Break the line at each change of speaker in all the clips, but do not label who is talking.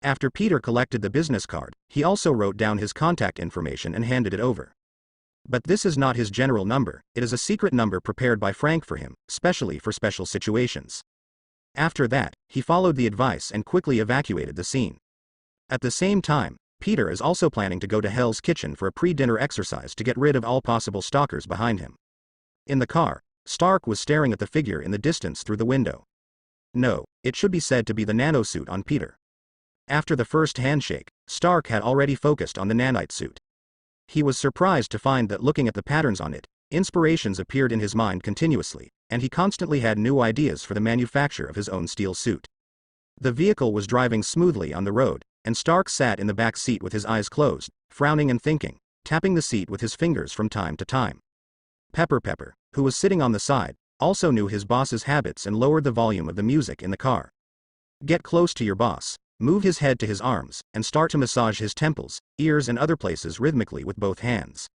After Peter collected the business card, he also wrote down his contact information and handed it over. But this is not his general number, it is a secret number prepared by Frank for him, specially for special situations. After that, he followed the advice and quickly evacuated the scene. At the same time, Peter is also planning to go to Hell's Kitchen for a pre-dinner exercise to get rid of all possible stalkers behind him. In the car, Stark was staring at the figure in the distance through the window. No, it should be said to be the nanosuit on Peter. After the first handshake, Stark had already focused on the nanite suit. He was surprised to find that looking at the patterns on it, inspirations appeared in his mind continuously, and he constantly had new ideas for the manufacture of his own steel suit. The vehicle was driving smoothly on the road, and Stark sat in the back seat with his eyes closed, frowning and thinking, tapping the seat with his fingers from time to time. Pepper, who was sitting on the side, also knew his boss's habits and lowered the volume of the music in the car. Get close to your boss, move his head to his arms, and start to massage his temples, ears and other places rhythmically with both hands.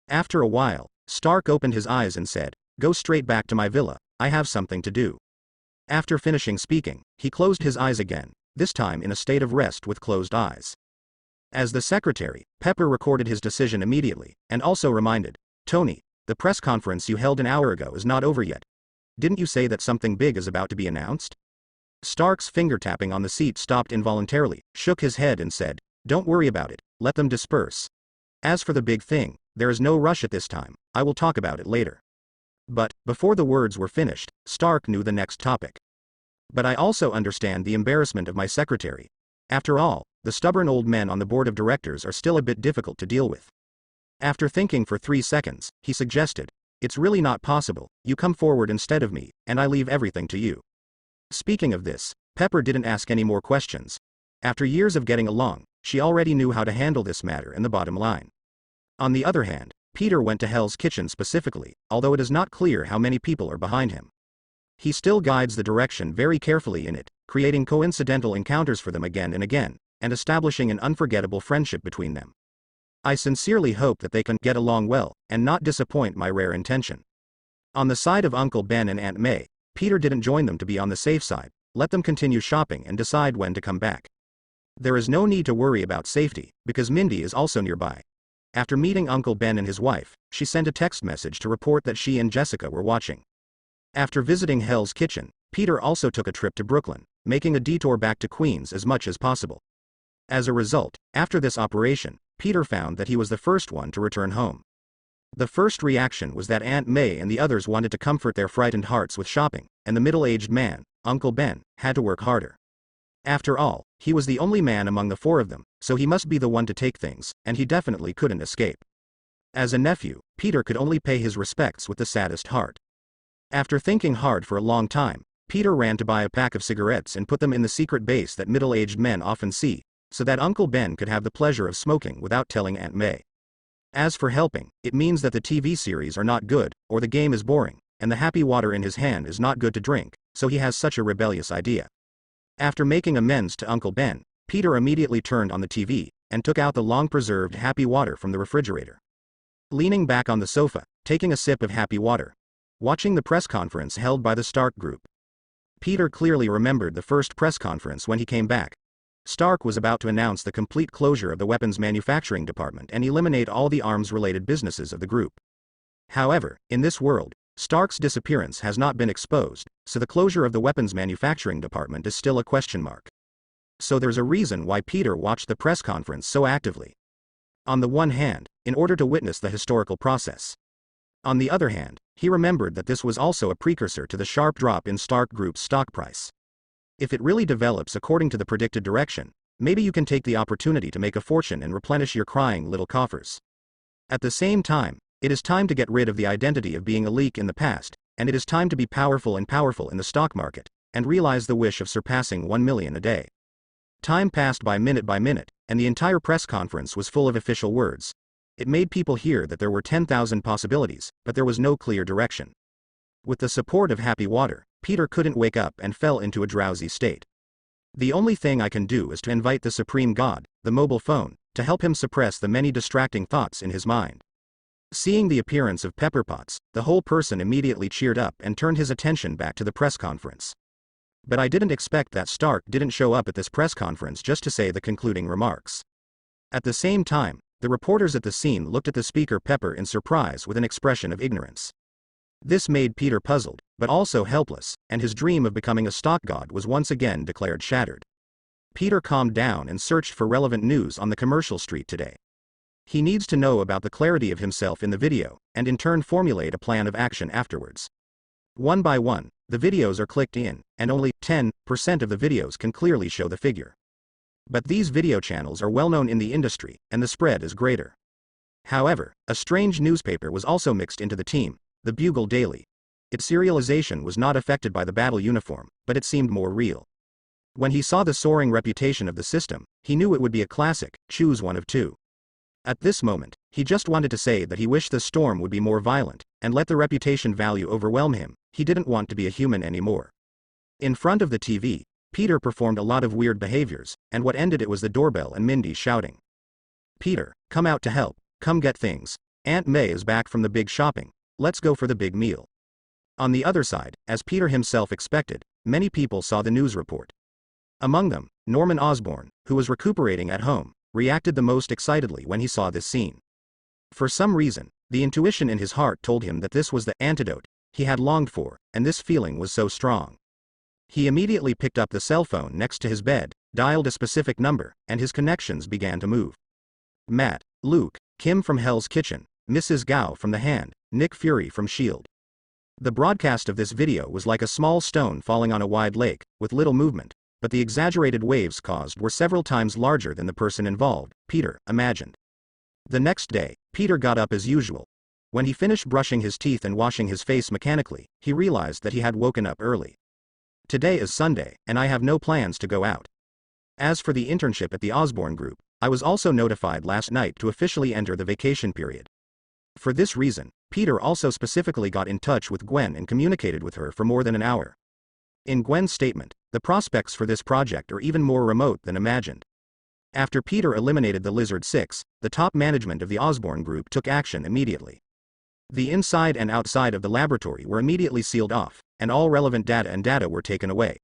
After a while, Stark opened his eyes and said, "Go straight back to my villa, I have something to do." After finishing speaking, he closed his eyes again, this time in a state of rest with closed eyes. As the secretary, Pepper recorded his decision immediately, and also reminded, "Tony, the press conference you held an hour ago is not over yet. Didn't you say that something big is about to be announced?" Stark's finger tapping on the seat stopped involuntarily, shook his head and said, "Don't worry about it, let them disperse. As for the big thing, there is no rush at this time, I will talk about it later." But, before the words were finished, Stark knew the next topic. "But I also understand the embarrassment of my secretary. After all, the stubborn old men on the board of directors are still a bit difficult to deal with." After thinking for 3 seconds, he suggested, "It's really not possible, you come forward instead of me, and I leave everything to you." Speaking of this, Pepper didn't ask any more questions. After years of getting along, she already knew how to handle this matter and the bottom line. On the other hand, Peter went to Hell's Kitchen specifically, although it is not clear how many people are behind him. He still guides the direction very carefully in it, creating coincidental encounters for them again and again, and establishing an unforgettable friendship between them. I sincerely hope that they can get along well, and not disappoint my rare intention. On the side of Uncle Ben and Aunt May, Peter didn't join them to be on the safe side, let them continue shopping and decide when to come back. There is no need to worry about safety, because Mindy is also nearby. After meeting Uncle Ben and his wife, she sent a text message to report that she and Jessica were watching. After visiting Hell's Kitchen, Peter also took a trip to Brooklyn, making a detour back to Queens as much as possible. As a result, after this operation, Peter found that he was the first one to return home. The first reaction was that Aunt May and the others wanted to comfort their frightened hearts with shopping, and the middle-aged man, Uncle Ben, had to work harder. After all, he was the only man among the 4 of them, so he must be the one to take things, and he definitely couldn't escape. As a nephew, Peter could only pay his respects with the saddest heart. After thinking hard for a long time, Peter ran to buy a pack of cigarettes and put them in the secret base that middle-aged men often see, so that Uncle Ben could have the pleasure of smoking without telling Aunt May. As for helping, it means that the TV series are not good, or the game is boring, and the happy water in his hand is not good to drink, so he has such a rebellious idea. After making amends to Uncle Ben, Peter immediately turned on the TV, and took out the long-preserved happy water from the refrigerator. Leaning back on the sofa, taking a sip of happy water, watching the press conference held by the Stark group. Peter clearly remembered the first press conference when he came back. Stark was about to announce the complete closure of the weapons manufacturing department and eliminate all the arms-related businesses of the group. However, in this world, Stark's disappearance has not been exposed, so the closure of the weapons manufacturing department is still a question mark. So there's a reason why Peter watched the press conference so actively. On the one hand, in order to witness the historical process. On the other hand, he remembered that this was also a precursor to the sharp drop in Stark Group's stock price. If it really develops according to the predicted direction, maybe you can take the opportunity to make a fortune and replenish your crying little coffers. At the same time, it is time to get rid of the identity of being a leak in the past, and it is time to be powerful in the stock market, and realize the wish of surpassing 1 million a day. Time passed by minute, and the entire press conference was full of official words. It made people hear that there were 10,000 possibilities, but there was no clear direction. With the support of happy water, Peter couldn't wake up and fell into a drowsy state. The only thing I can do is to invite the Supreme God, the mobile phone, to help him suppress the many distracting thoughts in his mind. Seeing the appearance of Pepper Potts, the whole person immediately cheered up and turned his attention back to the press conference. But I didn't expect that Stark didn't show up at this press conference just to say the concluding remarks. At the same time, the reporters at the scene looked at the speaker Pepper in surprise with an expression of ignorance. This made Peter puzzled, but also helpless, and his dream of becoming a stock god was once again declared shattered. Peter calmed down and searched for relevant news on the commercial street today. He needs to know about the clarity of himself in the video, and in turn formulate a plan of action afterwards. One by one, the videos are clicked in, and only 10% of the videos can clearly show the figure. But these video channels are well known in the industry, and the spread is greater. However, a strange newspaper was also mixed into the team, the Bugle Daily. Its serialization was not affected by the battle uniform, but it seemed more real. When he saw the soaring reputation of the system, he knew it would be a classic, choose one of two. At this moment, he just wanted to say that he wished the storm would be more violent, and let the reputation value overwhelm him. He didn't want to be a human anymore. In front of the TV, Peter performed a lot of weird behaviors, and what ended it was the doorbell and Mindy shouting, "Peter, come out to help, come get things. Aunt May is back from the big shopping, let's go for the big meal." On the other side, as Peter himself expected, many people saw the news report. Among them, Norman Osborne, who was recuperating at home, reacted the most excitedly when he saw this scene. For some reason, the intuition in his heart told him that this was the antidote he had longed for, and this feeling was so strong. He immediately picked up the cell phone next to his bed, dialed a specific number, and his connections began to move. Matt, Luke, Kim from Hell's Kitchen, Mrs. Gao from The Hand, Nick Fury from S.H.I.E.L.D. The broadcast of this video was like a small stone falling on a wide lake, with little movement, but the exaggerated waves caused were several times larger than the person involved, Peter imagined. The next day, Peter got up as usual. When he finished brushing his teeth and washing his face mechanically, he realized that he had woken up early. Today is Sunday, and I have no plans to go out. As for the internship at the Osborne Group, I was also notified last night to officially enter the vacation period. For this reason, Peter also specifically got in touch with Gwen and communicated with her for more than an hour. In Gwen's statement, the prospects for this project are even more remote than imagined. After Peter eliminated the Lizard 6, the top management of the Osborne Group took action immediately. The inside and outside of the laboratory were immediately sealed off, and all relevant data were taken away.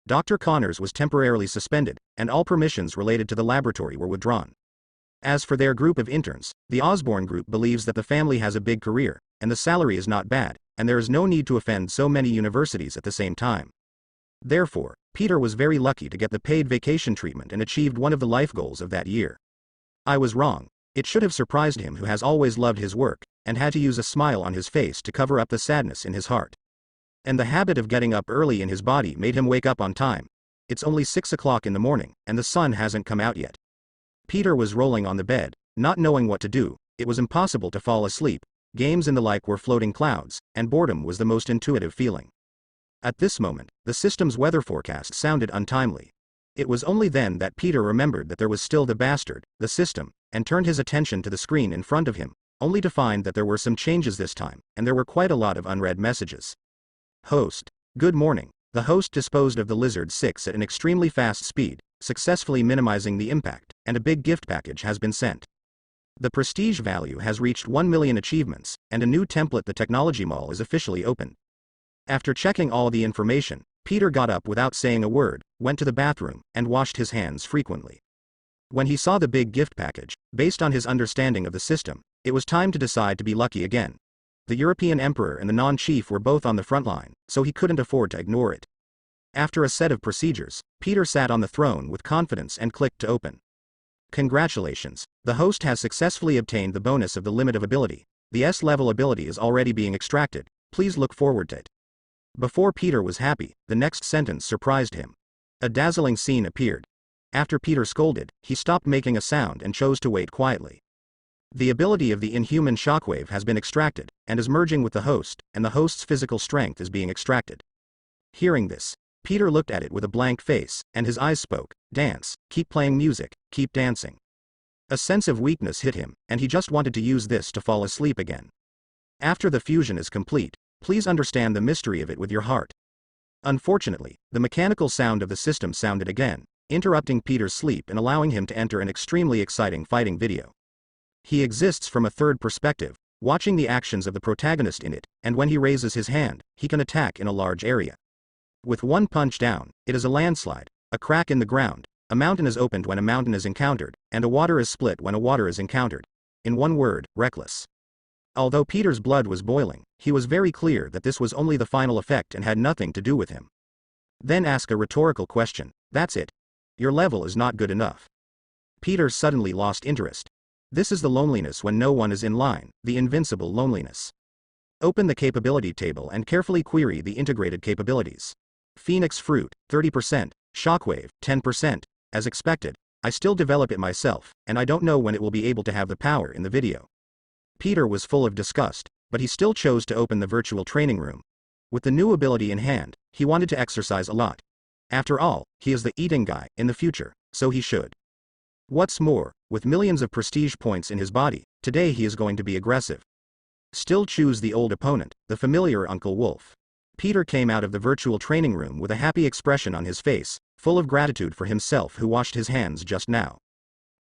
Dr. Connors was temporarily suspended, and all permissions related to the laboratory were withdrawn. As for their group of interns, the Osborne Group believes that the family has a big career, and the salary is not bad, and there is no need to offend so many universities at the same time. Therefore, Peter was very lucky to get the paid vacation treatment and achieved one of the life goals of that year. I was wrong. It should have surprised him, who has always loved his work, and had to use a smile on his face to cover up the sadness in his heart. And the habit of getting up early in his body made him wake up on time. It's only 6 o'clock in the morning, and the sun hasn't come out yet. Peter was rolling on the bed, not knowing what to do. It was impossible to fall asleep. Games and the like were floating clouds, and boredom was the most intuitive feeling. At this moment, the system's weather forecast sounded untimely. It was only then that Peter remembered that there was still the bastard, the system, and turned his attention to the screen in front of him, only to find that there were some changes this time, and there were quite a lot of unread messages. Host. Good morning. The host disposed of the Lizard 6 at an extremely fast speed, successfully minimizing the impact, and a big gift package has been sent. The prestige value has reached 1 million achievements, and a new template, the technology mall, is officially open. After checking all the information, Peter got up without saying a word, went to the bathroom, and washed his hands frequently. When he saw the big gift package, based on his understanding of the system, it was time to decide to be lucky again. The European Emperor and the non-chief were both on the front line, so he couldn't afford to ignore it. After a set of procedures, Peter sat on the throne with confidence and clicked to open. Congratulations, the host has successfully obtained the bonus of the limit of ability. The S-level ability is already being extracted, please look forward to it. Before Peter was happy, the next sentence surprised him. A dazzling scene appeared. After Peter scolded, he stopped making a sound and chose to wait quietly. The ability of the inhuman shockwave has been extracted, and is merging with the host, and the host's physical strength is being extracted. Hearing this, Peter looked at it with a blank face, and his eyes spoke, "Dance, keep playing music, keep dancing." A sense of weakness hit him, and he just wanted to use this to fall asleep again. After the fusion is complete, please understand the mystery of it with your heart. Unfortunately, the mechanical sound of the system sounded again, interrupting Peter's sleep and allowing him to enter an extremely exciting fighting video. He exists from a third perspective, watching the actions of the protagonist in it, and when he raises his hand, he can attack in a large area. With one punch down, it is a landslide, a crack in the ground, a mountain is opened when a mountain is encountered, and a water is split when a water is encountered. In one word, reckless. Although Peter's blood was boiling, he was very clear that this was only the final effect and had nothing to do with him. Then ask a rhetorical question. That's it. Your level is not good enough. Peter suddenly lost interest. This is the loneliness when no one is in line, the invincible loneliness. Open the capability table and carefully query the integrated capabilities. Phoenix Fruit, 30%, Shockwave, 10%, as expected. I still develop it myself, and I don't know when it will be able to have the power in the video. Peter was full of disgust, but he still chose to open the virtual training room. With the new ability in hand, he wanted to exercise a lot. After all, he is the eating guy in the future, so he should. What's more, with millions of prestige points in his body, today he is going to be aggressive. Still choose the old opponent, the familiar Uncle Wolf. Peter came out of the virtual training room with a happy expression on his face, full of gratitude for himself who washed his hands just now.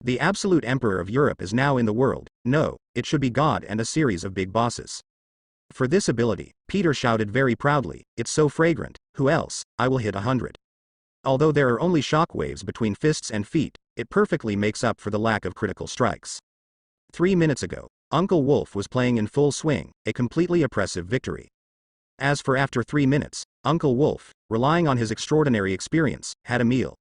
The absolute emperor of Europe is now in the world. No, it should be God and a series of big bosses. For this ability, Peter shouted very proudly, "It's so fragrant, who else? I will hit 100. Although there are only shockwaves between fists and feet, it perfectly makes up for the lack of critical strikes. 3 minutes ago, Uncle Wolf was playing in full swing, a completely oppressive victory. As for after 3 minutes, Uncle Wolf, relying on his extraordinary experience, had a meal.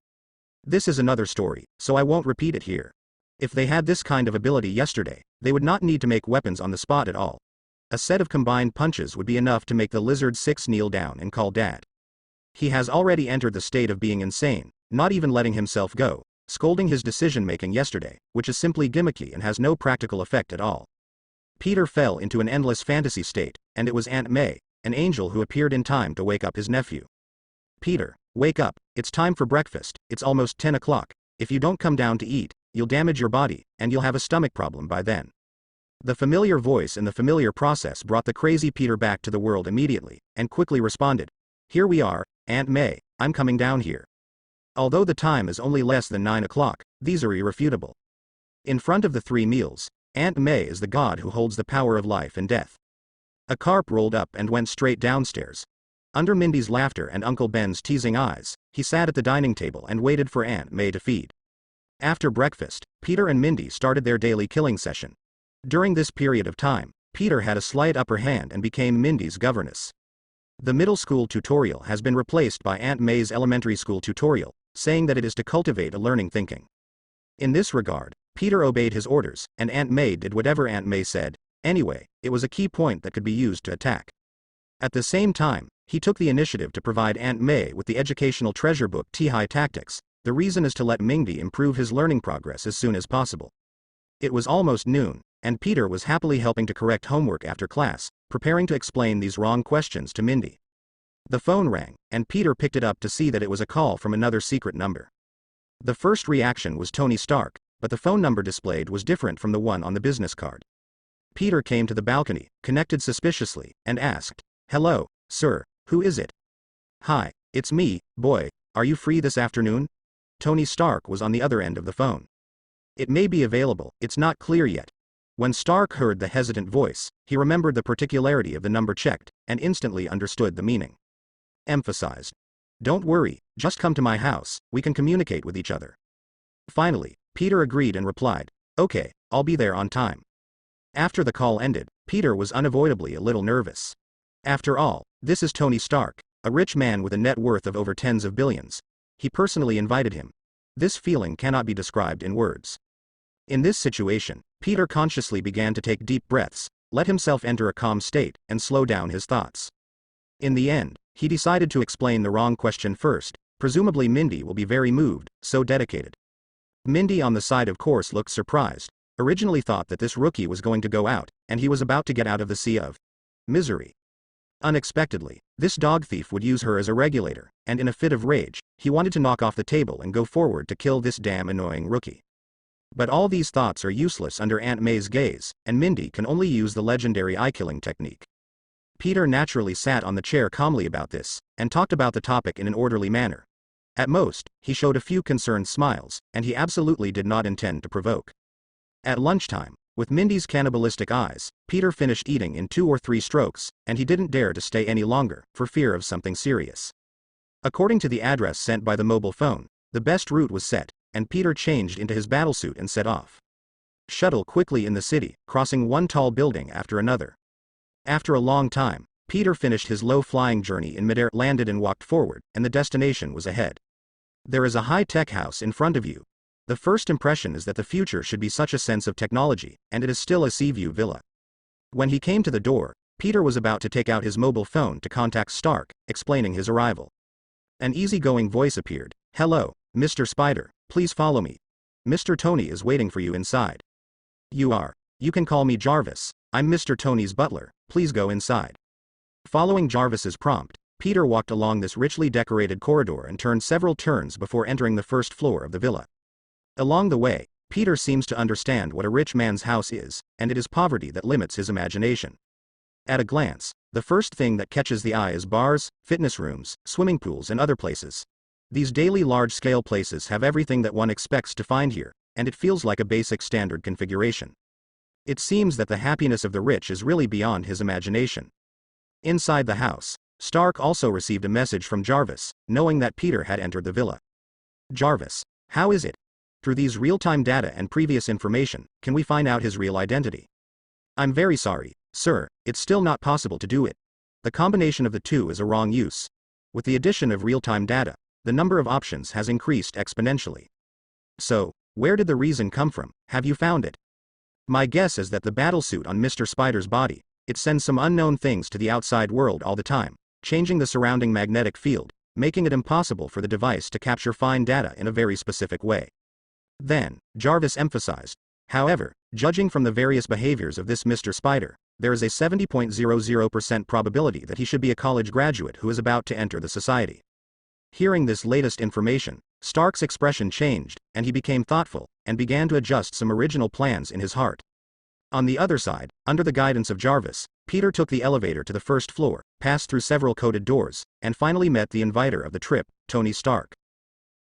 This is another story, so I won't repeat it here. If they had this kind of ability yesterday, they would not need to make weapons on the spot at all. A set of combined punches would be enough to make the Lizard 6 kneel down and call Dad. He has already entered the state of being insane, not even letting himself go, scolding his decision-making yesterday, which is simply gimmicky and has no practical effect at all. Peter fell into an endless fantasy state, and it was Aunt May, an angel who appeared in time to wake up his nephew. Peter, wake up, it's time for breakfast, it's almost 10 o'clock, if you don't come down to eat, you'll damage your body, and you'll have a stomach problem by then. The familiar voice and the familiar process brought the crazy Peter back to the world immediately, and quickly responded, "Here we are, Aunt May, I'm coming down here." Although the time is only less than 9 o'clock, these are irrefutable. In front of the 3 meals, Aunt May is the god who holds the power of life and death. A carp rolled up and went straight downstairs. Under Mindy's laughter and Uncle Ben's teasing eyes, he sat at the dining table and waited for Aunt May to feed. After breakfast, Peter and Mindy started their daily killing session. During this period of time, Peter had a slight upper hand and became Mindy's governess. The middle school tutorial has been replaced by Aunt May's elementary school tutorial, saying that it is to cultivate a learning thinking. In this regard, Peter obeyed his orders, and Aunt May did whatever Aunt May said. Anyway, it was a key point that could be used to attack. At the same time, he took the initiative to provide Aunt May with the educational treasure book T-High Tactics. The reason is to let Mindy improve his learning progress as soon as possible. It was almost noon, and Peter was happily helping to correct homework after class, preparing to explain these wrong questions to Mindy. The phone rang, and Peter picked it up to see that it was a call from another secret number. The first reaction was Tony Stark, but the phone number displayed was different from the one on the business card. Peter came to the balcony, connected suspiciously, and asked, "Hello, sir, who is it?" "Hi, it's me, boy, are you free this afternoon?" Tony Stark was on the other end of the phone. "It may be available, it's not clear yet." When Stark heard the hesitant voice, he remembered the particularity of the number checked, and instantly understood the meaning. Emphasized. "Don't worry, just come to my house, we can communicate with each other." Finally, Peter agreed and replied, "Okay, I'll be there on time." After the call ended, Peter was unavoidably a little nervous. After all, this is Tony Stark, a rich man with a net worth of over tens of billions. He personally invited him. This feeling cannot be described in words. In this situation, Peter consciously began to take deep breaths, let himself enter a calm state, and slow down his thoughts. In the end, he decided to explain the wrong question first. Presumably Mindy will be very moved, so dedicated. Mindy on the side of course looked surprised, originally thought that this rookie was going to go out, and he was about to get out of the sea of misery. Unexpectedly, this dog thief would use her as a regulator, and in a fit of rage, he wanted to knock off the table and go forward to kill this damn annoying rookie. But all these thoughts are useless under Aunt May's gaze, and Mindy can only use the legendary eye-killing technique. Peter naturally sat on the chair calmly about this, and talked about the topic in an orderly manner. At most, he showed a few concerned smiles, and he absolutely did not intend to provoke. At lunchtime, with Mindy's cannibalistic eyes, Peter finished eating in 2 or 3 strokes, and he didn't dare to stay any longer, for fear of something serious. According to the address sent by the mobile phone, the best route was set, and Peter changed into his battlesuit and set off. Shuttle quickly in the city, crossing one tall building after another. After a long time, Peter finished his low-flying journey in midair, landed and walked forward, and the destination was ahead. There is a high-tech house in front of you. The first impression is that the future should be such a sense of technology, and it is still a Seaview villa. When he came to the door, Peter was about to take out his mobile phone to contact Stark, explaining his arrival. An easygoing voice appeared. "Hello, Mr. Spider, please follow me. Mr. Tony is waiting for you inside." You can call me Jarvis, I'm Mr. Tony's butler, please go inside." Following Jarvis's prompt, Peter walked along this richly decorated corridor and turned several turns before entering the first floor of the villa. Along the way, Peter seems to understand what a rich man's house is, and it is poverty that limits his imagination. At a glance, the first thing that catches the eye is bars, fitness rooms, swimming pools and other places. These daily large-scale places have everything that one expects to find here, and it feels like a basic standard configuration. It seems that the happiness of the rich is really beyond his imagination. Inside the house, Stark also received a message from Jarvis, knowing that Peter had entered the villa. "Jarvis, how is it? Through these real-time data and previous information, can we find out his real identity?" "I'm very sorry, sir, it's still not possible to do it. The combination of the two is a wrong use. With the addition of real-time data, the number of options has increased exponentially." "So, where did the reason come from? Have you found it?" "My guess is that the battlesuit on Mr. Spider's body, it sends some unknown things to the outside world all the time, changing the surrounding magnetic field, making it impossible for the device to capture fine data in a very specific way." Then, Jarvis emphasized, "However, judging from the various behaviors of this Mr. Spider, there is a 70.00% probability that he should be a college graduate who is about to enter the society." Hearing this latest information, Stark's expression changed, and he became thoughtful, and began to adjust some original plans in his heart. On the other side, under the guidance of Jarvis, Peter took the elevator to the first floor, passed through several coded doors, and finally met the inviter of the trip, Tony Stark.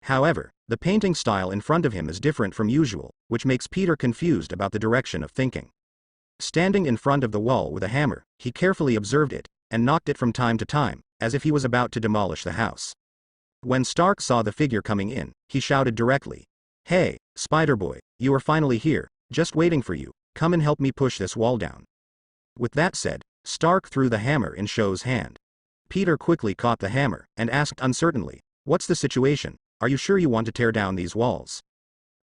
However, the painting style in front of him is different from usual, which makes Peter confused about the direction of thinking. Standing in front of the wall with a hammer, he carefully observed it, and knocked it from time to time, as if he was about to demolish the house. When Stark saw the figure coming in, he shouted directly, "Hey, Spider-Boy, you are finally here, just waiting for you, come and help me push this wall down." With that said, Stark threw the hammer in Sho's hand. Peter quickly caught the hammer, and asked uncertainly, "What's the situation? Are you sure you want to tear down these walls?"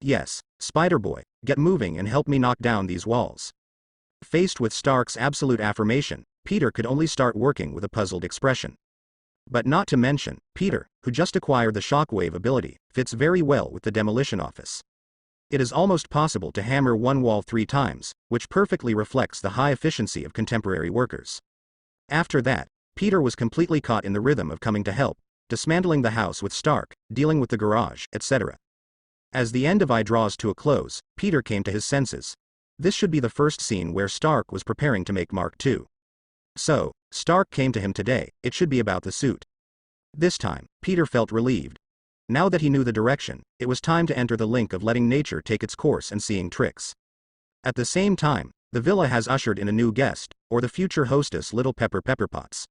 "Yes, Spider-Boy, get moving and help me knock down these walls." Faced with Stark's absolute affirmation, Peter could only start working with a puzzled expression. But not to mention, Peter, who just acquired the shockwave ability, fits very well with the demolition office. It is almost possible to hammer one wall 3 times, which perfectly reflects the high efficiency of contemporary workers. After that, Peter was completely caught in the rhythm of coming to help, dismantling the house with Stark, dealing with the garage, etc. As the end of I draws to a close, Peter came to his senses. This should be the first scene where Stark was preparing to make Mark II. So, Stark came to him today, it should be about the suit. This time, Peter felt relieved. Now that he knew the direction, it was time to enter the link of letting nature take its course and seeing tricks. At the same time, the villa has ushered in a new guest, or the future hostess Little Pepper Pepperpots.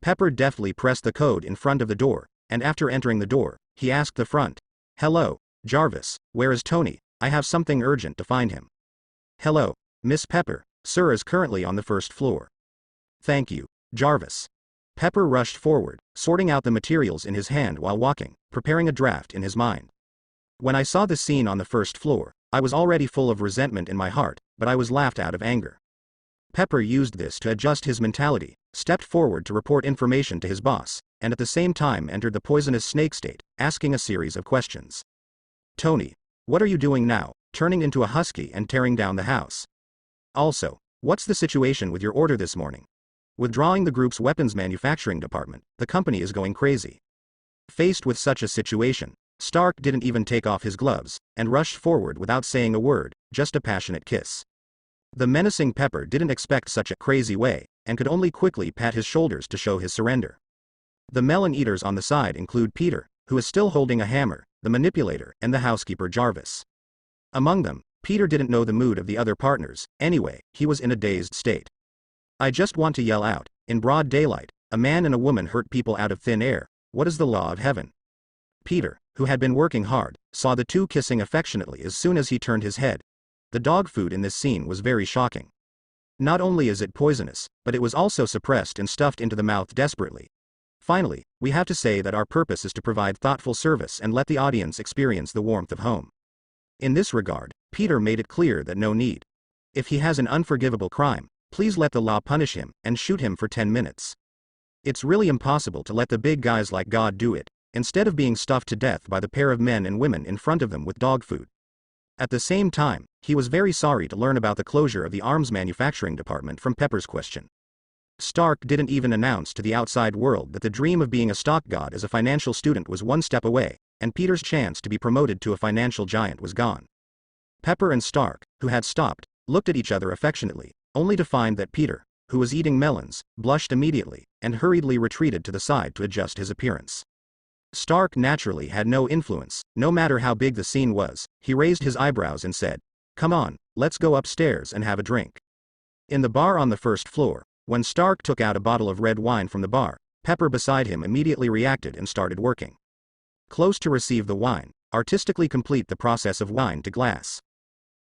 Pepper deftly pressed the code in front of the door, and after entering the door, he asked the front, "Hello, Jarvis, where is Tony? I have something urgent to find him." "Hello, Miss Pepper, sir is currently on the first floor." "Thank you, Jarvis." Pepper rushed forward, sorting out the materials in his hand while walking, preparing a draft in his mind. "When I saw the scene on the first floor, I was already full of resentment in my heart, but I was laughed out of anger." Pepper used this to adjust his mentality, stepped forward to report information to his boss, and at the same time entered the poisonous snake state, asking a series of questions. "Tony, what are you doing now, turning into a husky and tearing down the house? Also, what's the situation with your order this morning? Withdrawing the group's weapons manufacturing department, the company is going crazy." Faced with such a situation, Stark didn't even take off his gloves, and rushed forward without saying a word, just a passionate kiss. The menacing Pepper didn't expect such a crazy way, and could only quickly pat his shoulders to show his surrender. The melon eaters on the side include Peter, who is still holding a hammer, the manipulator, and the housekeeper Jarvis. Among them, Peter didn't know the mood of the other partners, anyway, he was in a dazed state. "I just want to yell out, in broad daylight, a man and a woman hurt people out of thin air, What is the law of heaven? Peter, who had been working hard, saw the two kissing affectionately as soon as he turned his head. The dog food in this scene was very shocking. Not only is it poisonous, but it was also suppressed and stuffed into the mouth desperately. Finally, we have to say that our purpose is to provide thoughtful service and let the audience experience the warmth of home. In this regard, Peter made it clear that no need. If he has an unforgivable crime, please let the law punish him and shoot him for 10 minutes. It's really impossible to let the big guys like God do it, instead of being stuffed to death by the pair of men and women in front of them with dog food. At the same time, he was very sorry to learn about the closure of the arms manufacturing department from Pepper's question. Stark didn't even announce to the outside world that the dream of being a stock god as a financial student was one step away, and Peter's chance to be promoted to a financial giant was gone. Pepper and Stark, who had stopped, looked at each other affectionately, only to find that Peter, who was eating melons, blushed immediately, and hurriedly retreated to the side to adjust his appearance. Stark naturally had no influence, no matter how big the scene was. He raised his eyebrows and said, "Come on, let's go upstairs and have a drink." In the bar on the first floor, when Stark took out a bottle of red wine from the bar, Pepper beside him immediately reacted and started working. Close to receive the wine, artistically complete the process of wine to glass.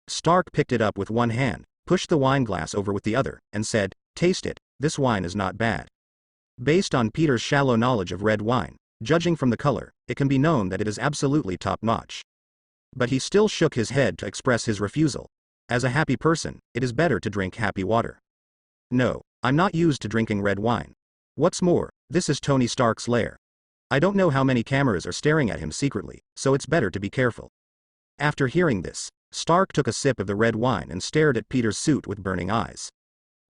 Stark picked it up with one hand, pushed the wine glass over with the other, and said, "Taste it, this wine is not bad." Based on Peter's shallow knowledge of red wine, judging from the color, it can be known that it is absolutely top-notch. But he still shook his head to express his refusal. As a happy person, it is better to drink happy water. "No, I'm not used to drinking red wine. What's more, this is Tony Stark's lair. I don't know how many cameras are staring at him secretly, so it's better to be careful." After hearing this, Stark took a sip of the red wine and stared at Peter's suit with burning eyes.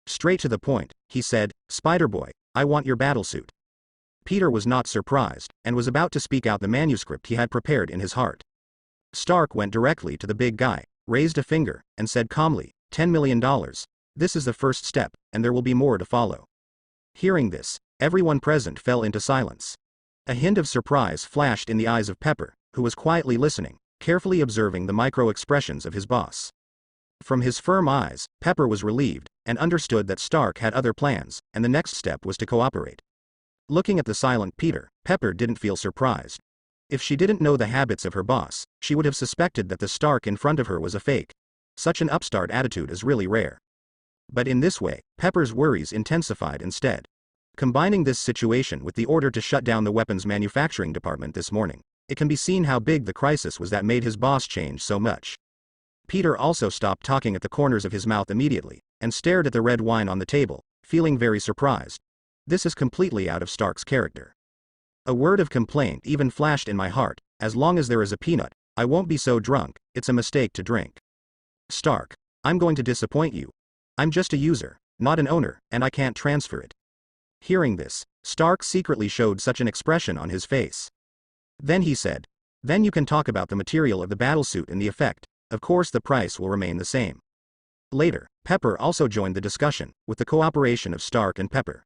Straight to the point, he said, "Spider-Boy, I want your battlesuit." Peter was not surprised, and was about to speak out the manuscript he had prepared in his heart. Stark went directly to the big guy, raised a finger, and said calmly, $10 million. This is the first step, and there will be more to follow. Hearing this, everyone present fell into silence. A hint of surprise flashed in the eyes of Pepper, who was quietly listening, carefully observing the micro-expressions of his boss. From his firm eyes, Pepper was relieved, and understood that Stark had other plans, and the next step was to cooperate. Looking at the silent Peter, Pepper didn't feel surprised. If she didn't know the habits of her boss, she would have suspected that the Stark in front of her was a fake. Such an upstart attitude is really rare. But in this way, Pepper's worries intensified instead. Combining this situation with the order to shut down the weapons manufacturing department this morning, it can be seen how big the crisis was that made his boss change so much. Peter also stopped talking at the corners of his mouth immediately, and stared at the red wine on the table, feeling very surprised. This is completely out of Stark's character. A word of complaint even flashed in my heart, as long as there is a peanut, I won't be so drunk, it's a mistake to drink. Stark, I'm going to disappoint you. I'm just a user, not an owner, and I can't transfer it. Hearing this, Stark secretly showed such an expression on his face. Then he said, "Then you can talk about the material of the battlesuit and the effect, of course the price will remain the same." Later, Pepper also joined the discussion, with the cooperation of Stark and Pepper.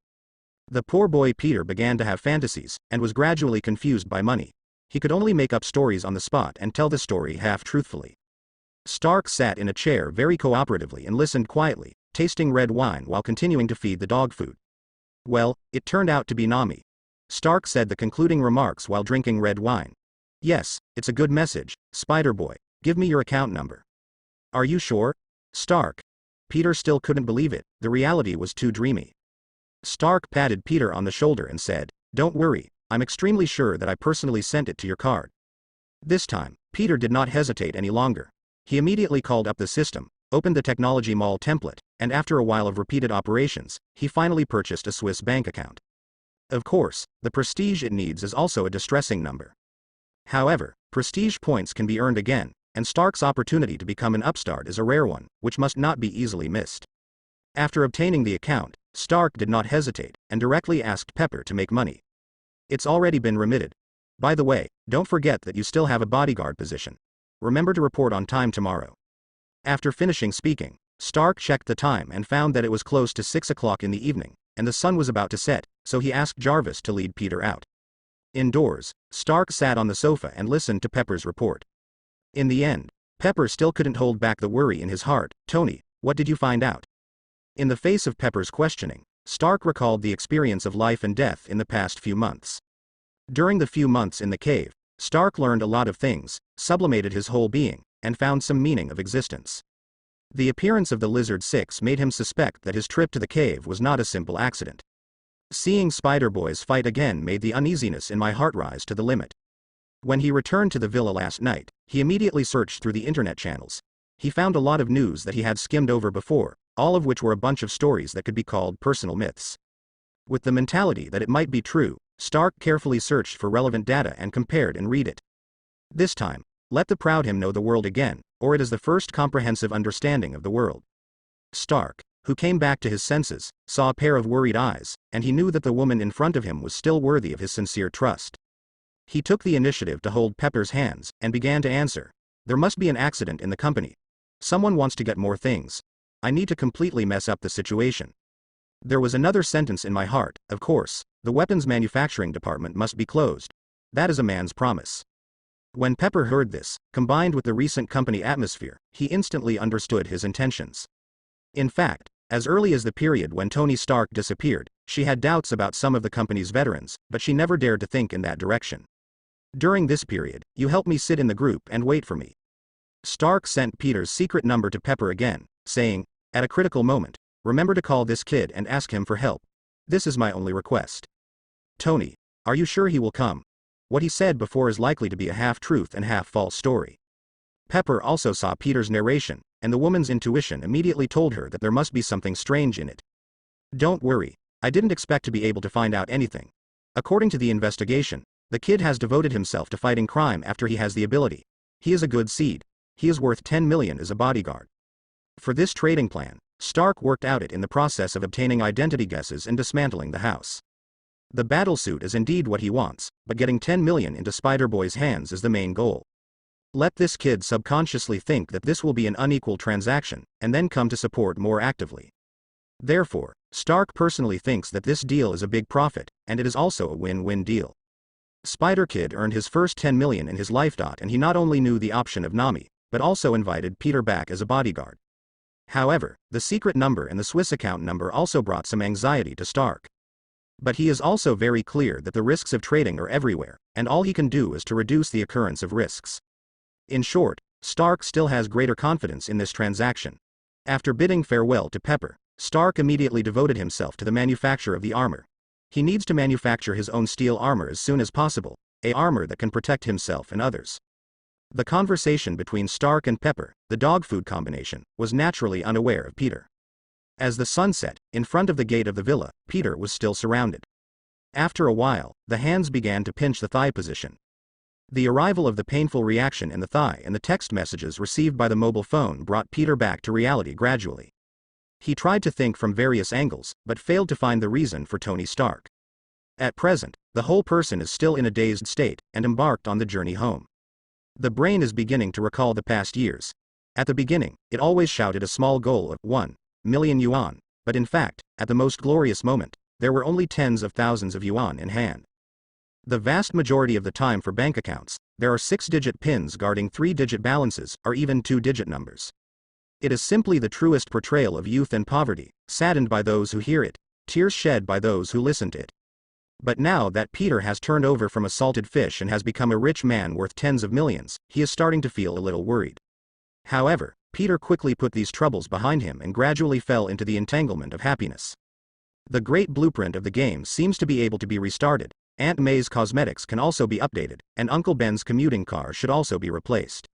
The poor boy Peter began to have fantasies, and was gradually confused by money. He could only make up stories on the spot and tell the story half-truthfully. Stark sat in a chair very cooperatively and listened quietly, tasting red wine while continuing to feed the dog food. Well, it turned out to be Nami. Stark said the concluding remarks while drinking red wine. "Yes, it's a good message, Spider-Boy, give me your account number." "Are you sure, Stark?" Peter still couldn't believe it, the reality was too dreamy. Stark patted Peter on the shoulder and said, "Don't worry, I'm extremely sure that I personally sent it to your card." This time, Peter did not hesitate any longer. He immediately called up the system, opened the Technology Mall template, and after a while of repeated operations, he finally purchased a Swiss bank account. Of course, the prestige it needs is also a distressing number. However, prestige points can be earned again, and Stark's opportunity to become an upstart is a rare one, which must not be easily missed. After obtaining the account, Stark did not hesitate, and directly asked Pepper to make money. "It's already been remitted. By the way, don't forget that you still have a bodyguard position. Remember to report on time tomorrow." After finishing speaking, Stark checked the time and found that it was close to 6 o'clock in the evening, and the sun was about to set, so he asked Jarvis to lead Peter out. Indoors, Stark sat on the sofa and listened to Pepper's report. In the end, Pepper still couldn't hold back the worry in his heart. "Tony, what did you find out?" In the face of Pepper's questioning, Stark recalled the experience of life and death in the past few months. During the few months in the cave, Stark learned a lot of things, sublimated his whole being, and found some meaning of existence. The appearance of the Lizard Six made him suspect that his trip to the cave was not a simple accident. Seeing Spider Boys fight again made the uneasiness in my heart rise to the limit. When he returned to the villa last night, he immediately searched through the internet channels. He found a lot of news that he had skimmed over before, all of which were a bunch of stories that could be called personal myths. With the mentality that it might be true, Stark carefully searched for relevant data and compared and read it. This time, let the proud him know the world again, or it is the first comprehensive understanding of the world. Stark, who came back to his senses, saw a pair of worried eyes, and he knew that the woman in front of him was still worthy of his sincere trust. He took the initiative to hold Pepper's hands, and began to answer. There must be an accident in the company. Someone wants to get more things. I need to completely mess up the situation. There was another sentence in my heart, of course, the weapons manufacturing department must be closed. That is a man's promise. When Pepper heard this, combined with the recent company atmosphere, he instantly understood his intentions. In fact, as early as the period when Tony Stark disappeared, she had doubts about some of the company's veterans, but she never dared to think in that direction. During this period, you help me sit in the group and wait for me. Stark sent Peter's secret number to Pepper again, saying, at a critical moment, remember to call this kid and ask him for help. This is my only request. Tony, are you sure he will come? What he said before is likely to be a half-truth and half-false story. Pepper also saw Peter's narration, and the woman's intuition immediately told her that there must be something strange in it. Don't worry, I didn't expect to be able to find out anything. According to the investigation, the kid has devoted himself to fighting crime after he has the ability. He is a good seed. He is worth 10 million as a bodyguard. For this trading plan, Stark worked out it in the process of obtaining identity guesses and dismantling the house. The battlesuit is indeed what he wants, but getting 10 million into Spider-Boy's hands is the main goal. Let this kid subconsciously think that this will be an unequal transaction, and then come to support more actively. Therefore, Stark personally thinks that this deal is a big profit, and it is also a win-win deal. Spider-Kid earned his first 10 million in his life. And he not only knew the option of Nami, but also invited Peter back as a bodyguard. However, the secret number and the Swiss account number also brought some anxiety to Stark. But he is also very clear that the risks of trading are everywhere, and all he can do is to reduce the occurrence of risks. In short, Stark still has greater confidence in this transaction. After bidding farewell to Pepper, Stark immediately devoted himself to the manufacture of the armor. He needs to manufacture his own steel armor as soon as possible, a armor that can protect himself and others. The conversation between Stark and Pepper, the dog food combination, was naturally unaware of Peter. As the sun set, in front of the gate of the villa, Peter was still surrounded. After a while, the hands began to pinch the thigh position. The arrival of the painful reaction in the thigh and the text messages received by the mobile phone brought Peter back to reality gradually. He tried to think from various angles, but failed to find the reason for Tony Stark. At present, the whole person is still in a dazed state, and embarked on the journey home. The brain is beginning to recall the past years. At the beginning, it always shouted a small goal of 1 million yuan, but in fact, at the most glorious moment, there were only tens of thousands of yuan in hand. The vast majority of the time for bank accounts, there are 6-digit pins guarding 3-digit balances, or even 2-digit numbers. It is simply the truest portrayal of youth and poverty, saddened by those who hear it, tears shed by those who listen to it. But now that Peter has turned over from a salted fish and has become a rich man worth tens of millions, he is starting to feel a little worried. However, Peter quickly put these troubles behind him and gradually fell into the entanglement of happiness. The great blueprint of the game seems to be able to be restarted, Aunt May's cosmetics can also be updated, and Uncle Ben's commuting car should also be replaced.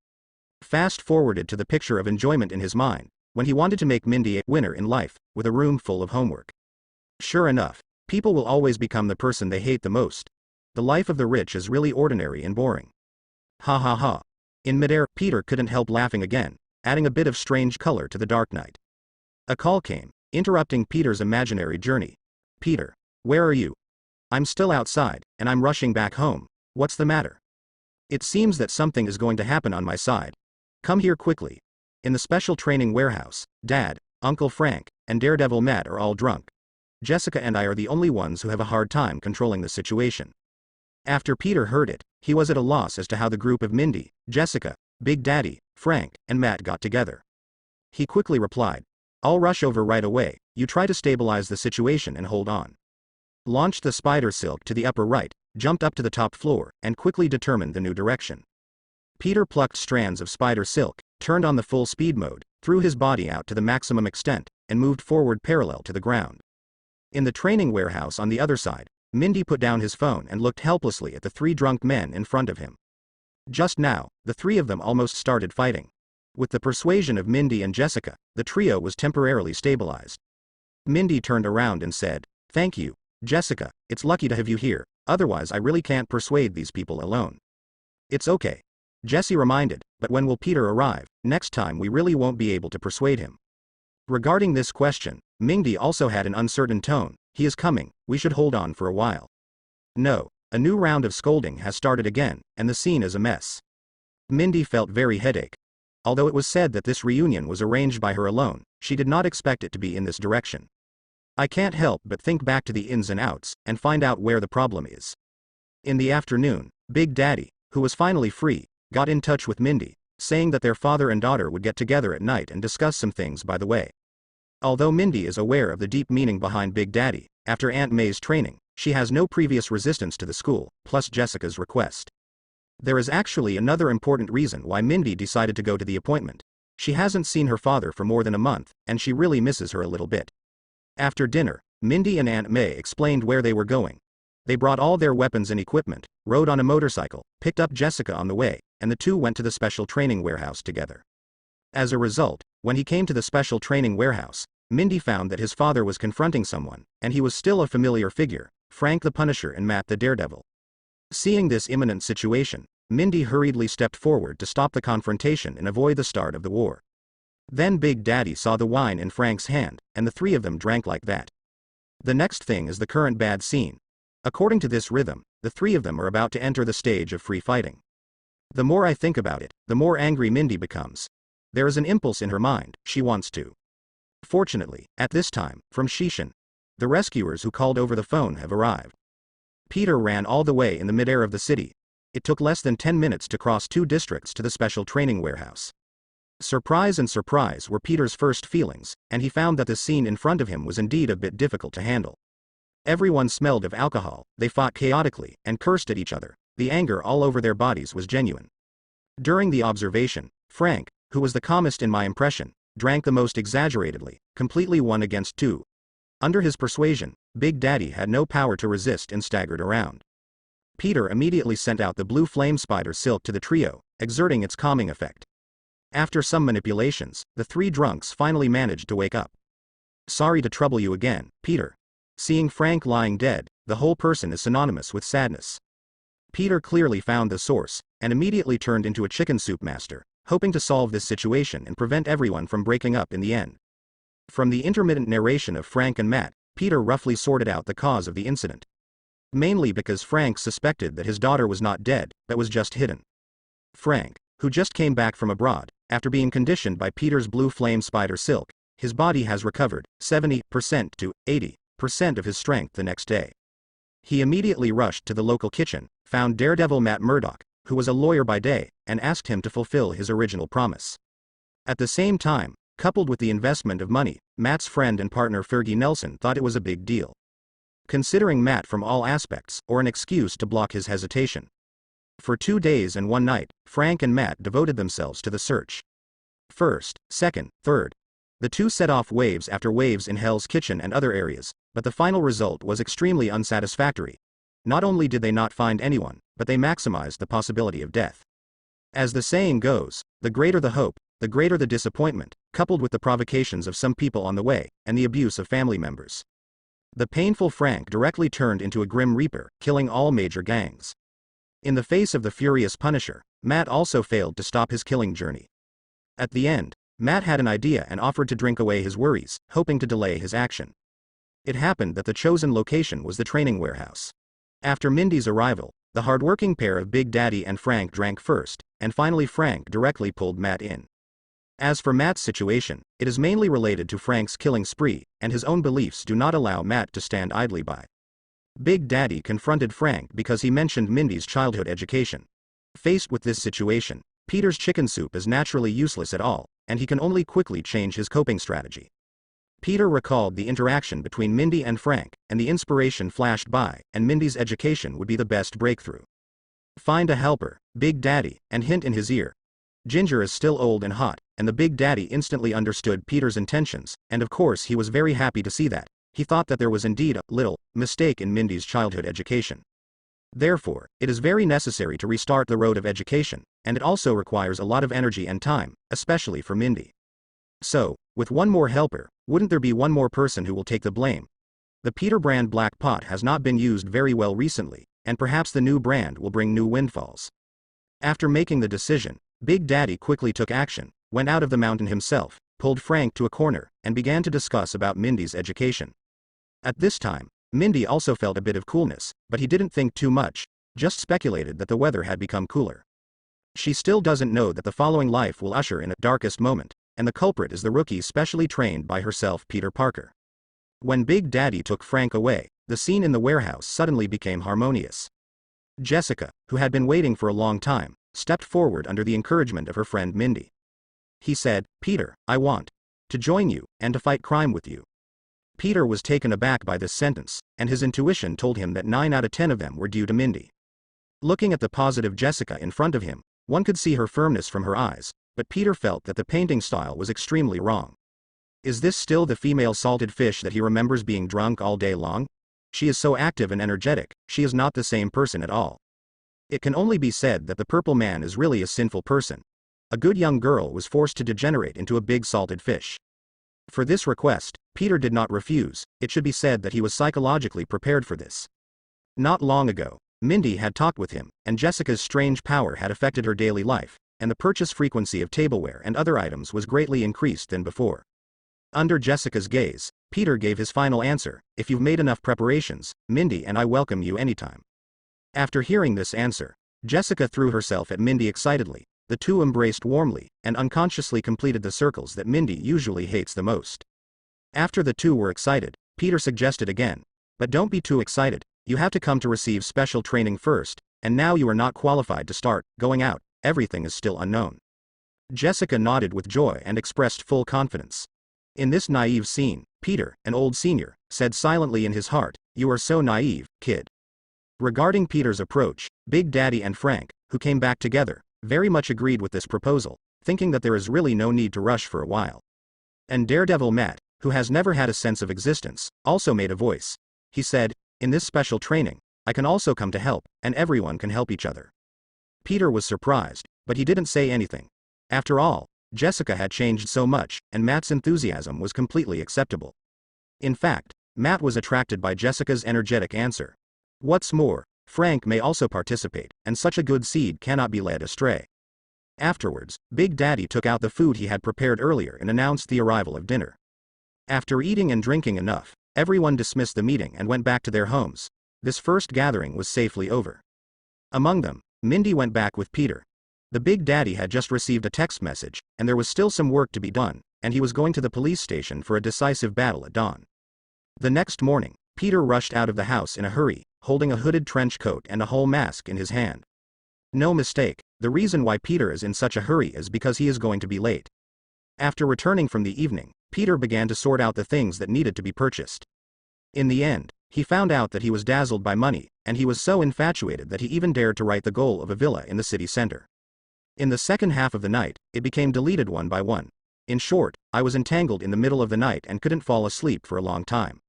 Fast forwarded to the picture of enjoyment in his mind, when he wanted to make Mindy a winner in life, with a room full of homework. Sure enough, people will always become the person they hate the most. The life of the rich is really ordinary and boring. Ha ha ha. In midair, Peter couldn't help laughing again, adding a bit of strange color to the dark night. A call came, interrupting Peter's imaginary journey. Peter, where are you? I'm still outside, and I'm rushing back home. What's the matter? It seems that something is going to happen on my side. Come here quickly. In the special training warehouse, Dad, Uncle Frank, and Daredevil Matt are all drunk. Jessica and I are the only ones who have a hard time controlling the situation. After Peter heard it, he was at a loss as to how the group of Mindy, Jessica, Big Daddy, Frank, and Matt got together. He quickly replied, I'll rush over right away, you try to stabilize the situation and hold on. Launched the spider silk to the upper right, jumped up to the top floor, and quickly determined the new direction. Peter plucked strands of spider silk, turned on the full speed mode, threw his body out to the maximum extent, and moved forward parallel to the ground. In the training warehouse on the other side, Mindy put down his phone and looked helplessly at the three drunk men in front of him. Just now, the three of them almost started fighting. With the persuasion of Mindy and Jessica, the trio was temporarily stabilized. Mindy turned around and said, "Thank you, Jessica, it's lucky to have you here, otherwise I really can't persuade these people alone." "It's okay," Jessie reminded, "but when will Peter arrive? Next time we really won't be able to persuade him." Regarding this question, Mindy also had an uncertain tone. "He is coming, we should hold on for a while." No, a new round of scolding has started again, and the scene is a mess. Mindy felt very headache. Although it was said that this reunion was arranged by her alone, she did not expect it to be in this direction. "I can't help but think back to the ins and outs, and find out where the problem is." In the afternoon, Big Daddy, who was finally free, got in touch with Mindy, saying that their father and daughter would get together at night and discuss some things by the way. Although Mindy is aware of the deep meaning behind Big Daddy, after Aunt May's training, she has no previous resistance to the school, plus Jessica's request. There is actually another important reason why Mindy decided to go to the appointment. She hasn't seen her father for more than a month, and she really misses her a little bit. After dinner, Mindy and Aunt May explained where they were going. They brought all their weapons and equipment, rode on a motorcycle, picked up Jessica on the way, and the two went to the special training warehouse together. As a result, when he came to the special training warehouse, Mindy found that his father was confronting someone, and he was still a familiar figure, Frank the Punisher and Matt the Daredevil. Seeing this imminent situation, Mindy hurriedly stepped forward to stop the confrontation and avoid the start of the war. Then Big Daddy saw the wine in Frank's hand, and the three of them drank like that. The next thing is the current bad scene. According to this rhythm, the three of them are about to enter the stage of free fighting. The more I think about it, the more angry Mindy becomes. There is an impulse in her mind, she wants to. Fortunately, at this time, from Shishin, the rescuers who called over the phone have arrived. Peter ran all the way in the midair of the city. It took less than 10 minutes to cross 2 districts to the special training warehouse. Surprise and surprise were Peter's first feelings, and he found that the scene in front of him was indeed a bit difficult to handle. Everyone smelled of alcohol, they fought chaotically, and cursed at each other. The anger all over their bodies was genuine. During the observation, Frank, who was the calmest in my impression, drank the most exaggeratedly, completely 1 against 2. Under his persuasion, Big Daddy had no power to resist and staggered around. Peter immediately sent out the blue flame spider silk to the trio, exerting its calming effect. After some manipulations, the 3 drunks finally managed to wake up. "Sorry to trouble you again, Peter." Seeing Frank lying dead, the whole person is synonymous with sadness. Peter clearly found the source, and immediately turned into a chicken soup master, hoping to solve this situation and prevent everyone from breaking up in the end. From the intermittent narration of Frank and Matt, Peter roughly sorted out the cause of the incident. Mainly because Frank suspected that his daughter was not dead, but was just hidden. Frank, who just came back from abroad, after being conditioned by Peter's blue flame spider silk, his body has recovered 70% to 80% of his strength the next day. He immediately rushed to the local kitchen, found Daredevil Matt Murdock, who was a lawyer by day, and asked him to fulfill his original promise. At the same time, coupled with the investment of money, Matt's friend and partner Fergie Nelson thought it was a big deal. Considering Matt from all aspects, or an excuse to block his hesitation. For 2 days and 1 night, Frank and Matt devoted themselves to the search. First, second, third. The two set off waves after waves in Hell's Kitchen and other areas, but the final result was extremely unsatisfactory. Not only did they not find anyone, but they maximized the possibility of death. As the saying goes, the greater the hope, the greater the disappointment, coupled with the provocations of some people on the way, and the abuse of family members. The painful Frank directly turned into a grim reaper, killing all major gangs. In the face of the furious Punisher, Matt also failed to stop his killing journey. At the end, Matt had an idea and offered to drink away his worries, hoping to delay his action. It happened that the chosen location was the training warehouse. After Mindy's arrival, the hardworking pair of Big Daddy and Frank drank first, and finally Frank directly pulled Matt in. As for Matt's situation, it is mainly related to Frank's killing spree, and his own beliefs do not allow Matt to stand idly by. Big Daddy confronted Frank because he mentioned Mindy's childhood education. Faced with this situation, Peter's chicken soup is naturally useless at all, and he can only quickly change his coping strategy. Peter recalled the interaction between Mindy and Frank, and the inspiration flashed by, and Mindy's education would be the best breakthrough. Find a helper, Big Daddy, and hint in his ear. Ginger is still old and hot, and the Big Daddy instantly understood Peter's intentions, and of course he was very happy to see that. He thought that there was indeed a little mistake in Mindy's childhood education. Therefore, it is very necessary to restart the road of education, and it also requires a lot of energy and time, especially for Mindy. So, with one more helper, wouldn't there be one more person who will take the blame? The Peter brand black pot has not been used very well recently, and perhaps the new brand will bring new windfalls. After making the decision, Big Daddy quickly took action, went out of the mountain himself, pulled Frank to a corner, and began to discuss about Mindy's education. At this time, Mindy also felt a bit of coolness, but he didn't think too much, just speculated that the weather had become cooler. She still doesn't know that the following life will usher in a darkest moment, and the culprit is the rookie specially trained by herself, Peter Parker. When Big Daddy took Frank away, the scene in the warehouse suddenly became harmonious. Jessica, who had been waiting for a long time, stepped forward under the encouragement of her friend Mindy. He said, "Peter, I want to join you, and to fight crime with you." Peter was taken aback by this sentence, and his intuition told him that 9 out of 10 of them were due to Mindy. Looking at the positive Jessica in front of him, one could see her firmness from her eyes, but Peter felt that the painting style was extremely wrong. Is this still the female salted fish that he remembers being drunk all day long? She is so active and energetic, she is not the same person at all. It can only be said that the purple man is really a sinful person. A good young girl was forced to degenerate into a big salted fish. For this request, Peter did not refuse. It should be said that he was psychologically prepared for this. Not long ago, Mindy had talked with him, and Jessica's strange power had affected her daily life, and the purchase frequency of tableware and other items was greatly increased than before. Under Jessica's gaze, Peter gave his final answer: "If you've made enough preparations, Mindy and I welcome you anytime." After hearing this answer, Jessica threw herself at Mindy excitedly. The two embraced warmly, and unconsciously completed the circles that Mindy usually hates the most. After the two were excited, Peter suggested again, "But don't be too excited, you have to come to receive special training first, and now you are not qualified to start going out, everything is still unknown." Jessica nodded with joy and expressed full confidence. In this naive scene, Peter, an old senior, said silently in his heart, "You are so naive, kid." Regarding Peter's approach, Big Daddy and Frank, who came back together, very much agreed with this proposal, thinking that there is really no need to rush for a while. And Daredevil Matt, who has never had a sense of existence, also made a voice. He said, "In this special training, I can also come to help, and everyone can help each other." Peter was surprised, but he didn't say anything. After all, Jessica had changed so much, and Matt's enthusiasm was completely acceptable. In fact, Matt was attracted by Jessica's energetic answer. What's more, Frank may also participate, and such a good seed cannot be led astray. Afterwards, Big Daddy took out the food he had prepared earlier and announced the arrival of dinner. After eating and drinking enough, everyone dismissed the meeting and went back to their homes. This first gathering was safely over. Among them, Mindy went back with Peter. The Big Daddy had just received a text message, and there was still some work to be done, and he was going to the police station for a decisive battle at dawn. The next morning, Peter rushed out of the house in a hurry, holding a hooded trench coat and a whole mask in his hand. No mistake, the reason why Peter is in such a hurry is because he is going to be late. After returning from the evening, Peter began to sort out the things that needed to be purchased. In the end, he found out that he was dazzled by money, and he was so infatuated that he even dared to write the goal of a villa in the city center. In the second half of the night, it became deleted one by one. In short, I was entangled in the middle of the night and couldn't fall asleep for a long time.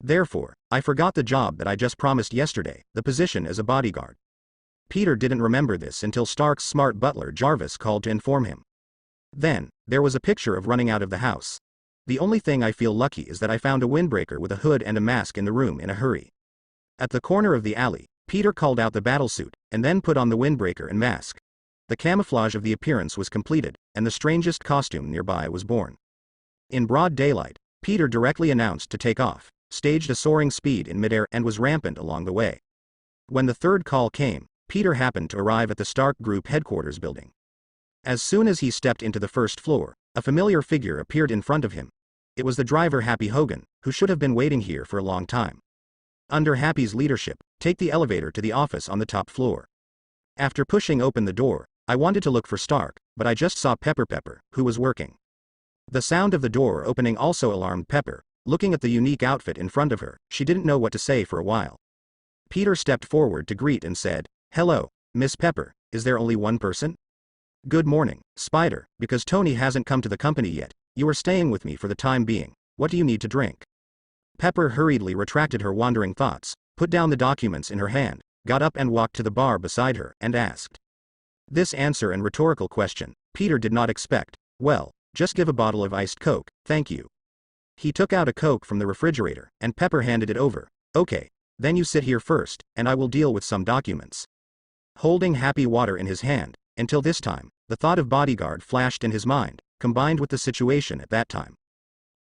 Therefore, I forgot the job that I just promised yesterday, the position as a bodyguard. Peter didn't remember this until Stark's smart butler Jarvis called to inform him. Then, there was a picture of running out of the house. The only thing I feel lucky is that I found a windbreaker with a hood and a mask in the room in a hurry. At the corner of the alley, Peter called out the battlesuit, and then put on the windbreaker and mask. The camouflage of the appearance was completed, and the strangest costume nearby was born. In broad daylight, Peter directly announced to take off, staged a soaring speed in midair, and was rampant along the way. When the third call came, Peter happened to arrive at the Stark Group headquarters building. As soon as he stepped into the first floor, a familiar figure appeared in front of him. It was the driver Happy Hogan, who should have been waiting here for a long time. Under Happy's leadership, take the elevator to the office on the top floor. After pushing open the door, I wanted to look for Stark, but I just saw Pepper, who was working. The sound of the door opening also alarmed Pepper. Looking at the unique outfit in front of her, she didn't know what to say for a while. Peter stepped forward to greet and said, "Hello, Miss Pepper, is there only one person?" "Good morning, Spider, because Tony hasn't come to the company yet, you are staying with me for the time being. What do you need to drink?" Pepper hurriedly retracted her wandering thoughts, put down the documents in her hand, got up and walked to the bar beside her, and asked. This answer and rhetorical question, Peter did not expect. "Well, just give a bottle of iced Coke, thank you." He took out a Coke from the refrigerator, and Pepper handed it over. "Okay, then you sit here first, and I will deal with some documents." Holding happy water in his hand, until this time, the thought of bodyguard flashed in his mind, combined with the situation at that time.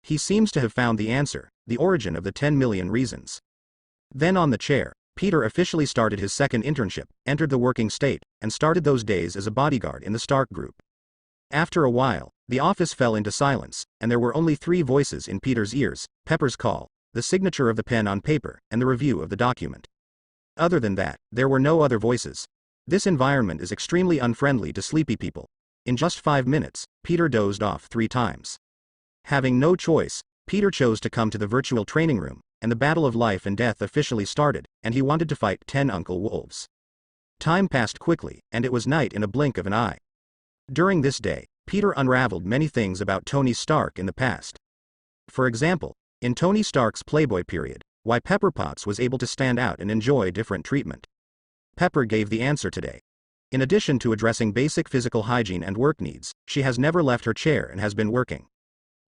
He seems to have found the answer, the origin of the 10 million reasons. Then on the chair, Peter officially started his second internship, entered the working state, and started those days as a bodyguard in the Stark group. After a while, the office fell into silence, and there were only 3 voices in Peter's ears: Pepper's call, the signature of the pen on paper, and the review of the document. Other than that, there were no other voices. This environment is extremely unfriendly to sleepy people. In just 5 minutes, Peter dozed off 3 times. Having no choice, Peter chose to come to the virtual training room, and the battle of life and death officially started, and he wanted to fight 10 Uncle Wolves. Time passed quickly, and it was night in a blink of an eye. During this day, Peter unraveled many things about Tony Stark in the past. For example, in Tony Stark's Playboy period, why Pepper Potts was able to stand out and enjoy different treatment. Pepper gave the answer today. In addition to addressing basic physical hygiene and work needs, she has never left her chair and has been working.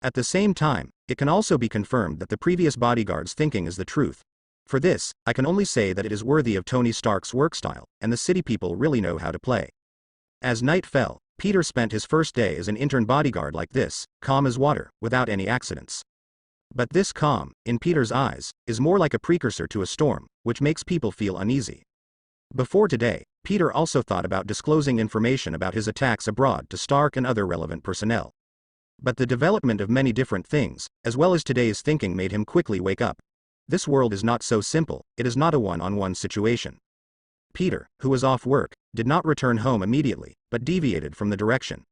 At the same time, it can also be confirmed that the previous bodyguard's thinking is the truth. For this, I can only say that it is worthy of Tony Stark's work style, and the city people really know how to play. As night fell, Peter spent his first day as an intern bodyguard like this, calm as water, without any accidents. But this calm, in Peter's eyes, is more like a precursor to a storm, which makes people feel uneasy. Before today, Peter also thought about disclosing information about his attacks abroad to Stark and other relevant personnel. But the development of many different things, as well as today's thinking, made him quickly wake up. This world is not so simple, it is not a one-on-one situation. Peter, who was off work, did not return home immediately, but deviated from the direction.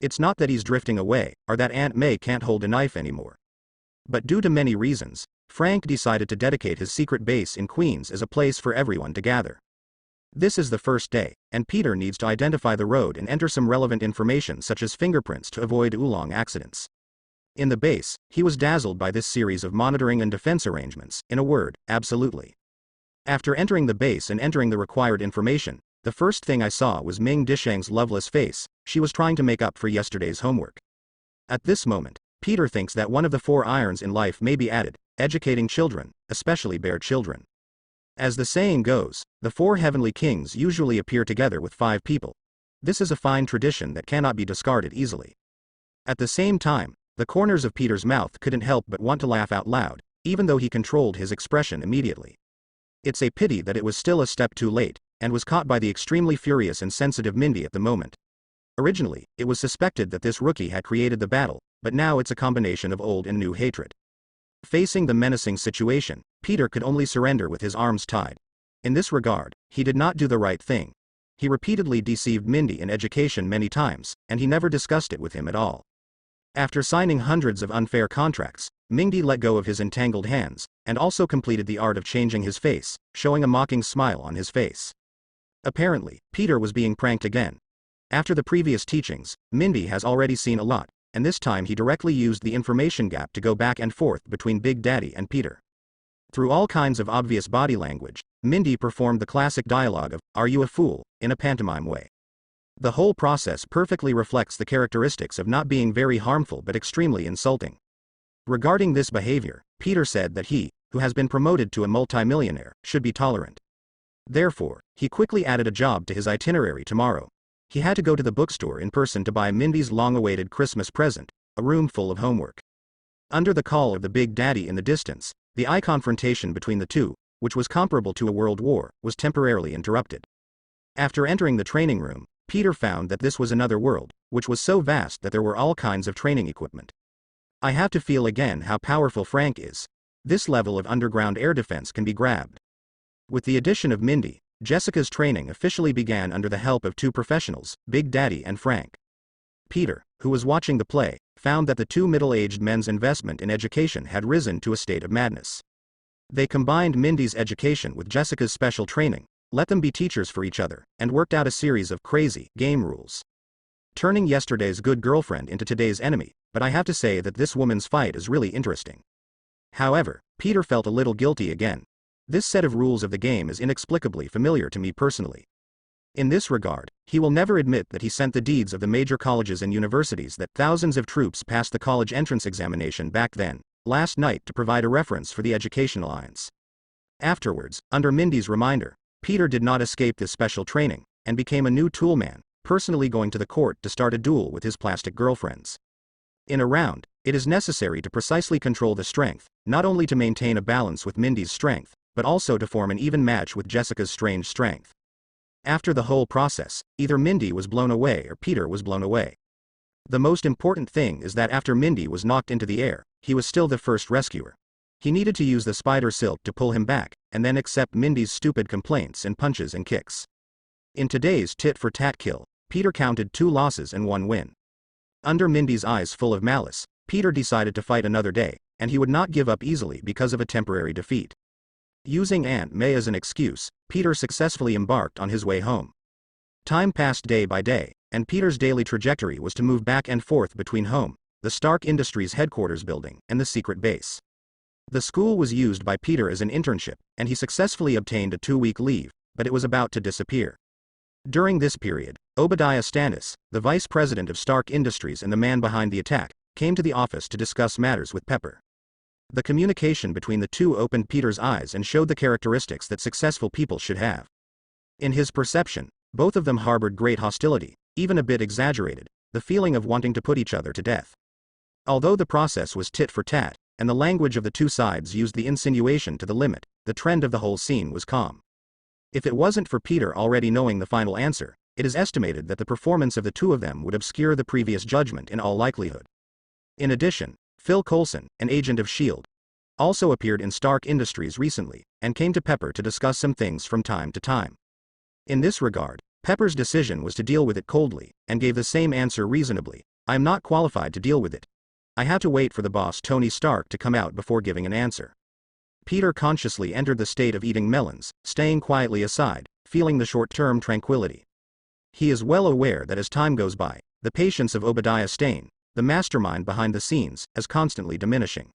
It's not that he's drifting away, or that Aunt May can't hold a knife anymore. But due to many reasons, Frank decided to dedicate his secret base in Queens as a place for everyone to gather. This is the first day, and Peter needs to identify the road and enter some relevant information such as fingerprints to avoid oolong accidents. In the base, he was dazzled by this series of monitoring and defense arrangements, in a word, absolutely. After entering the base and entering the required information, the first thing I saw was Ming Dishang's loveless face. She was trying to make up for yesterday's homework. At this moment, Peter thinks that one of the 4 irons in life may be added: educating children, especially bear children. As the saying goes, the 4 heavenly kings usually appear together with 5 people. This is a fine tradition that cannot be discarded easily. At the same time, the corners of Peter's mouth couldn't help but want to laugh out loud, even though he controlled his expression immediately. It's a pity that it was still a step too late, and was caught by the extremely furious and sensitive Mindy at the moment. Originally, it was suspected that this rookie had created the battle, but now it's a combination of old and new hatred. Facing the menacing situation, Peter could only surrender with his arms tied. In this regard, he did not do the right thing. He repeatedly deceived Mindy in education many times, and he never discussed it with him at all. After signing hundreds of unfair contracts, Mindy let go of his entangled hands, and also completed the art of changing his face, showing a mocking smile on his face. Apparently, Peter was being pranked again. After the previous teachings, Mindy has already seen a lot, and this time he directly used the information gap to go back and forth between Big Daddy and Peter. Through all kinds of obvious body language, Mindy performed the classic dialogue of, "Are you a fool?" in a pantomime way. The whole process perfectly reflects the characteristics of not being very harmful but extremely insulting. Regarding this behavior, Peter said that he, who has been promoted to a multimillionaire, should be tolerant. Therefore, he quickly added a job to his itinerary tomorrow. He had to go to the bookstore in person to buy Mindy's long-awaited Christmas present, a room full of homework. Under the call of the Big Daddy in the distance, the eye confrontation between the two, which was comparable to a world war, was temporarily interrupted. After entering the training room, Peter found that this was another world, which was so vast that there were all kinds of training equipment. I have to feel again how powerful Frank is. This level of underground air defense can be grabbed. With the addition of Mindy, Jessica's training officially began under the help of 2 professionals, Big Daddy and Frank. Peter, who was watching the play, found that the two middle-aged men's investment in education had risen to a state of madness. They combined Mindy's education with Jessica's special training, let them be teachers for each other, and worked out a series of crazy game rules. Turning yesterday's good girlfriend into today's enemy, but I have to say that this woman's fight is really interesting. However, Peter felt a little guilty again. This set of rules of the game is inexplicably familiar to me personally. In this regard, he will never admit that he sent the deeds of the major colleges and universities that thousands of troops passed the college entrance examination back then, last night to provide a reference for the Education Alliance. Afterwards, under Mindy's reminder, Peter did not escape this special training, and became a new toolman, personally going to the court to start a duel with his plastic girlfriends. In a round, it is necessary to precisely control the strength, not only to maintain a balance with Mindy's strength, but also to form an even match with Jessica's strange strength. After the whole process, either Mindy was blown away or Peter was blown away. The most important thing is that after Mindy was knocked into the air, he was still the first rescuer. He needed to use the spider silk to pull him back, and then accept Mindy's stupid complaints and punches and kicks. In today's tit-for-tat kill, Peter counted 2 losses and 1 win. Under Mindy's eyes full of malice, Peter decided to fight another day, and he would not give up easily because of a temporary defeat. Using Aunt May as an excuse, Peter successfully embarked on his way home. Time passed day by day, and Peter's daily trajectory was to move back and forth between home, the Stark Industries headquarters building, and the secret base. The school was used by Peter as an internship, and he successfully obtained a 2-week leave, but it was about to disappear. During this period, Obadiah Stannis, the vice president of Stark Industries and the man behind the attack, came to the office to discuss matters with Pepper. The communication between the two opened Peter's eyes and showed the characteristics that successful people should have. In his perception, both of them harbored great hostility, even a bit exaggerated, the feeling of wanting to put each other to death. Although the process was tit for tat, and the language of the two sides used the insinuation to the limit, the trend of the whole scene was calm. If it wasn't for Peter already knowing the final answer, it is estimated that the performance of the two of them would obscure the previous judgment in all likelihood. In addition, Phil Coulson, an agent of S.H.I.E.L.D., also appeared in Stark Industries recently, and came to Pepper to discuss some things from time to time. In this regard, Pepper's decision was to deal with it coldly, and gave the same answer reasonably: "I am not qualified to deal with it. I have to wait for the boss Tony Stark to come out before giving an answer." Peter consciously entered the state of eating melons, staying quietly aside, feeling the short-term tranquility. He is well aware that as time goes by, the patience of Obadiah Stane, the mastermind behind the scenes, is constantly diminishing.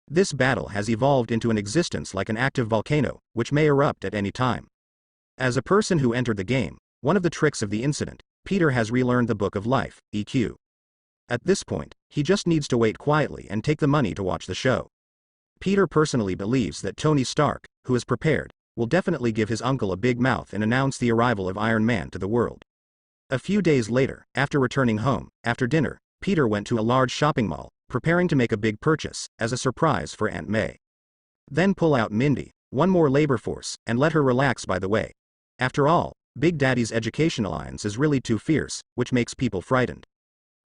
This battle has evolved into an existence like an active volcano, which may erupt at any time. As a person who entered the game, one of the tricks of the incident, Peter has relearned the Book of Life, EQ. At this point, he just needs to wait quietly and take the money to watch the show. Peter personally believes that Tony Stark, who is prepared, will definitely give his uncle a big mouth and announce the arrival of Iron Man to the world. A few days later, after returning home, after dinner, Peter went to a large shopping mall, preparing to make a big purchase, as a surprise for Aunt May. Then pull out Mindy, one more labor force, and let her relax by the way. After all, Big Daddy's Education Alliance is really too fierce, which makes people frightened.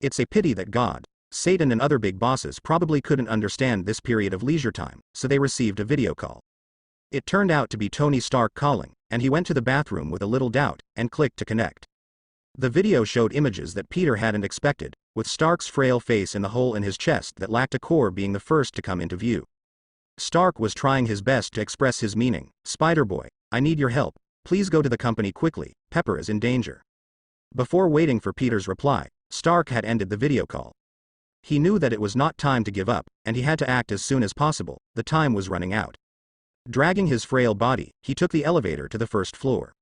It's a pity that God, Satan and other big bosses probably couldn't understand this period of leisure time, so they received a video call. It turned out to be Tony Stark calling, and he went to the bathroom with a little doubt, and clicked to connect. The video showed images that Peter hadn't expected, with Stark's frail face in the hole in his chest that lacked a core being the first to come into view. Stark was trying his best to express his meaning: "Spider-Boy, I need your help, please go to the company quickly, Pepper is in danger." Before waiting for Peter's reply, Stark had ended the video call. He knew that it was not time to give up, and he had to act as soon as possible, the time was running out. Dragging his frail body, he took the elevator to the first floor.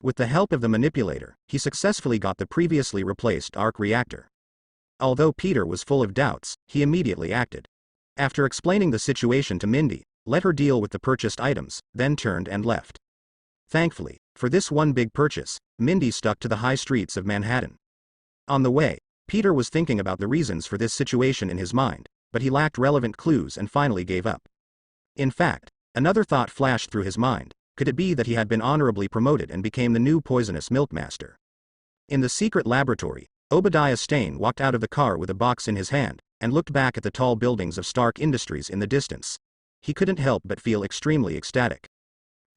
With the help of the manipulator, he successfully got the previously replaced arc reactor. Although Peter was full of doubts, he immediately acted. After explaining the situation to Mindy, let her deal with the purchased items, then turned and left. Thankfully, for this one big purchase, Mindy stuck to the high streets of Manhattan. On the way, Peter was thinking about the reasons for this situation in his mind, but he lacked relevant clues and finally gave up. In fact, another thought flashed through his mind: could it be that he had been honorably promoted and became the new poisonous milkmaster? In the secret laboratory, Obadiah Stane walked out of the car with a box in his hand, and looked back at the tall buildings of Stark Industries in the distance. He couldn't help but feel extremely ecstatic.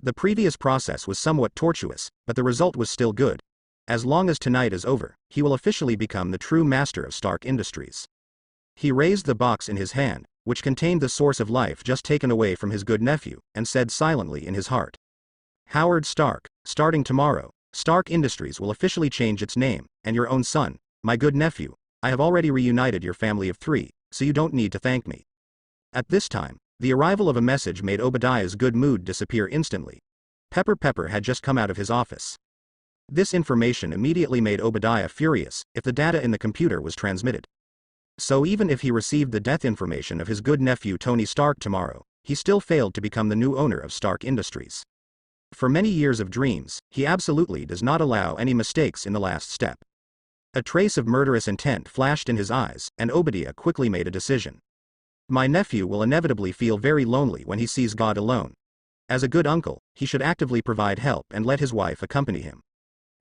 The previous process was somewhat tortuous, but the result was still good. As long as tonight is over, he will officially become the true master of Stark Industries. He raised the box in his hand, which contained the source of life just taken away from his good nephew, and said silently in his heart, "Howard Stark, starting tomorrow, Stark Industries will officially change its name, and your own son, my good nephew, I have already reunited your family of 3, so you don't need to thank me." At this time, the arrival of a message made Obadiah's good mood disappear instantly. Pepper had just come out of his office. This information immediately made Obadiah furious if the data in the computer was transmitted. So even if he received the death information of his good nephew Tony Stark tomorrow, he still failed to become the new owner of Stark Industries. For many years of dreams, he absolutely does not allow any mistakes in the last step. A trace of murderous intent flashed in his eyes, and Obadiah quickly made a decision. My nephew will inevitably feel very lonely when he sees God alone. As a good uncle, he should actively provide help and let his wife accompany him.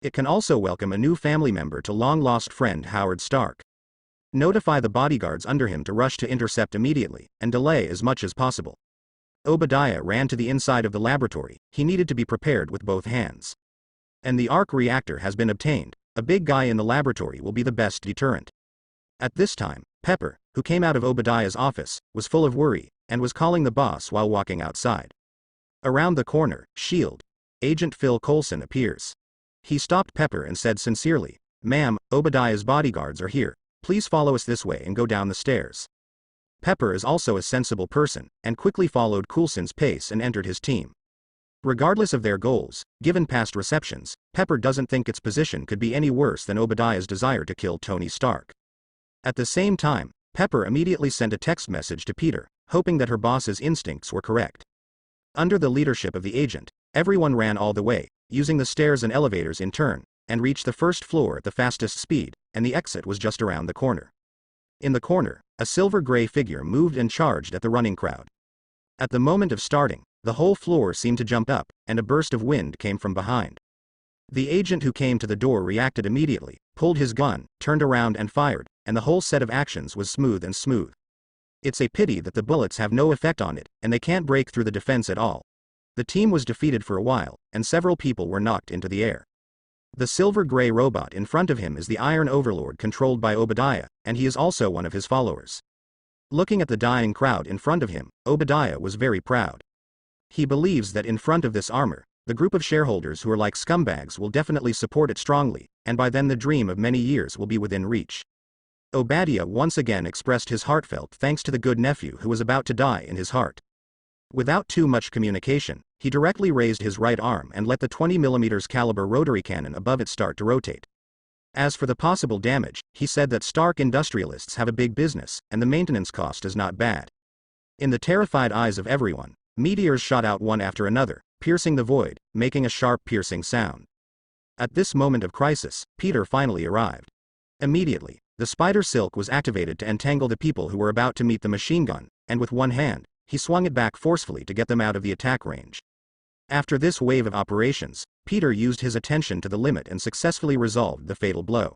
It can also welcome a new family member to long-lost friend Howard Stark. Notify the bodyguards under him to rush to intercept immediately, and delay as much as possible. Obadiah ran to the inside of the laboratory. He needed to be prepared with both hands. And the arc reactor has been obtained. A big guy in the laboratory will be the best deterrent. At this time, Pepper, who came out of Obadiah's office, was full of worry, and was calling the boss while walking outside. Around the corner, S.H.I.E.L.D. Agent Phil Coulson appears. He stopped Pepper and said sincerely, "Ma'am, Obadiah's bodyguards are here. Please follow us this way and go down the stairs." Pepper is also a sensible person, and quickly followed Coulson's pace and entered his team. Regardless of their goals, given past receptions, Pepper doesn't think its position could be any worse than Obadiah's desire to kill Tony Stark. At the same time, Pepper immediately sent a text message to Peter, hoping that her boss's instincts were correct. Under the leadership of the agent, everyone ran all the way, using the stairs and elevators in turn, and reached the first floor at the fastest speed, and the exit was just around the corner. In the corner, a silver-gray figure moved and charged at the running crowd. At the moment of starting, the whole floor seemed to jump up, and a burst of wind came from behind. The agent who came to the door reacted immediately, pulled his gun, turned around and fired, and the whole set of actions was smooth. It's a pity that the bullets have no effect on it, and they can't break through the defense at all. The team was defeated for a while, and several people were knocked into the air. The silver-gray robot in front of him is the Iron Overlord controlled by Obadiah, and he is also one of his followers. Looking at the dying crowd in front of him, Obadiah was very proud. He believes that in front of this armor, the group of shareholders who are like scumbags will definitely support it strongly, and by then the dream of many years will be within reach. Obadiah once again expressed his heartfelt thanks to the good nephew who was about to die in his heart. Without too much communication, he directly raised his right arm and let the 20mm caliber rotary cannon above it start to rotate. As for the possible damage, he said that Stark industrialists have a big business, and the maintenance cost is not bad. In the terrified eyes of everyone, meteors shot out one after another, piercing the void, making a sharp piercing sound. At this moment of crisis, Peter finally arrived. Immediately, the spider silk was activated to entangle the people who were about to meet the machine gun, and with one hand, he swung it back forcefully to get them out of the attack range. After this wave of operations, Peter used his attention to the limit and successfully resolved the fatal blow.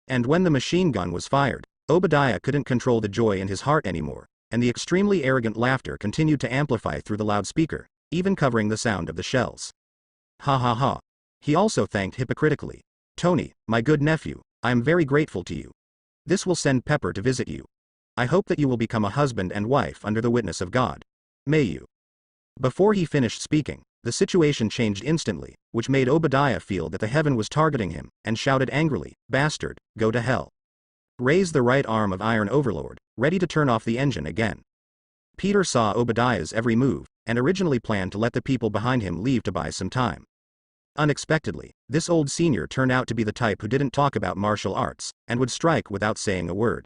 And when the machine gun was fired, Obadiah couldn't control the joy in his heart anymore, and the extremely arrogant laughter continued to amplify through the loudspeaker, even covering the sound of the shells. Ha ha ha. He also thanked hypocritically, "Tony, my good nephew, I am very grateful to you. This will send Pepper to visit you. I hope that you will become a husband and wife under the witness of God. May you." Before he finished speaking, the situation changed instantly, which made Obadiah feel that the heaven was targeting him, and shouted angrily, "Bastard, go to hell." Raise the right arm of Iron Overlord, ready to turn off the engine again. Peter saw Obadiah's every move, and originally planned to let the people behind him leave to buy some time. Unexpectedly, this old senior turned out to be the type who didn't talk about martial arts, and would strike without saying a word.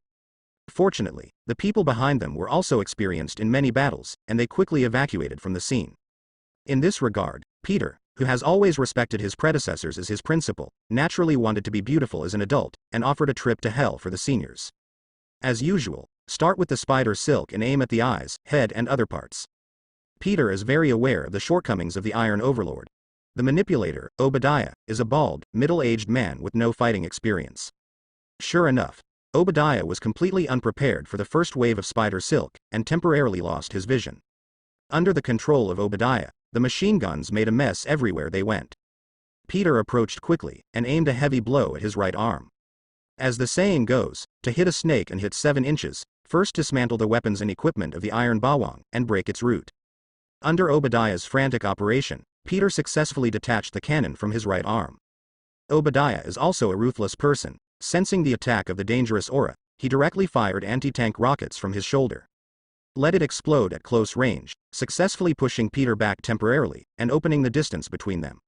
Fortunately, the people behind them were also experienced in many battles, and they quickly evacuated from the scene. In this regard, Peter, who has always respected his predecessors as his principal, naturally wanted to be beautiful as an adult, and offered a trip to hell for the seniors. As usual, start with the spider silk and aim at the eyes, head and other parts. Peter is very aware of the shortcomings of the Iron Overlord. The manipulator, Obadiah, is a bald, middle-aged man with no fighting experience. Sure enough, Obadiah was completely unprepared for the first wave of spider silk, and temporarily lost his vision. Under the control of Obadiah, the machine guns made a mess everywhere they went. Peter approached quickly, and aimed a heavy blow at his right arm. As the saying goes, to hit a snake and hit 7 inches, First dismantle the weapons and equipment of the iron bawang and break its root. Under Obadiah's frantic operation, Peter successfully detached the cannon from his right arm. Obadiah is also a ruthless person. Sensing the attack of the dangerous aura, he directly fired anti-tank rockets from his shoulder. Let it explode at close range, successfully pushing Peter back temporarily and opening the distance between them.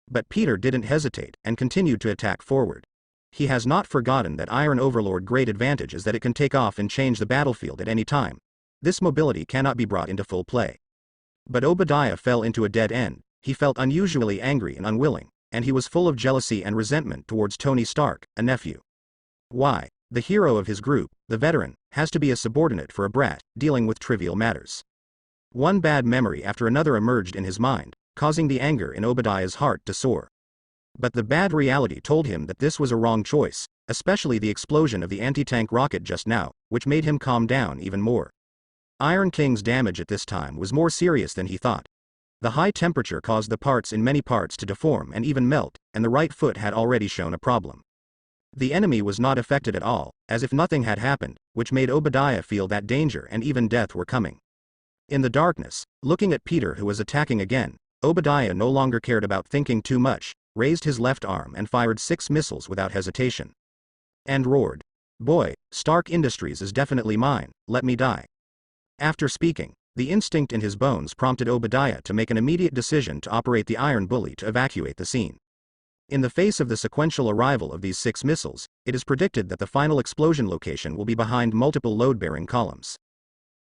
But Peter didn't hesitate and continued to attack forward. He has not forgotten that Iron Overlord's great advantage is that it can take off and change the battlefield at any time. This mobility cannot be brought into full play. But Obadiah fell into a dead end. He felt unusually angry and unwilling, and he was full of jealousy and resentment towards Tony Stark, a nephew. Why? The hero of his group, the veteran, has to be a subordinate for a brat, dealing with trivial matters. One bad memory after another emerged in his mind, causing the anger in Obadiah's heart to soar. But the bad reality told him that this was a wrong choice, especially the explosion of the anti-tank rocket just now, which made him calm down even more. Iron King's damage at this time was more serious than he thought. The high temperature caused the parts in many parts to deform and even melt, and the right foot had already shown a problem. The enemy was not affected at all, as if nothing had happened, which made Obadiah feel that danger and even death were coming. In the darkness, looking at Peter who was attacking again, Obadiah no longer cared about thinking too much, raised his left arm and fired 6 missiles without hesitation. And roared, "Boy, Stark Industries is definitely mine, let me die." After speaking, the instinct in his bones prompted Obadiah to make an immediate decision to operate the Iron Bully to evacuate the scene. In the face of the sequential arrival of these 6 missiles, it is predicted that the final explosion location will be behind multiple load-bearing columns.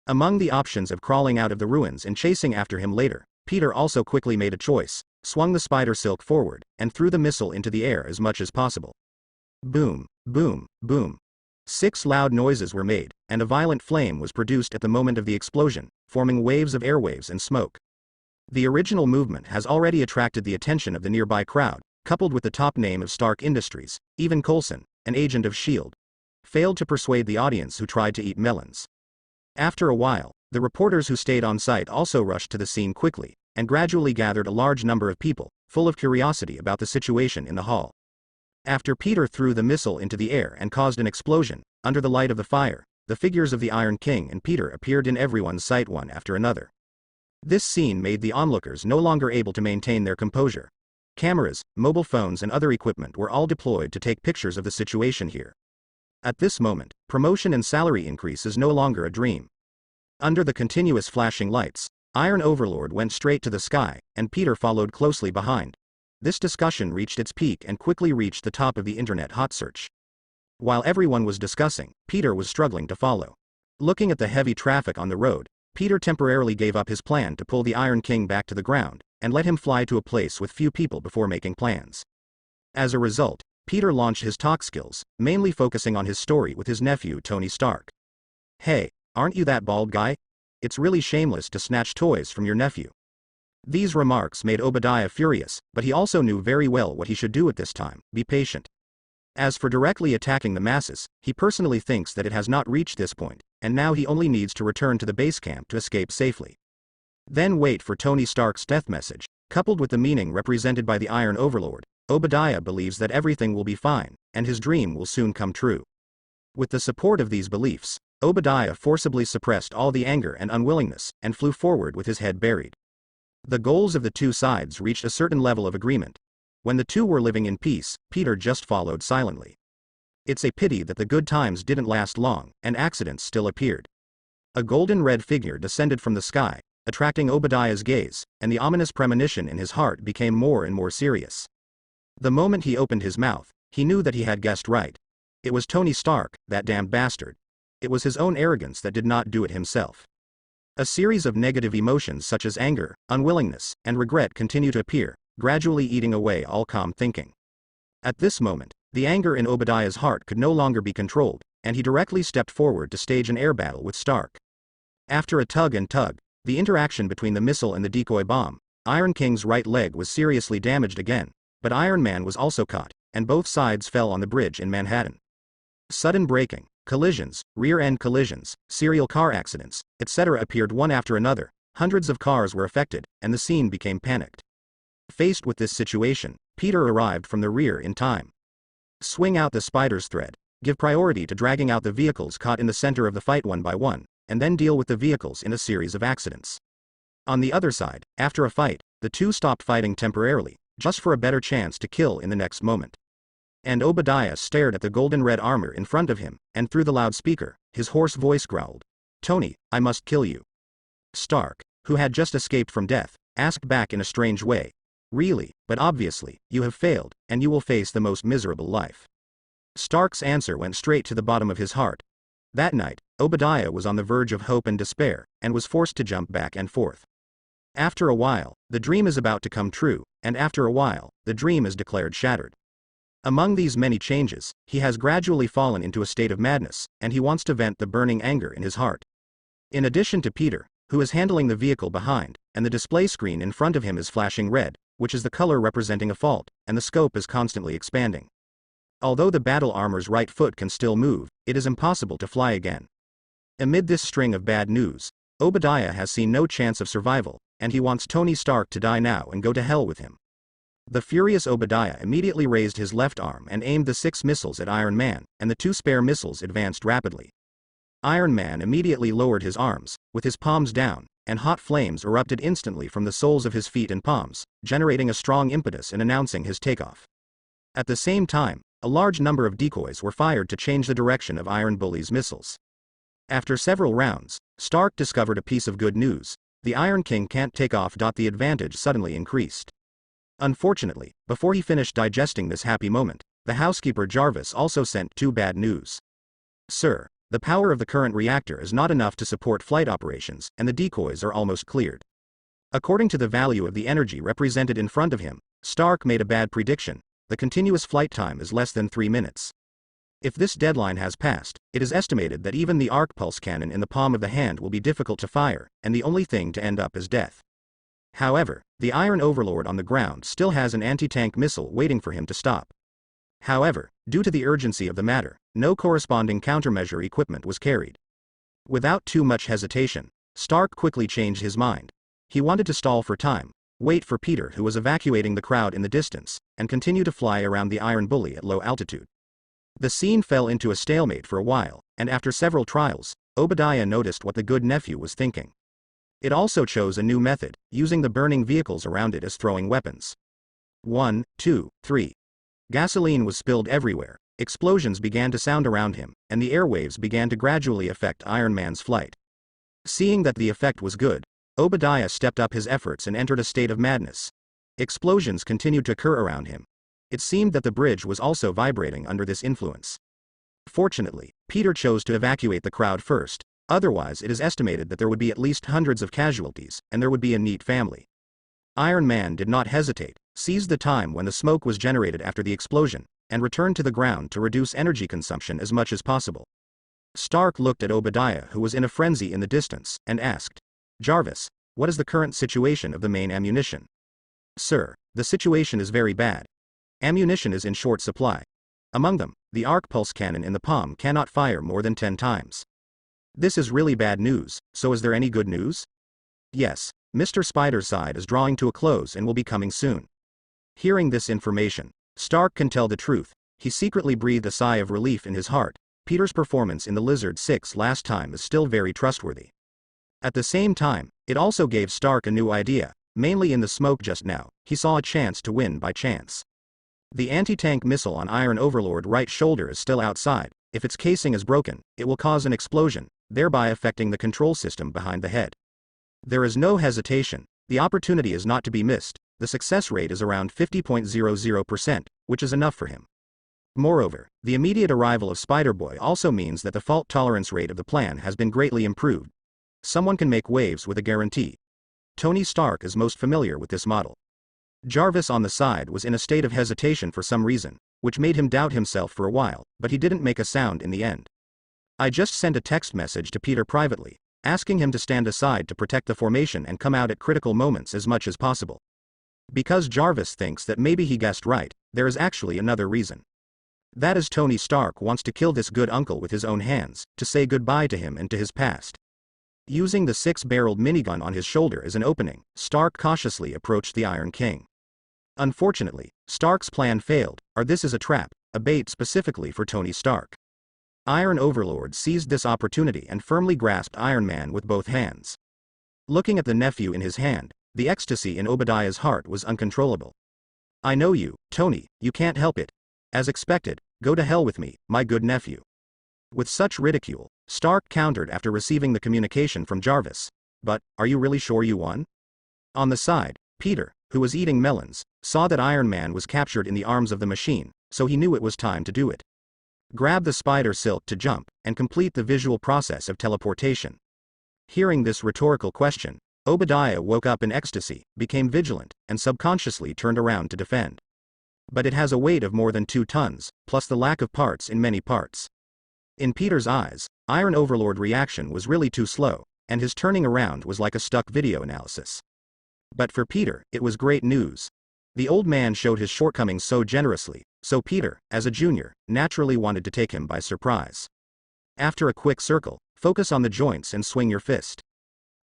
Among the options of crawling out of the ruins and chasing after him later, Peter also quickly made a choice, swung the spider silk forward, and threw the missile into the air as much as possible. Boom, boom, boom. 6 loud noises were made, and a violent flame was produced at the moment of the explosion, forming waves of airwaves and smoke. The original movement has already attracted the attention of the nearby crowd, coupled with the top name of Stark Industries. Even Coulson, an agent of S.H.I.E.L.D., failed to persuade the audience who tried to eat melons. After a while, the reporters who stayed on site also rushed to the scene quickly, and gradually gathered a large number of people, full of curiosity about the situation in the hall. After Peter threw the missile into the air and caused an explosion, under the light of the fire, the figures of the Iron King and Peter appeared in everyone's sight one after another. This scene made the onlookers no longer able to maintain their composure. Cameras, mobile phones and other equipment were all deployed to take pictures of the situation here. At this moment, promotion and salary increase is no longer a dream. Under the continuous flashing lights, Iron Overlord went straight to the sky, and Peter followed closely behind. This discussion reached its peak and quickly reached the top of the internet hot search. While everyone was discussing, Peter was struggling to follow. Looking at the heavy traffic on the road, Peter temporarily gave up his plan to pull the Iron King back to the ground, and let him fly to a place with few people before making plans. As a result, Peter launched his talk skills, mainly focusing on his story with his nephew Tony Stark. "Hey, aren't you that bald guy? It's really shameless to snatch toys from your nephew." These remarks made Obadiah furious, but he also knew very well what he should do at this time: be patient. As for directly attacking the masses, he personally thinks that it has not reached this point, and now he only needs to return to the base camp to escape safely. Then wait for Tony Stark's death message, coupled with the meaning represented by the Iron Overlord. Obadiah believes that everything will be fine, and his dream will soon come true. With the support of these beliefs, Obadiah forcibly suppressed all the anger and unwillingness, and flew forward with his head buried. The goals of the two sides reached a certain level of agreement. When the two were living in peace, Peter just followed silently. It's a pity that the good times didn't last long, and accidents still appeared. A golden red figure descended from the sky, attracting Obadiah's gaze, and the ominous premonition in his heart became more and more serious. The moment he opened his mouth, he knew that he had guessed right. It was Tony Stark, that damned bastard. It was his own arrogance that did not do it himself. A series of negative emotions such as anger, unwillingness, and regret continue to appear, gradually eating away all calm thinking. At this moment, the anger in Obadiah's heart could no longer be controlled, and he directly stepped forward to stage an air battle with Stark. After a tug, the interaction between the missile and the decoy bomb, Iron King's right leg was seriously damaged again, but Iron Man was also caught, and both sides fell on the bridge in Manhattan. Sudden braking, collisions, rear-end collisions, serial car accidents, etc. appeared one after another. Hundreds of cars were affected, and the scene became panicked. Faced with this situation, Peter arrived from the rear in time. "Swing out the spider's thread. Give priority to dragging out the vehicles caught in the center of the fight one by one, and then deal with the vehicles in a series of accidents. On the other side, after a fight, the two stopped fighting temporarily, just for a better chance to kill in the next moment. And Obadiah stared at the golden red armor in front of him, and through the loudspeaker, his hoarse voice growled, "Tony, I must kill you." Stark, who had just escaped from death, asked back in a strange way, "Really, but obviously, you have failed, and you will face the most miserable life." Stark's answer went straight to the bottom of his heart. That night, Obadiah was on the verge of hope and despair, and was forced to jump back and forth. After a while, the dream is about to come true, and after a while, the dream is declared shattered. Among these many changes, he has gradually fallen into a state of madness, and he wants to vent the burning anger in his heart. In addition to Peter, who is handling the vehicle behind, and the display screen in front of him is flashing red, which is the color representing a fault, and the scope is constantly expanding. Although the battle armor's right foot can still move, it is impossible to fly again. Amid this string of bad news, Obadiah has seen no chance of survival, and he wants Tony Stark to die now and go to hell with him. The furious Obadiah immediately raised his left arm and aimed the 6 missiles at Iron Man, and the 2 spare missiles advanced rapidly. Iron Man immediately lowered his arms, with his palms down, and hot flames erupted instantly from the soles of his feet and palms, generating a strong impetus and announcing his takeoff. At the same time, a large number of decoys were fired to change the direction of Iron Bully's missiles. After several rounds, Stark discovered a piece of good news: the Iron King can't take off. The advantage suddenly increased. Unfortunately, before he finished digesting this happy moment, the housekeeper Jarvis also sent 2 bad news. "Sir, the power of the current reactor is not enough to support flight operations, and the decoys are almost cleared." According to the value of the energy represented in front of him, Stark made a bad prediction: the continuous flight time is less than 3 minutes. If this deadline has passed, it is estimated that even the arc pulse cannon in the palm of the hand will be difficult to fire, and the only thing to end up is death. However, the Iron Overlord on the ground still has an anti-tank missile waiting for him to stop. However, due to the urgency of the matter, no corresponding countermeasure equipment was carried. Without too much hesitation, Stark quickly changed his mind. He wanted to stall for time, wait for Peter, who was evacuating the crowd in the distance, and continue to fly around the Iron Bully at low altitude. The scene fell into a stalemate for a while, and after several trials, Obadiah noticed what the good nephew was thinking. It also chose a new method, using the burning vehicles around it as throwing weapons. 1, 2, 3. Gasoline was spilled everywhere, explosions began to sound around him, and the airwaves began to gradually affect Iron Man's flight. Seeing that the effect was good, Obadiah stepped up his efforts and entered a state of madness. Explosions continued to occur around him. It seemed that the bridge was also vibrating under this influence. Fortunately, Peter chose to evacuate the crowd first, otherwise it is estimated that there would be at least hundreds of casualties, and there would be a neat family. Iron Man did not hesitate, seized the time when the smoke was generated after the explosion, and returned to the ground to reduce energy consumption as much as possible. Stark looked at Obadiah, who was in a frenzy in the distance, and asked, "Jarvis, what is the current situation of the main ammunition?" "Sir, the situation is very bad. Ammunition is in short supply. Among them, the arc pulse cannon in the palm cannot fire more than 10 times. This is really bad news, so is there any good news?" "Yes, Mr. Spider's side is drawing to a close and will be coming soon." Hearing this information, Stark can tell the truth. He secretly breathed a sigh of relief in his heart. Peter's performance in the Lizard 6 last time is still very trustworthy. At the same time, it also gave Stark a new idea. Mainly in the smoke just now, he saw a chance to win by chance. The anti-tank missile on Iron Overlord right shoulder is still outside. If its casing is broken, it will cause an explosion, thereby affecting the control system behind the head. There is no hesitation. The opportunity is not to be missed. The success rate is around 50.00%, which is enough for him. Moreover, the immediate arrival of Spider-Boy also means that the fault tolerance rate of the plan has been greatly improved. Someone can make waves with a guarantee. Tony Stark is most familiar with this model. Jarvis on the side was in a state of hesitation for some reason, which made him doubt himself for a while, but he didn't make a sound in the end. I just sent a text message to Peter privately, asking him to stand aside to protect the formation and come out at critical moments as much as possible. Because Jarvis thinks that maybe he guessed right, there is actually another reason. That is, Tony Stark wants to kill this good uncle with his own hands, to say goodbye to him and to his past. Using the 6-barreled minigun on his shoulder as an opening, Stark cautiously approached the Iron King. Unfortunately, Stark's plan failed, or this is a trap, a bait specifically for Tony Stark. Iron Overlord seized this opportunity and firmly grasped Iron Man with both hands. Looking at the nephew in his hand, the ecstasy in Obadiah's heart was uncontrollable. "I know you, Tony, you can't help it. As expected, go to hell with me, my good nephew." With such ridicule, Stark countered after receiving the communication from Jarvis. "But, are you really sure you won?" On the side, Peter, who was eating melons, saw that Iron Man was captured in the arms of the machine, so he knew it was time to do it. Grab the spider silk to jump, and complete the visual process of teleportation. Hearing this rhetorical question, Obadiah woke up in ecstasy, became vigilant, and subconsciously turned around to defend. But it has a weight of more than 2 tons, plus the lack of parts in many parts. In Peter's eyes, Iron Overlord reaction was really too slow, and his turning around was like a stuck video analysis. But for Peter, it was great news. The old man showed his shortcomings so generously, so Peter, as a junior, naturally wanted to take him by surprise. After a quick circle, focus on the joints and swing your fist.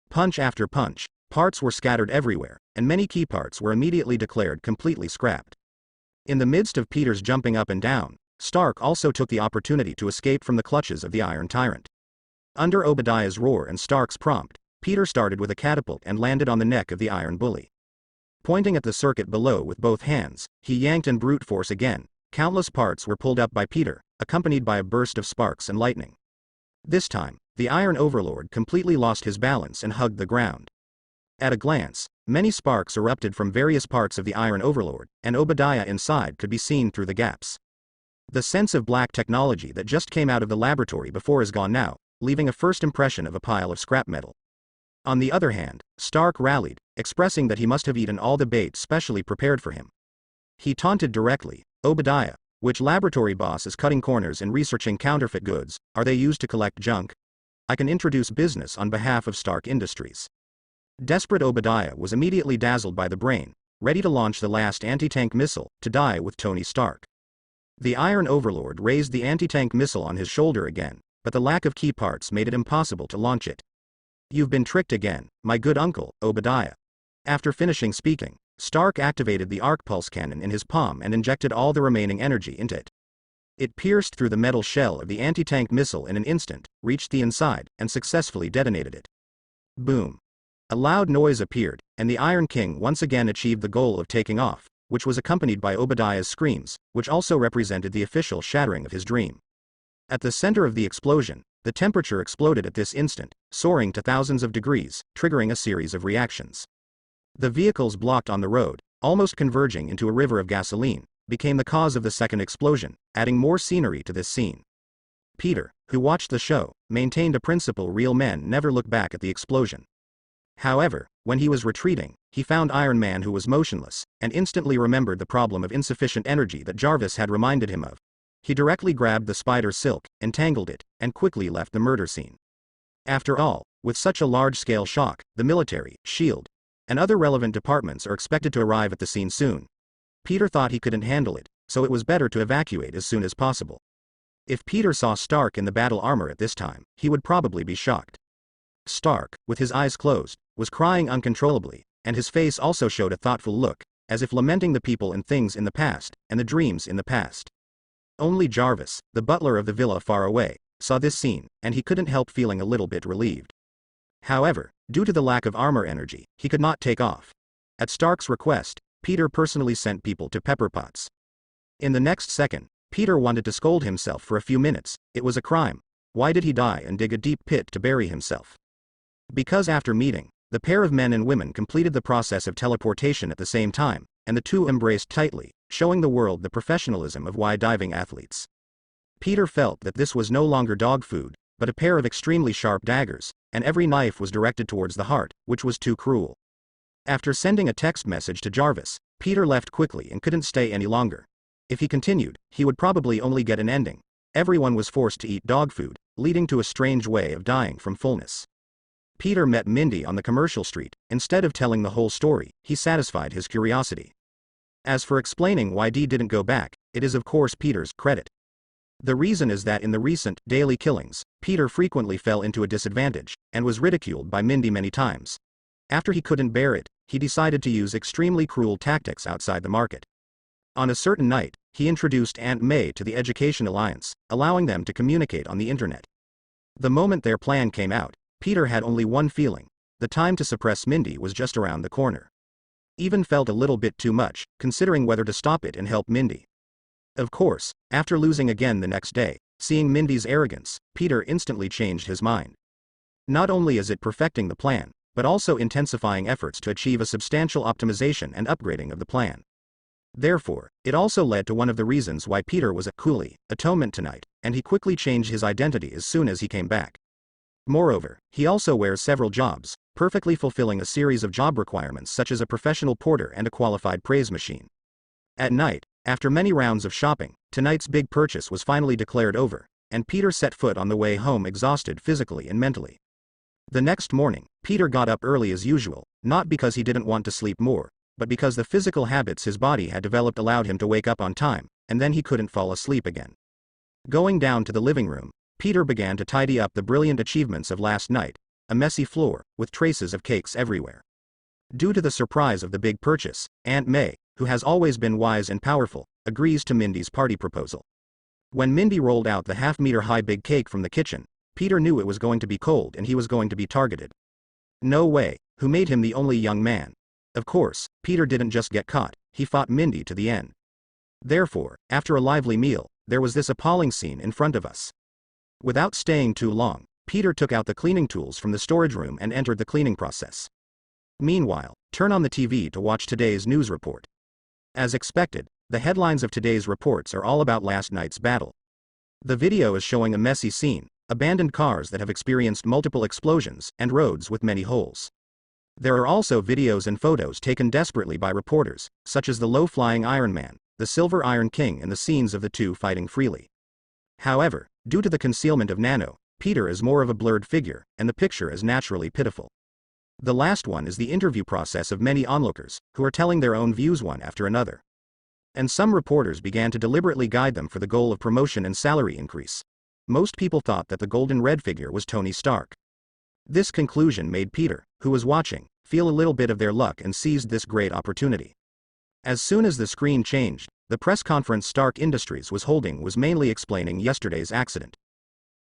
Punch after punch, parts were scattered everywhere, and many key parts were immediately declared completely scrapped. In the midst of Peter's jumping up and down, Stark also took the opportunity to escape from the clutches of the Iron Tyrant. Under Obadiah's roar and Stark's prompt, Peter started with a catapult and landed on the neck of the Iron Bully. Pointing at the circuit below with both hands, he yanked in brute force again. Countless parts were pulled up by Peter, accompanied by a burst of sparks and lightning. This time, the Iron Overlord completely lost his balance and hugged the ground. At a glance, many sparks erupted from various parts of the Iron Overlord, and Obadiah inside could be seen through the gaps. The sense of black technology that just came out of the laboratory before is gone now, leaving a first impression of a pile of scrap metal. On the other hand, Stark rallied, expressing that he must have eaten all the bait specially prepared for him. He taunted directly, "Obadiah, which laboratory boss is cutting corners and researching counterfeit goods? Are they used to collect junk? I can introduce business on behalf of Stark Industries." Desperate Obadiah was immediately dazzled by the brain, ready to launch the last anti-tank missile, to die with Tony Stark. The Iron Overlord raised the anti-tank missile on his shoulder again, but the lack of key parts made it impossible to launch it. "You've been tricked again, my good uncle, Obadiah." After finishing speaking, Stark activated the arc pulse cannon in his palm and injected all the remaining energy into it. It pierced through the metal shell of the anti-tank missile in an instant, reached the inside, and successfully detonated it. Boom. A loud noise appeared, and the Iron King once again achieved the goal of taking off, which was accompanied by Obadiah's screams, which also represented the official shattering of his dream. At the center of the explosion, the temperature exploded at this instant, soaring to thousands of degrees, triggering a series of reactions. The vehicles blocked on the road, almost converging into a river of gasoline, became the cause of the second explosion, adding more scenery to this scene. Peter, who watched the show, maintained a principle: real men never look back at the explosion. However, when he was retreating, he found Iron Man, who was motionless, and instantly remembered the problem of insufficient energy that Jarvis had reminded him of. He directly grabbed the spider silk, entangled it, and quickly left the murder scene. After all, with such a large-scale shock, the military, S.H.I.E.L.D., and other relevant departments are expected to arrive at the scene soon. Peter thought he couldn't handle it, so it was better to evacuate as soon as possible. If Peter saw Stark in the battle armor at this time, he would probably be shocked. Stark, with his eyes closed, was crying uncontrollably, and his face also showed a thoughtful look, as if lamenting the people and things in the past, and the dreams in the past. Only Jarvis, the butler of the villa far away, saw this scene, and he couldn't help feeling a little bit relieved. However, due to the lack of armor energy, he could not take off. At Stark's request, Peter personally sent people to Pepper Potts. In the next second, Peter wanted to scold himself for a few minutes. It was a crime. Why did he die and dig a deep pit to bury himself? Because after meeting, the pair of men and women completed the process of teleportation at the same time, and the two embraced tightly, showing the world the professionalism of diving athletes. Peter felt that this was no longer dog food, but a pair of extremely sharp daggers, and every knife was directed towards the heart, which was too cruel. After sending a text message to Jarvis, Peter left quickly and couldn't stay any longer. If he continued, he would probably only get an ending. Everyone was forced to eat dog food, leading to a strange way of dying from fullness. Peter met Mindy on the commercial street. Instead of telling the whole story, he satisfied his curiosity. As for explaining why Dee didn't go back, it is of course Peter's credit. The reason is that in the recent daily killings, Peter frequently fell into a disadvantage, and was ridiculed by Mindy many times. After he couldn't bear it, he decided to use extremely cruel tactics outside the market. On a certain night, he introduced Aunt May to the Education Alliance, allowing them to communicate on the internet. The moment their plan came out, Peter had only one feeling: the time to suppress Mindy was just around the corner. Even felt a little bit too much, considering whether to stop it and help Mindy. Of course, after losing again the next day, seeing Mindy's arrogance, Peter instantly changed his mind. Not only is it perfecting the plan, but also intensifying efforts to achieve a substantial optimization and upgrading of the plan. Therefore, it also led to one of the reasons why Peter was at Cooley Atonement tonight, and he quickly changed his identity as soon as he came back. Moreover, he also wears several jobs, perfectly fulfilling a series of job requirements such as a professional porter and a qualified praise machine. At night, after many rounds of shopping, tonight's big purchase was finally declared over, and Peter set foot on the way home exhausted physically and mentally. The next morning, Peter got up early as usual, not because he didn't want to sleep more, but because the physical habits his body had developed allowed him to wake up on time, and then he couldn't fall asleep again. Going down to the living room, Peter began to tidy up the brilliant achievements of last night, a messy floor, with traces of cakes everywhere. Due to the surprise of the big purchase, Aunt May, who has always been wise and powerful, agrees to Mindy's party proposal. When Mindy rolled out the half-meter-high big cake from the kitchen, Peter knew it was going to be cold and he was going to be targeted. No way, who made him the only young man? Of course, Peter didn't just get caught, he fought Mindy to the end. Therefore, after a lively meal, there was this appalling scene in front of us. Without staying too long, Peter took out the cleaning tools from the storage room and entered the cleaning process. Meanwhile, turn on the TV to watch today's news report. As expected, the headlines of today's reports are all about last night's battle. The video is showing a messy scene, abandoned cars that have experienced multiple explosions, and roads with many holes. There are also videos and photos taken desperately by reporters, such as the low-flying Iron Man, the Silver Iron King, and the scenes of the two fighting freely. However, due to the concealment of Nano, Peter is more of a blurred figure, and the picture is naturally pitiful. The last one is the interview process of many onlookers, who are telling their own views one after another. And some reporters began to deliberately guide them for the goal of promotion and salary increase. Most people thought that the golden red figure was Tony Stark. This conclusion made Peter, who was watching, feel a little bit of their luck and seized this great opportunity. As soon as the screen changed, the press conference Stark Industries was holding was mainly explaining yesterday's accident.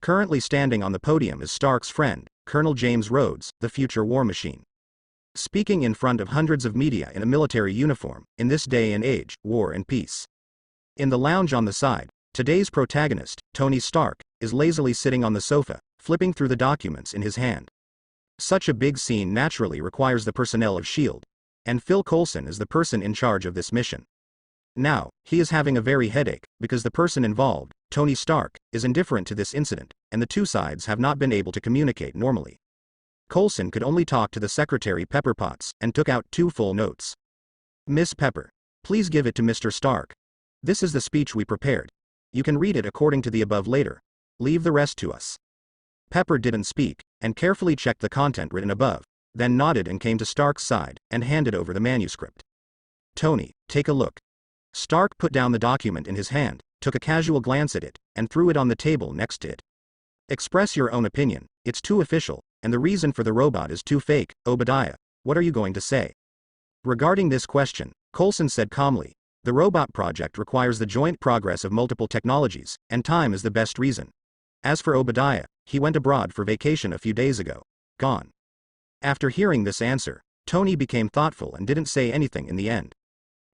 Currently standing on the podium is Stark's friend, Colonel James Rhodes, the future war machine. Speaking in front of hundreds of media in a military uniform, in this day and age, war and peace. In the lounge on the side, today's protagonist, Tony Stark, is lazily sitting on the sofa, flipping through the documents in his hand. Such a big scene naturally requires the personnel of S.H.I.E.L.D., and Phil Coulson is the person in charge of this mission. Now, he is having a very headache, because the person involved, Tony Stark, is indifferent to this incident, and the two sides have not been able to communicate normally. Coulson could only talk to the secretary Pepper Potts, and took out 2 full notes. Miss Pepper, please give it to Mr. Stark. This is the speech we prepared. You can read it according to the above later. Leave the rest to us. Pepper didn't speak, and carefully checked the content written above, then nodded and came to Stark's side, and handed over the manuscript. Tony, take a look. Stark put down the document in his hand, took a casual glance at it, and threw it on the table next to it. Express your own opinion, it's too official, and the reason for the robot is too fake. Obadiah, what are you going to say? Regarding this question, Coulson said calmly, the robot project requires the joint progress of multiple technologies, and time is the best reason. As for Obadiah, he went abroad for vacation a few days ago. Gone. After hearing this answer, Tony became thoughtful and didn't say anything in the end.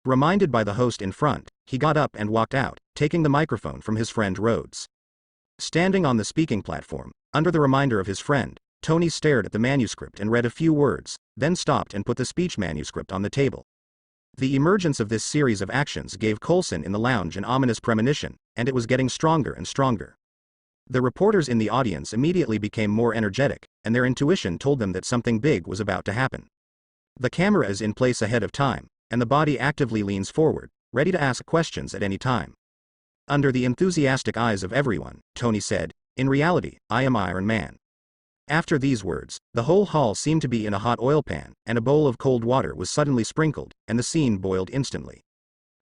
Reminded by the host in front, he got up and walked out, taking the microphone from his friend Rhodes. Standing on the speaking platform, under the reminder of his friend, Tony stared at the manuscript and read a few words, then stopped and put the speech manuscript on the table. The emergence of this series of actions gave Coulson in the lounge an ominous premonition, and it was getting stronger and stronger. The reporters in the audience immediately became more energetic, and their intuition told them that something big was about to happen. The camera is in place ahead of time, and the body actively leans forward, ready to ask questions at any time. Under the enthusiastic eyes of everyone, Tony said, in reality, I am Iron Man. After these words, the whole hall seemed to be in a hot oil pan, and a bowl of cold water was suddenly sprinkled, and the scene boiled instantly.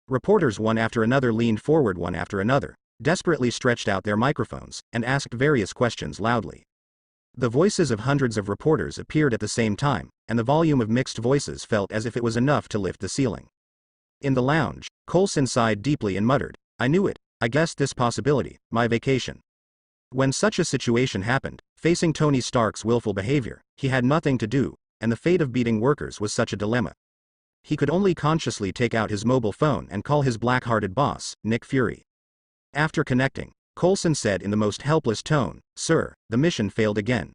Reporters one after another leaned forward one after another, desperately stretched out their microphones, and asked various questions loudly. The voices of hundreds of reporters appeared at the same time, and the volume of mixed voices felt as if it was enough to lift the ceiling. In the lounge, Coulson sighed deeply and muttered, "I knew it, I guessed this possibility, my vacation." When such a situation happened, facing Tony Stark's willful behavior, he had nothing to do, and the fate of beating workers was such a dilemma. He could only consciously take out his mobile phone and call his black-hearted boss, Nick Fury. After connecting, Coulson said in the most helpless tone, "Sir, the mission failed again."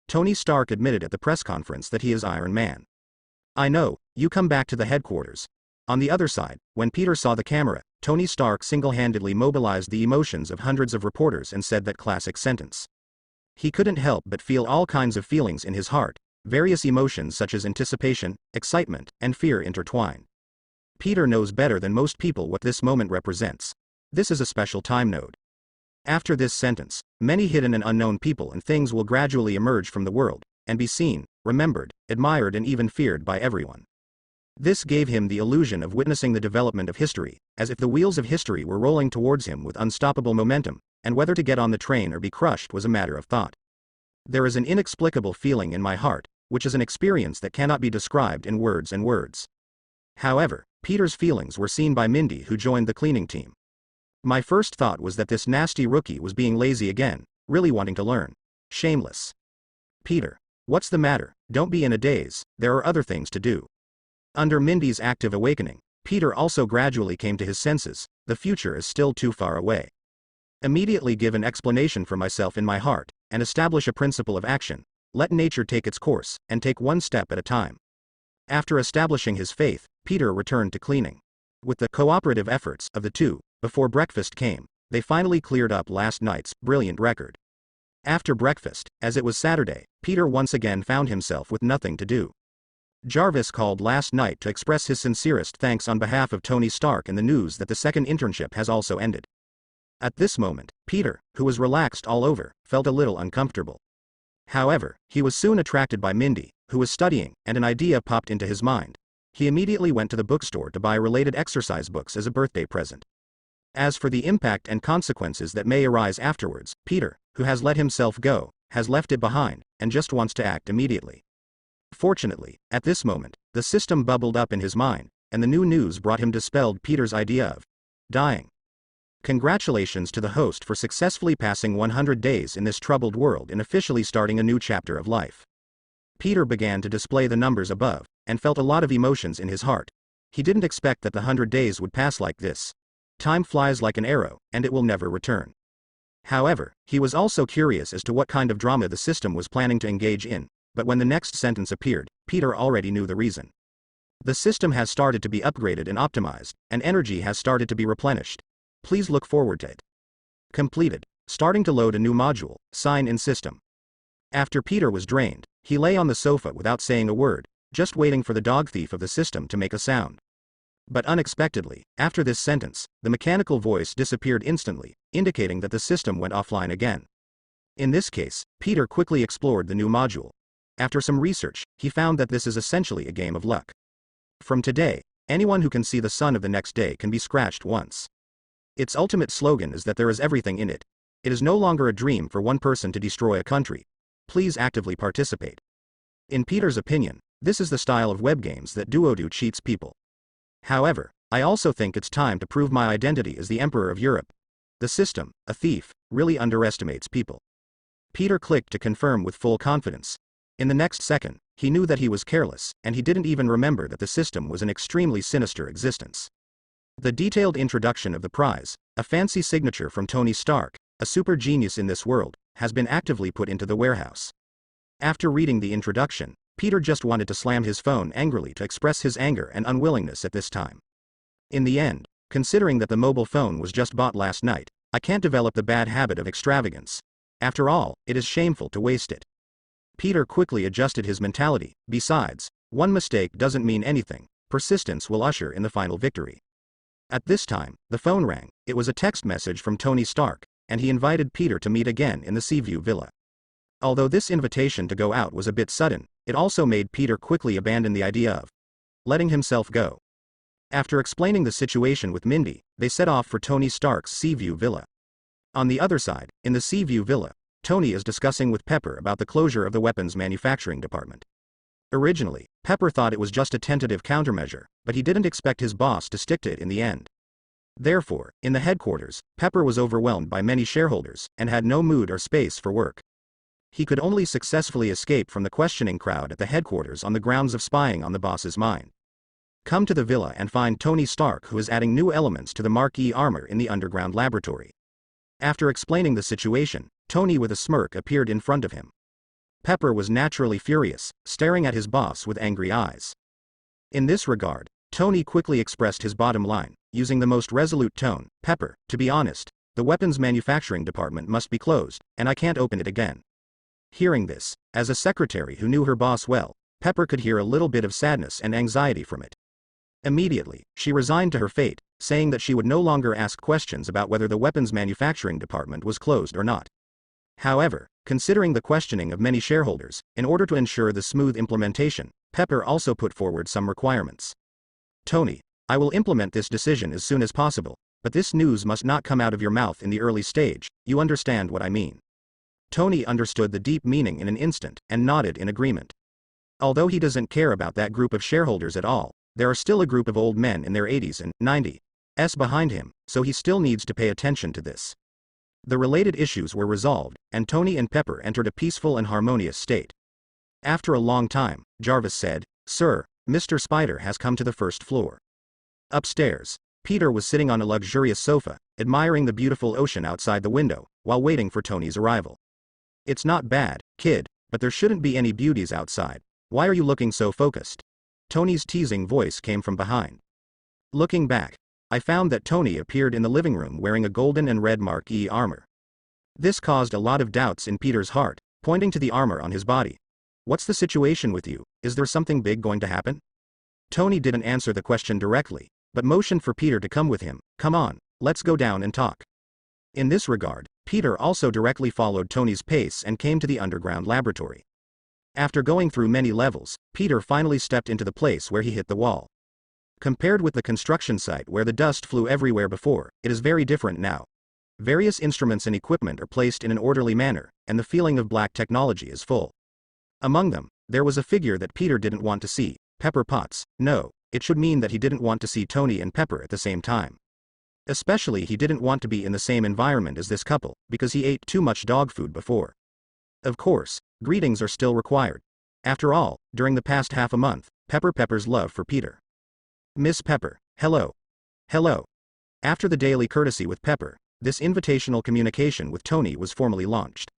Tony Stark admitted at the press conference that he is Iron Man. "I know, you come back to the headquarters." On the other side, when Peter saw the camera, Tony Stark single-handedly mobilized the emotions of hundreds of reporters and said that classic sentence. He couldn't help but feel all kinds of feelings in his heart, various emotions such as anticipation, excitement, and fear intertwined. Peter knows better than most people what this moment represents. This is a special time node. After this sentence, many hidden and unknown people and things will gradually emerge from the world, and be seen, remembered, admired and even feared by everyone. This gave him the illusion of witnessing the development of history, as if the wheels of history were rolling towards him with unstoppable momentum, and whether to get on the train or be crushed was a matter of thought. There is an inexplicable feeling in my heart, which is an experience that cannot be described in words and words. However, Peter's feelings were seen by Mindy, who joined the cleaning team. My first thought was that this nasty rookie was being lazy again, really wanting to learn. Shameless. Peter. What's the matter? Don't be in a daze, there are other things to do. Under Mindy's active awakening, Peter also gradually came to his senses. The future is still too far away. Immediately give an explanation for myself in my heart, and establish a principle of action. Let nature take its course, and take one step at a time. After establishing his faith, Peter returned to cleaning. With the cooperative efforts of the two, before breakfast came, they finally cleared up last night's brilliant record. After breakfast, as it was Saturday, Peter once again found himself with nothing to do. Jarvis called last night to express his sincerest thanks on behalf of Tony Stark and the news that the second internship has also ended. At this moment, Peter, who was relaxed all over, felt a little uncomfortable. However, he was soon attracted by Mindy, who was studying, and an idea popped into his mind. He immediately went to the bookstore to buy related exercise books as a birthday present. As for the impact and consequences that may arise afterwards, Peter, who has let himself go, has left it behind, and just wants to act immediately. Fortunately, at this moment, the system bubbled up in his mind, and the new news brought him dispelled Peter's idea of dying. Congratulations to the host for successfully passing 100 days in this troubled world and officially starting a new chapter of life. Peter began to display the numbers above, and felt a lot of emotions in his heart. He didn't expect that the 100 days would pass like this. Time flies like an arrow, and it will never return. However, he was also curious as to what kind of drama the system was planning to engage in, but when the next sentence appeared, Peter already knew the reason. The system has started to be upgraded and optimized, and energy has started to be replenished. Please look forward to it. Completed. Starting to load a new module, sign in system. After Peter was drained, he lay on the sofa without saying a word, just waiting for the dog thief of the system to make a sound. But unexpectedly, after this sentence, the mechanical voice disappeared instantly, indicating that the system went offline again. In this case, Peter quickly explored the new module. After some research, he found that this is essentially a game of luck. From today, anyone who can see the sun of the next day can be scratched once. Its ultimate slogan is that there is everything in it. It is no longer a dream for one person to destroy a country. Please actively participate. In Peter's opinion, this is the style of web games that Duodo cheats people. However, I also think it's time to prove my identity as the Emperor of Europe. The system, a thief, really underestimates people. Peter clicked to confirm with full confidence. In the next second, he knew that he was careless, and he didn't even remember that the system was an extremely sinister existence. The detailed introduction of the prize, a fancy signature from Tony Stark, a super genius in this world, has been actively put into the warehouse. After reading the introduction, Peter just wanted to slam his phone angrily to express his anger and unwillingness at this time. In the end, considering that the mobile phone was just bought last night, I can't develop the bad habit of extravagance. After all, it is shameful to waste it. Peter quickly adjusted his mentality. Besides, one mistake doesn't mean anything. Persistence will usher in the final victory. At this time, the phone rang. It was a text message from Tony Stark, and he invited Peter to meet again in the Seaview Villa. Although this invitation to go out was a bit sudden, it also made Peter quickly abandon the idea of letting himself go. After explaining the situation with Mindy, they set off for Tony Stark's Seaview Villa. On the other side, in the Seaview Villa, Tony is discussing with Pepper about the closure of the weapons manufacturing department. Originally, Pepper thought it was just a tentative countermeasure, but he didn't expect his boss to stick to it in the end. Therefore, in the headquarters, Pepper was overwhelmed by many shareholders, and had no mood or space for work. He could only successfully escape from the questioning crowd at the headquarters on the grounds of spying on the boss's mind. Come to the villa and find Tony Stark, who is adding new elements to the Mark-E armor in the underground laboratory. After explaining the situation, Tony with a smirk appeared in front of him. Pepper was naturally furious, staring at his boss with angry eyes. In this regard, Tony quickly expressed his bottom line, using the most resolute tone. Pepper, to be honest, the weapons manufacturing department must be closed, and I can't open it again. Hearing this, as a secretary who knew her boss well, Pepper could hear a little bit of sadness and anxiety from it. Immediately, she resigned to her fate, saying that she would no longer ask questions about whether the weapons manufacturing department was closed or not. However, considering the questioning of many shareholders, in order to ensure the smooth implementation, Pepper also put forward some requirements. Tony, I will implement this decision as soon as possible, but this news must not come out of your mouth in the early stage, you understand what I mean. Tony understood the deep meaning in an instant, and nodded in agreement. Although he doesn't care about that group of shareholders at all, there are still a group of old men in their 80s and 90s behind him, so he still needs to pay attention to this. The related issues were resolved, and Tony and Pepper entered a peaceful and harmonious state. After a long time, Jarvis said, Sir, Mr. Spider has come to the first floor. Upstairs, Peter was sitting on a luxurious sofa, admiring the beautiful ocean outside the window, while waiting for Tony's arrival. It's not bad, kid, but there shouldn't be any beauties outside. Why are you looking so focused? Tony's teasing voice came from behind. Looking back, I found that Tony appeared in the living room wearing a golden and red Mark-E armor. This caused a lot of doubts in Peter's heart, pointing to the armor on his body. What's the situation with you? Is there something big going to happen? Tony didn't answer the question directly, but motioned for Peter to come with him. Come on, let's go down and talk. In this regard, Peter also directly followed Tony's pace and came to the underground laboratory. After going through many levels, Peter finally stepped into the place where he hit the wall. Compared with the construction site where the dust flew everywhere before, it is very different now. Various instruments and equipment are placed in an orderly manner, and the feeling of black technology is full. Among them, there was a figure that Peter didn't want to see, Pepper Potts. No, it should mean that he didn't want to see Tony and Pepper at the same time. Especially he didn't want to be in the same environment as this couple, because he ate too much dog food before. Of course, greetings are still required. After all, during the past half a month, Pepper's love for Peter. Miss Pepper, hello. Hello. After the daily courtesy with Pepper, this invitational communication with Tony was formally launched.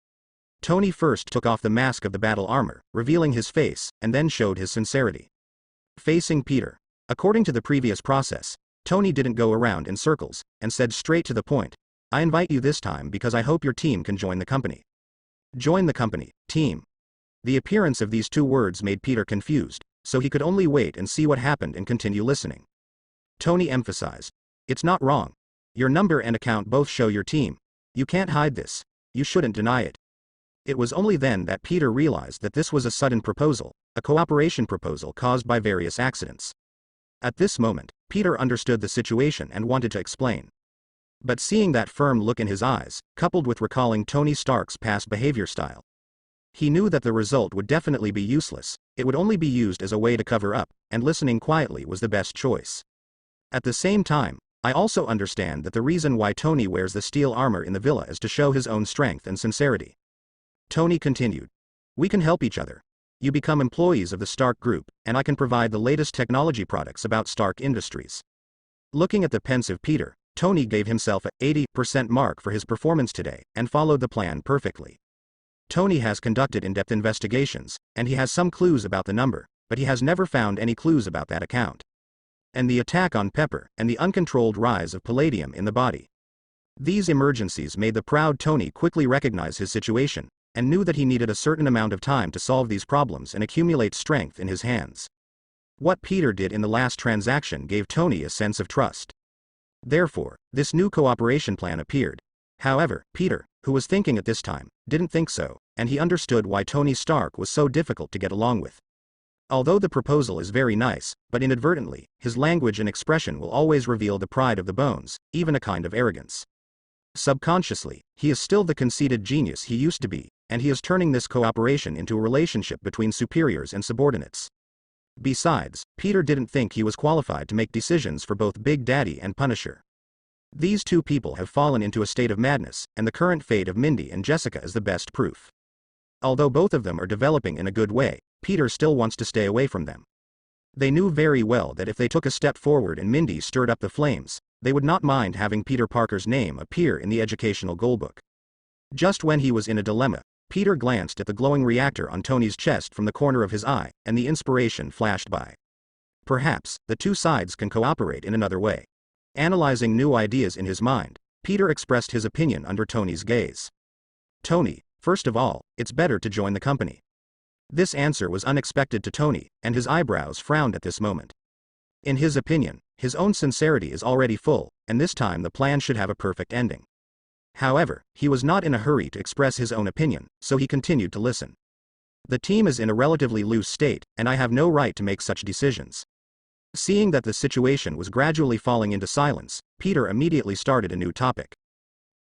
Tony first took off the mask of the battle armor, revealing his face, and then showed his sincerity. Facing Peter. According to the previous process, Tony didn't go around in circles, and said straight to the point. I invite you this time because I hope your team can join the company. Join the company, team. The appearance of these two words made Peter confused, so he could only wait and see what happened and continue listening. Tony emphasized. It's not wrong. Your number and account both show your team. You can't hide this. You shouldn't deny it. It was only then that Peter realized that this was a sudden proposal, a cooperation proposal caused by various accidents. At this moment, Peter understood the situation and wanted to explain. But seeing that firm look in his eyes, coupled with recalling Tony Stark's past behavior style, he knew that the result would definitely be useless. It would only be used as a way to cover up, and listening quietly was the best choice. At the same time, I also understand that the reason why Tony wears the steel armor in the villa is to show his own strength and sincerity. Tony continued. We can help each other. You become employees of the Stark Group, and I can provide the latest technology products about Stark Industries. Looking at the pensive Peter, Tony gave himself a 80% mark for his performance today, and followed the plan perfectly. Tony has conducted in-depth investigations, and he has some clues about the number, but he has never found any clues about that account. And the attack on Pepper, and the uncontrolled rise of palladium in the body. These emergencies made the proud Tony quickly recognize his situation, and knew that he needed a certain amount of time to solve these problems and accumulate strength in his hands. What Peter did in the last transaction gave Tony a sense of trust. Therefore, this new cooperation plan appeared. However, Peter, who was thinking at this time, didn't think so, and he understood why Tony Stark was so difficult to get along with. Although the proposal is very nice, but inadvertently, his language and expression will always reveal the pride of the bones, even a kind of arrogance. Subconsciously, he is still the conceited genius he used to be, and he is turning this cooperation into a relationship between superiors and subordinates. Besides, Peter didn't think he was qualified to make decisions for both Big Daddy and Punisher. These two people have fallen into a state of madness, and the current fate of Mindy and Jessica is the best proof. Although both of them are developing in a good way, Peter still wants to stay away from them. They knew very well that if they took a step forward and Mindy stirred up the flames, they would not mind having Peter Parker's name appear in the educational goalbook. Just when he was in a dilemma, Peter glanced at the glowing reactor on Tony's chest from the corner of his eye, and the inspiration flashed by. Perhaps, the two sides can cooperate in another way. Analyzing new ideas in his mind, Peter expressed his opinion under Tony's gaze. Tony, first of all, it's better to join the company. This answer was unexpected to Tony, and his eyebrows frowned at this moment. In his opinion, his own sincerity is already full, and this time the plan should have a perfect ending. However, he was not in a hurry to express his own opinion, so he continued to listen. The team is in a relatively loose state, and I have no right to make such decisions. Seeing that the situation was gradually falling into silence, Peter immediately started a new topic.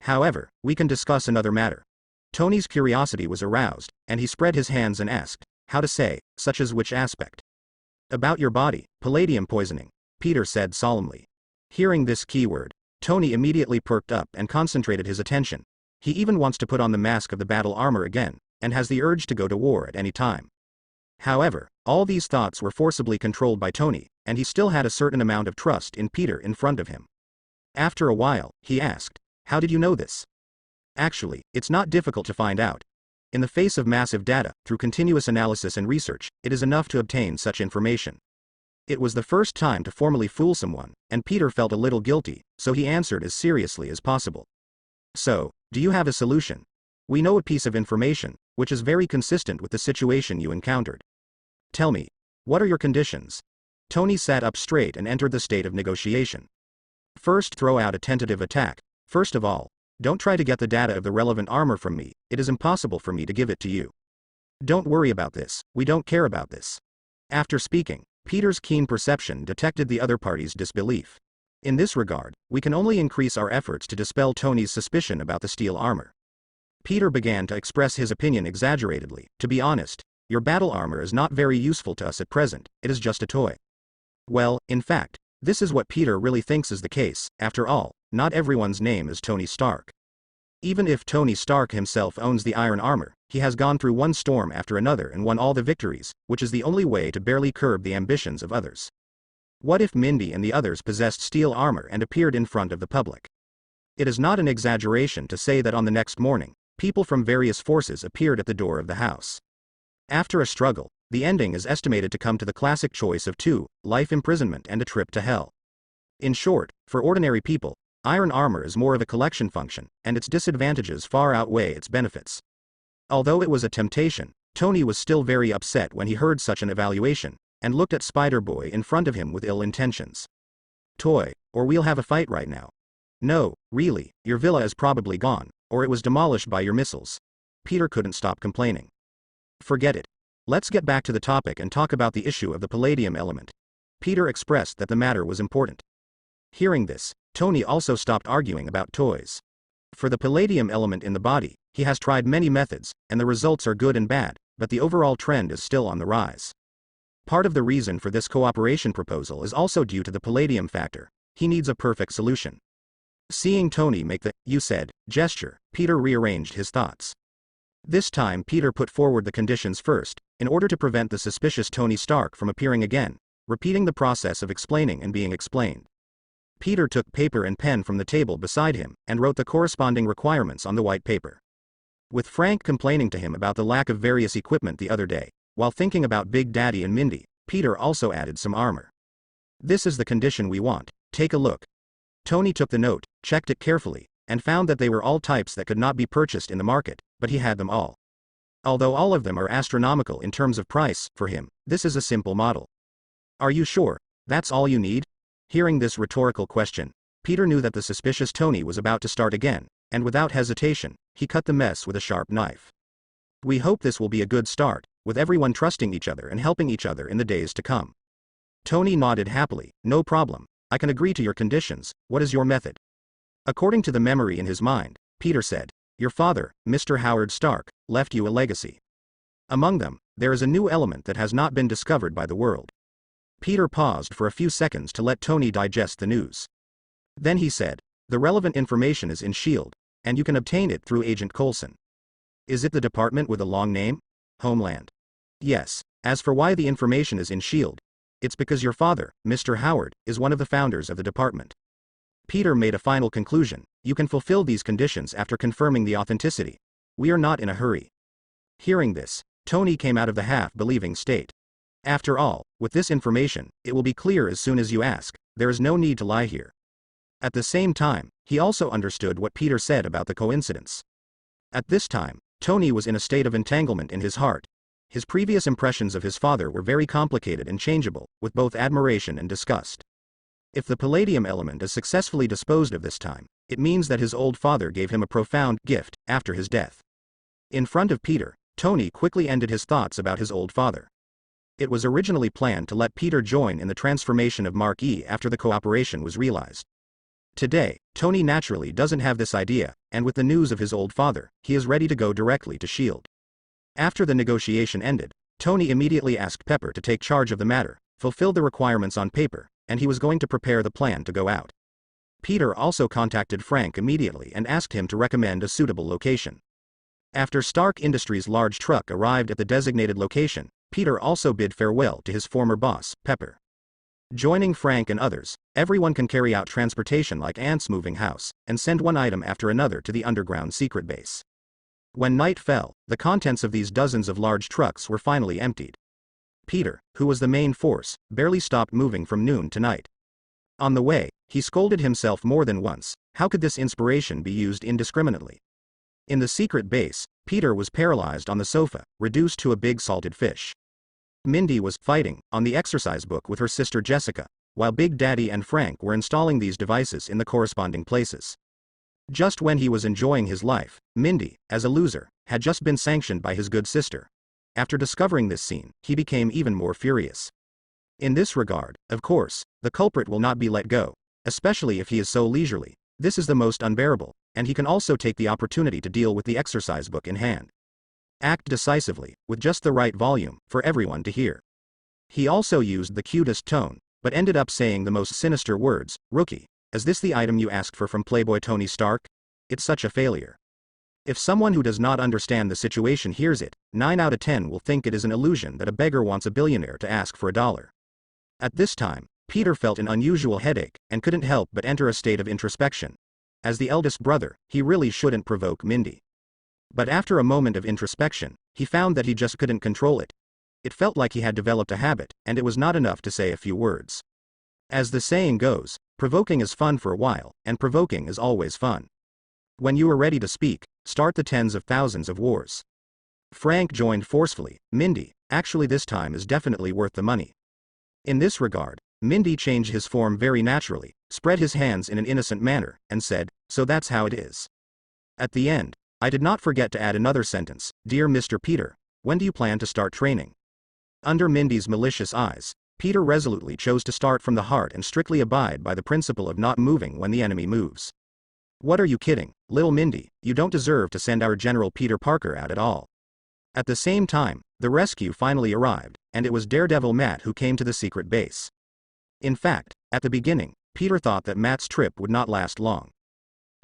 However, we can discuss another matter. Tony's curiosity was aroused, and he spread his hands and asked, how to say, such as which aspect? About your body, palladium poisoning, Peter said solemnly. Hearing this keyword, Tony immediately perked up and concentrated his attention. He even wants to put on the mask of the battle armor again, and has the urge to go to war at any time. However, all these thoughts were forcibly controlled by Tony, and he still had a certain amount of trust in Peter in front of him. After a while, he asked, how did you know this? Actually, it's not difficult to find out. In the face of massive data, through continuous analysis and research, it is enough to obtain such information. It was the first time to formally fool someone, and Peter felt a little guilty, so he answered as seriously as possible. So, do you have a solution? We know a piece of information, which is very consistent with the situation you encountered. Tell me, what are your conditions? Tony sat up straight and entered the state of negotiation. First, throw out a tentative attack. First of all, don't try to get the data of the relevant armor from me, it is impossible for me to give it to you. Don't worry about this, we don't care about this. After speaking, Peter's keen perception detected the other party's disbelief. In this regard, we can only increase our efforts to dispel Tony's suspicion about the steel armor. Peter began to express his opinion exaggeratedly. To be honest, your battle armor is not very useful to us at present, it is just a toy. Well, in fact, this is what Peter really thinks is the case. After all, not everyone's name is Tony Stark. Even if Tony Stark himself owns the iron armor, he has gone through one storm after another and won all the victories, which is the only way to barely curb the ambitions of others. What if Mindy and the others possessed steel armor and appeared in front of the public? It is not an exaggeration to say that on the next morning, people from various forces appeared at the door of the house. After a struggle, the ending is estimated to come to the classic choice of 2, life imprisonment and a trip to hell. In short, for ordinary people, iron armor is more of a collection function, and its disadvantages far outweigh its benefits. Although it was a temptation, Tony was still very upset when he heard such an evaluation, and looked at Spider-Boy in front of him with ill intentions. Toy, or we'll have a fight right now. No, really, your villa is probably gone, or it was demolished by your missiles. Peter couldn't stop complaining. Forget it. Let's get back to the topic and talk about the issue of the palladium element. Peter expressed that the matter was important. Hearing this, Tony also stopped arguing about toys. For the palladium element in the body, he has tried many methods, and the results are good and bad, but the overall trend is still on the rise. Part of the reason for this cooperation proposal is also due to the palladium factor. He needs a perfect solution. Seeing Tony make the "you said" gesture, Peter rearranged his thoughts. This time Peter put forward the conditions first, in order to prevent the suspicious Tony Stark from appearing again, repeating the process of explaining and being explained. Peter took paper and pen from the table beside him, and wrote the corresponding requirements on the white paper. With Frank complaining to him about the lack of various equipment the other day, while thinking about Big Daddy and Mindy, Peter also added some armor. This is the condition we want, take a look. Tony took the note, checked it carefully, and found that they were all types that could not be purchased in the market, but he had them all. Although all of them are astronomical in terms of price, for him, this is a simple model. Are you sure? That's all you need? Hearing this rhetorical question, Peter knew that the suspicious Tony was about to start again, and without hesitation, he cut the mess with a sharp knife. We hope this will be a good start, with everyone trusting each other and helping each other in the days to come. Tony nodded happily. No problem, I can agree to your conditions. What is your method? According to the memory in his mind, Peter said, Your father, Mr. Howard Stark, left you a legacy. Among them, there is a new element that has not been discovered by the world. Peter paused for a few seconds to let Tony digest the news. Then he said, the relevant information is in S.H.I.E.L.D., and you can obtain it through Agent Coulson. Is it the department with a long name? Homeland. Yes. As for why the information is in S.H.I.E.L.D., it's because your father, Mr. Howard, is one of the founders of the department. Peter made a final conclusion. You can fulfill these conditions after confirming the authenticity. We are not in a hurry. Hearing this, Tony came out of the half-believing state. After all, with this information, it will be clear as soon as you ask. There is no need to lie here. At the same time, he also understood what Peter said about the coincidence. At this time, Tony was in a state of entanglement in his heart. His previous impressions of his father were very complicated and changeable, with both admiration and disgust. If the palladium element is successfully disposed of this time, it means that his old father gave him a profound gift after his death. In front of Peter, Tony quickly ended his thoughts about his old father. It was originally planned to let Peter join in the transformation of Mark E after the cooperation was realized. Today, Tony naturally doesn't have this idea, and with the news of his old father, he is ready to go directly to S.H.I.E.L.D. After the negotiation ended, Tony immediately asked Pepper to take charge of the matter, fulfill the requirements on paper, and he was going to prepare the plan to go out. Peter also contacted Frank immediately and asked him to recommend a suitable location. After Stark Industries' large truck arrived at the designated location, Peter also bid farewell to his former boss, Pepper. Joining Frank and others, everyone can carry out transportation like ants moving house, and send one item after another to the underground secret base. When night fell, the contents of these dozens of large trucks were finally emptied. Peter, who was the main force, barely stopped moving from noon to night. On the way, he scolded himself more than once. How could this inspiration be used indiscriminately? In the secret base, Peter was paralyzed on the sofa, reduced to a big salted fish. Mindy was fighting on the exercise book with her sister Jessica, while Big Daddy and Frank were installing these devices in the corresponding places. Just when he was enjoying his life, Mindy, as a loser, had just been sanctioned by his good sister. After discovering this scene, he became even more furious. In this regard, of course, the culprit will not be let go, especially if he is so leisurely. This is the most unbearable, and he can also take the opportunity to deal with the exercise book in hand. Act decisively, with just the right volume, for everyone to hear. He also used the cutest tone, but ended up saying the most sinister words. Rookie, is this the item you asked for from Playboy Tony Stark? It's such a failure. If someone who does not understand the situation hears it, 9 out of 10 will think it is an illusion that a beggar wants a billionaire to ask for $1. At this time, Peter felt an unusual headache, and couldn't help but enter a state of introspection. As the eldest brother, he really shouldn't provoke Mindy. But after a moment of introspection, he found that he just couldn't control it. It felt like he had developed a habit, and it was not enough to say a few words. As the saying goes, provoking is fun for a while, and provoking is always fun. When you are ready to speak, start the tens of thousands of wars. Frank joined forcefully. Mindy, actually this time is definitely worth the money. In this regard, Mindy changed his form very naturally, spread his hands in an innocent manner, and said, so that's how it is. At the end, I did not forget to add another sentence. Dear Mr. Peter, when do you plan to start training? Under Mindy's malicious eyes, Peter resolutely chose to start from the heart and strictly abide by the principle of not moving when the enemy moves. What are you kidding, little Mindy? You don't deserve to send our General Peter Parker out at all. At the same time, the rescue finally arrived, and it was Daredevil Matt who came to the secret base. In fact, at the beginning, Peter thought that Matt's trip would not last long.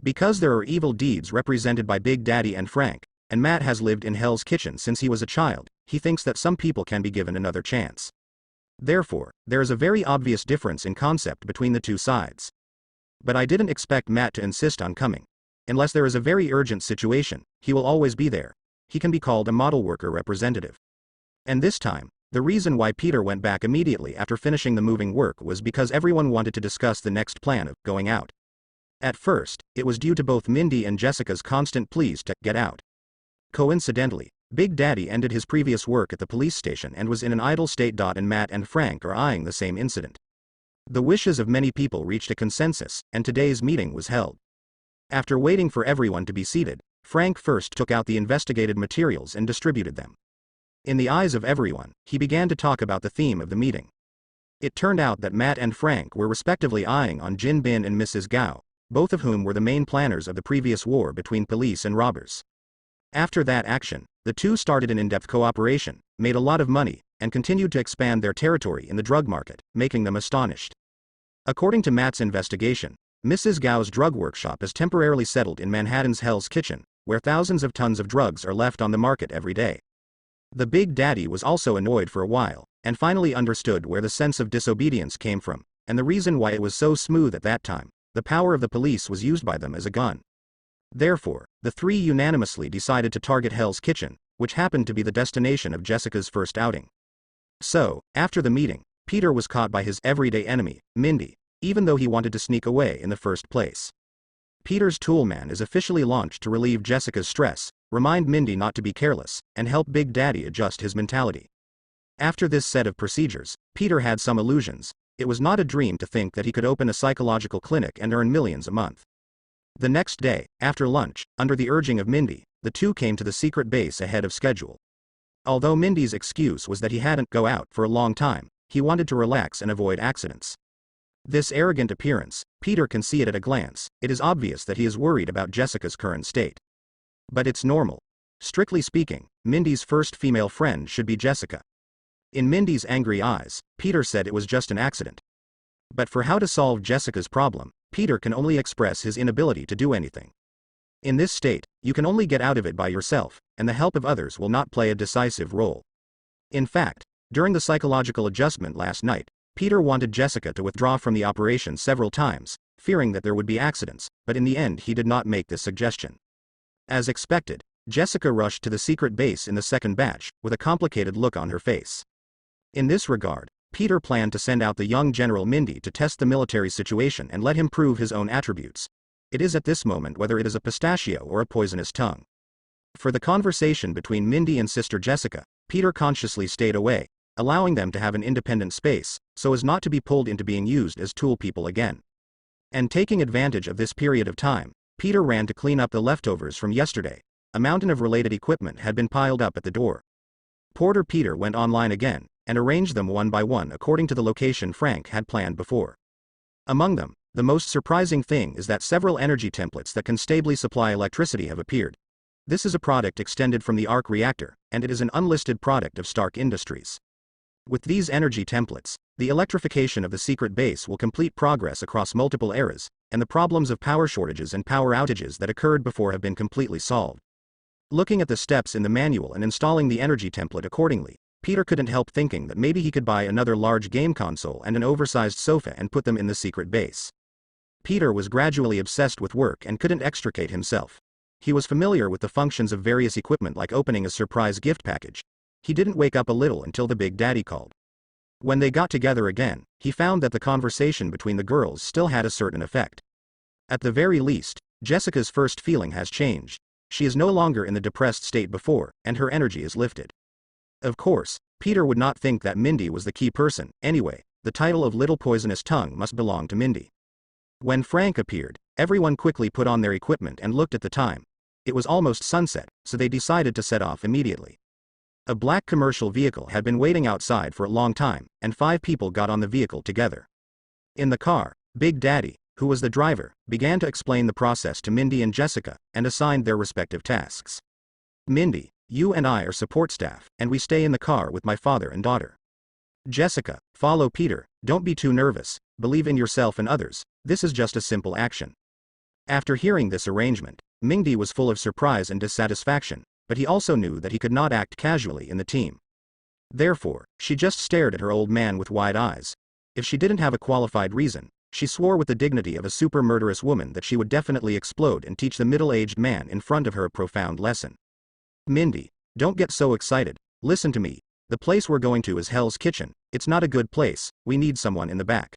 Because there are evil deeds represented by Big Daddy and Frank, and Matt has lived in Hell's Kitchen since he was a child, he thinks that some people can be given another chance. Therefore, there is a very obvious difference in concept between the two sides. But I didn't expect Matt to insist on coming. Unless there is a very urgent situation, he will always be there. He can be called a model worker representative. And this time, the reason why Peter went back immediately after finishing the moving work was because everyone wanted to discuss the next plan of going out. At first, it was due to both Mindy and Jessica's constant pleas to get out. Coincidentally, Big Daddy ended his previous work at the police station and was in an idle state. And Matt and Frank are eyeing the same incident. The wishes of many people reached a consensus, and today's meeting was held. After waiting for everyone to be seated, Frank first took out the investigated materials and distributed them. In the eyes of everyone, he began to talk about the theme of the meeting. It turned out that Matt and Frank were respectively eyeing on Jin Bin and Mrs. Gao, both of whom were the main planners of the previous war between police and robbers. After that action, the two started an in-depth cooperation, made a lot of money, and continued to expand their territory in the drug market, making them astonished. According to Matt's investigation, Mrs. Gao's drug workshop is temporarily settled in Manhattan's Hell's Kitchen, where thousands of tons of drugs are left on the market every day. The Big Daddy was also annoyed for a while, and finally understood where the sense of disobedience came from, and the reason why it was so smooth at that time. The power of the police was used by them as a gun. Therefore, the three unanimously decided to target Hell's Kitchen, which happened to be the destination of Jessica's first outing. So, after the meeting, Peter was caught by his everyday enemy, Mindy, even though he wanted to sneak away in the first place. Peter's toolman is officially launched to relieve Jessica's stress, remind Mindy not to be careless, and help Big Daddy adjust his mentality. After this set of procedures, Peter had some illusions. It was not a dream to think that he could open a psychological clinic and earn millions a month. The next day, after lunch, under the urging of Mindy, the two came to the secret base ahead of schedule. Although Mindy's excuse was that he hadn't go out for a long time, he wanted to relax and avoid accidents. This arrogant appearance, Peter can see it at a glance. It is obvious that he is worried about Jessica's current state. But it's normal. Strictly speaking, Mindy's first female friend should be Jessica. In Mindy's angry eyes, Peter said it was just an accident. But for how to solve Jessica's problem, Peter can only express his inability to do anything. In this state, you can only get out of it by yourself, and the help of others will not play a decisive role. In fact, during the psychological adjustment last night, Peter wanted Jessica to withdraw from the operation several times, fearing that there would be accidents, but in the end he did not make this suggestion. As expected, Jessica rushed to the secret base in the second batch, with a complicated look on her face. In this regard, Peter planned to send out the young General Mindy to test the military situation and let him prove his own attributes. It is at this moment whether it is a pistachio or a poisonous tongue. For the conversation between Mindy and Sister Jessica, Peter consciously stayed away, allowing them to have an independent space, so as not to be pulled into being used as tool people again. And taking advantage of this period of time, Peter ran to clean up the leftovers from yesterday. A mountain of related equipment had been piled up at the door. Porter Peter went online again, and arranged them one by one according to the location Frank had planned before. Among them, the most surprising thing is that several energy templates that can stably supply electricity have appeared. This is a product extended from the arc reactor, and it is an unlisted product of Stark Industries. With these energy templates, the electrification of the secret base will complete progress across multiple eras, and the problems of power shortages and power outages that occurred before have been completely solved. Looking at the steps in the manual and installing the energy template accordingly, Peter couldn't help thinking that maybe he could buy another large game console and an oversized sofa and put them in the secret base. Peter was gradually obsessed with work and couldn't extricate himself. He was familiar with the functions of various equipment like opening a surprise gift package. He didn't wake up a little until the Big Daddy called. When they got together again, he found that the conversation between the girls still had a certain effect. At the very least, Jessica's first feeling has changed. She is no longer in the depressed state before, and her energy is lifted. Of course, Peter would not think that Mindy was the key person. Anyway, the title of Little Poisonous Tongue must belong to Mindy. When Frank appeared, everyone quickly put on their equipment and looked at the time. It was almost sunset, so they decided to set off immediately. A black commercial vehicle had been waiting outside for a long time, and 5 people got on the vehicle together. In the car, Big Daddy, who was the driver, began to explain the process to Mindy and Jessica, and assigned their respective tasks. Mindy, you and I are support staff, and we stay in the car with my father and daughter. Jessica, follow Peter, don't be too nervous, believe in yourself and others, this is just a simple action. After hearing this arrangement, Mindy was full of surprise and dissatisfaction, but he also knew that he could not act casually in the team. Therefore, she just stared at her old man with wide eyes. If she didn't have a qualified reason, she swore with the dignity of a super murderous woman that she would definitely explode and teach the middle-aged man in front of her a profound lesson. Mindy, don't get so excited, listen to me, the place we're going to is Hell's Kitchen, it's not a good place, we need someone in the back.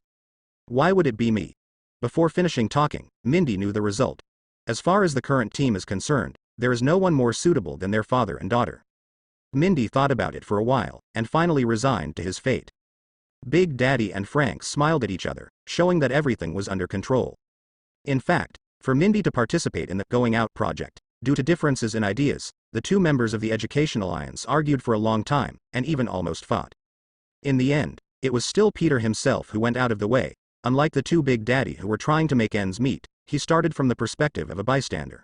Why would it be me? Before finishing talking, Mindy knew the result. As far as the current team is concerned, there is no one more suitable than their father and daughter. Mindy thought about it for a while, and finally resigned to his fate. Big Daddy and Frank smiled at each other, showing that everything was under control. In fact, for Mindy to participate in the Going Out project, due to differences in ideas, the two members of the Education Alliance argued for a long time, and even almost fought. In the end, it was still Peter himself who went out of the way. Unlike the two Big Daddy who were trying to make ends meet, he started from the perspective of a bystander.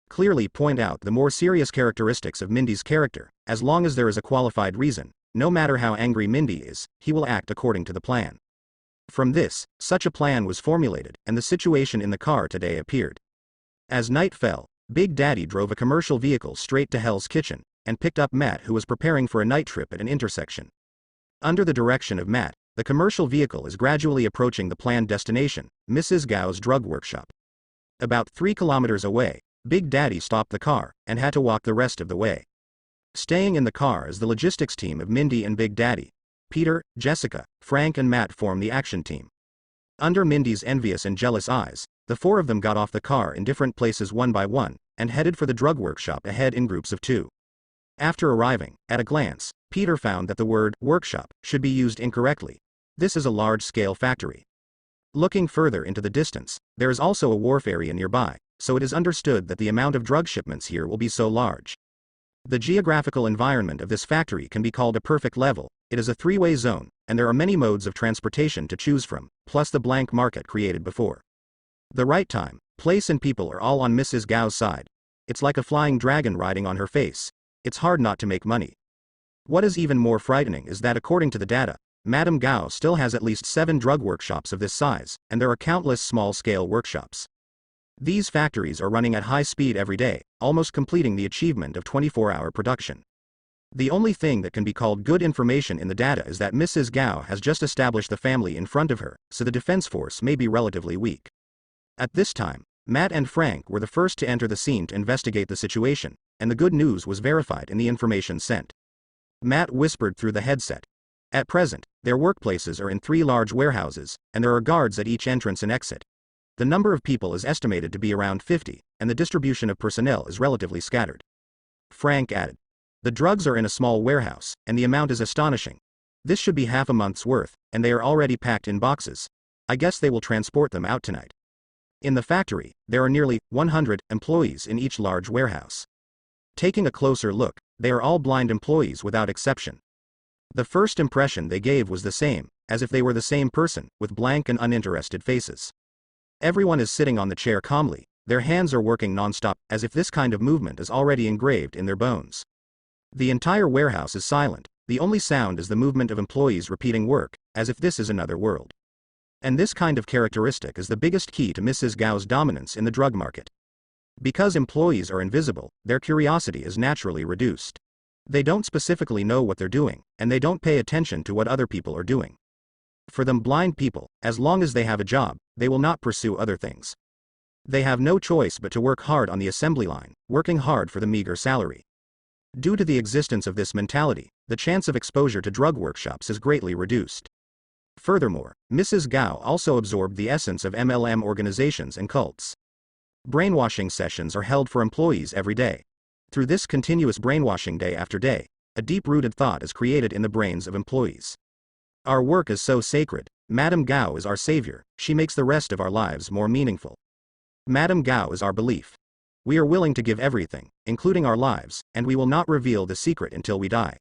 Clearly point out the more serious characteristics of Mindy's character. As long as there is a qualified reason, no matter how angry Mindy is, he will act according to the plan. From this, such a plan was formulated, and the situation in the car today appeared. As night fell, Big Daddy drove a commercial vehicle straight to Hell's Kitchen, and picked up Matt, who was preparing for a night trip at an intersection. Under the direction of Matt, the commercial vehicle is gradually approaching the planned destination, Mrs. Gao's drug workshop. About 3 kilometers away, Big Daddy stopped the car, and had to walk the rest of the way. Staying in the car is the logistics team of Mindy and Big Daddy. Peter, Jessica, Frank and Matt form the action team. Under Mindy's envious and jealous eyes, the 4 of them got off the car in different places one by one, and headed for the drug workshop ahead in groups of 2. After arriving, at a glance, Peter found that the word workshop should be used incorrectly. This is a large-scale factory. Looking further into the distance, there is also a wharf area nearby, so it is understood that the amount of drug shipments here will be so large. The geographical environment of this factory can be called a perfect level. It is a 3-way zone, and there are many modes of transportation to choose from, plus the blank market created before. The right time, place and people are all on Mrs. Gao's side. It's like a flying dragon riding on her face. It's hard not to make money. What is even more frightening is that according to the data, Madame Gao still has at least 7 drug workshops of this size, and there are countless small-scale workshops. These factories are running at high speed every day, almost completing the achievement of 24-hour production. The only thing that can be called good information in the data is that Mrs. Gao has just established the family in front of her, so the defense force may be relatively weak. At this time, Matt and Frank were the first to enter the scene to investigate the situation, and the good news was verified in the information sent. Matt whispered through the headset. At present, their workplaces are in 3 large warehouses, and there are guards at each entrance and exit. The number of people is estimated to be around 50, and the distribution of personnel is relatively scattered. Frank added. The drugs are in a small warehouse, and the amount is astonishing. This should be half a month's worth, and they are already packed in boxes. I guess they will transport them out tonight. In the factory, there are nearly 100 employees in each large warehouse. Taking a closer look, they are all blind employees without exception. The first impression they gave was the same, as if they were the same person, with blank and uninterested faces. Everyone is sitting on the chair calmly, their hands are working non-stop, as if this kind of movement is already engraved in their bones. The entire warehouse is silent, the only sound is the movement of employees repeating work, as if this is another world. And this kind of characteristic is the biggest key to Mrs. Gao's dominance in the drug market. Because employees are invisible, their curiosity is naturally reduced. They don't specifically know what they're doing, and they don't pay attention to what other people are doing. For them blind people, as long as they have a job, they will not pursue other things. They have no choice but to work hard on the assembly line, working hard for the meager salary. Due to the existence of this mentality, the chance of exposure to drug workshops is greatly reduced. Furthermore, Mrs. Gao also absorbed the essence of MLM organizations and cults. Brainwashing sessions are held for employees every day. Through this continuous brainwashing day after day, a deep-rooted thought is created in the brains of employees. Our work is so sacred, Madame Gao is our savior, she makes the rest of our lives more meaningful. Madame Gao is our belief. We are willing to give everything, including our lives, and we will not reveal the secret until we die.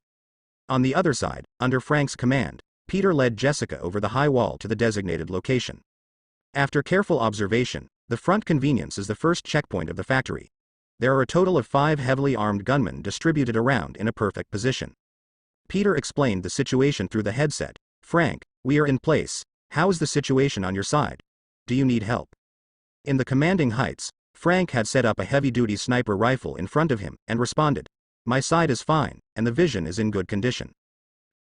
On the other side, under Frank's command, Peter led Jessica over the high wall to the designated location. After careful observation, the front convenience is the first checkpoint of the factory. There are a total of 5 heavily armed gunmen distributed around in a perfect position. Peter explained the situation through the headset. Frank, we are in place. How is the situation on your side? Do you need help? In the commanding heights, Frank had set up a heavy-duty sniper rifle in front of him, and responded. My side is fine, and the vision is in good condition.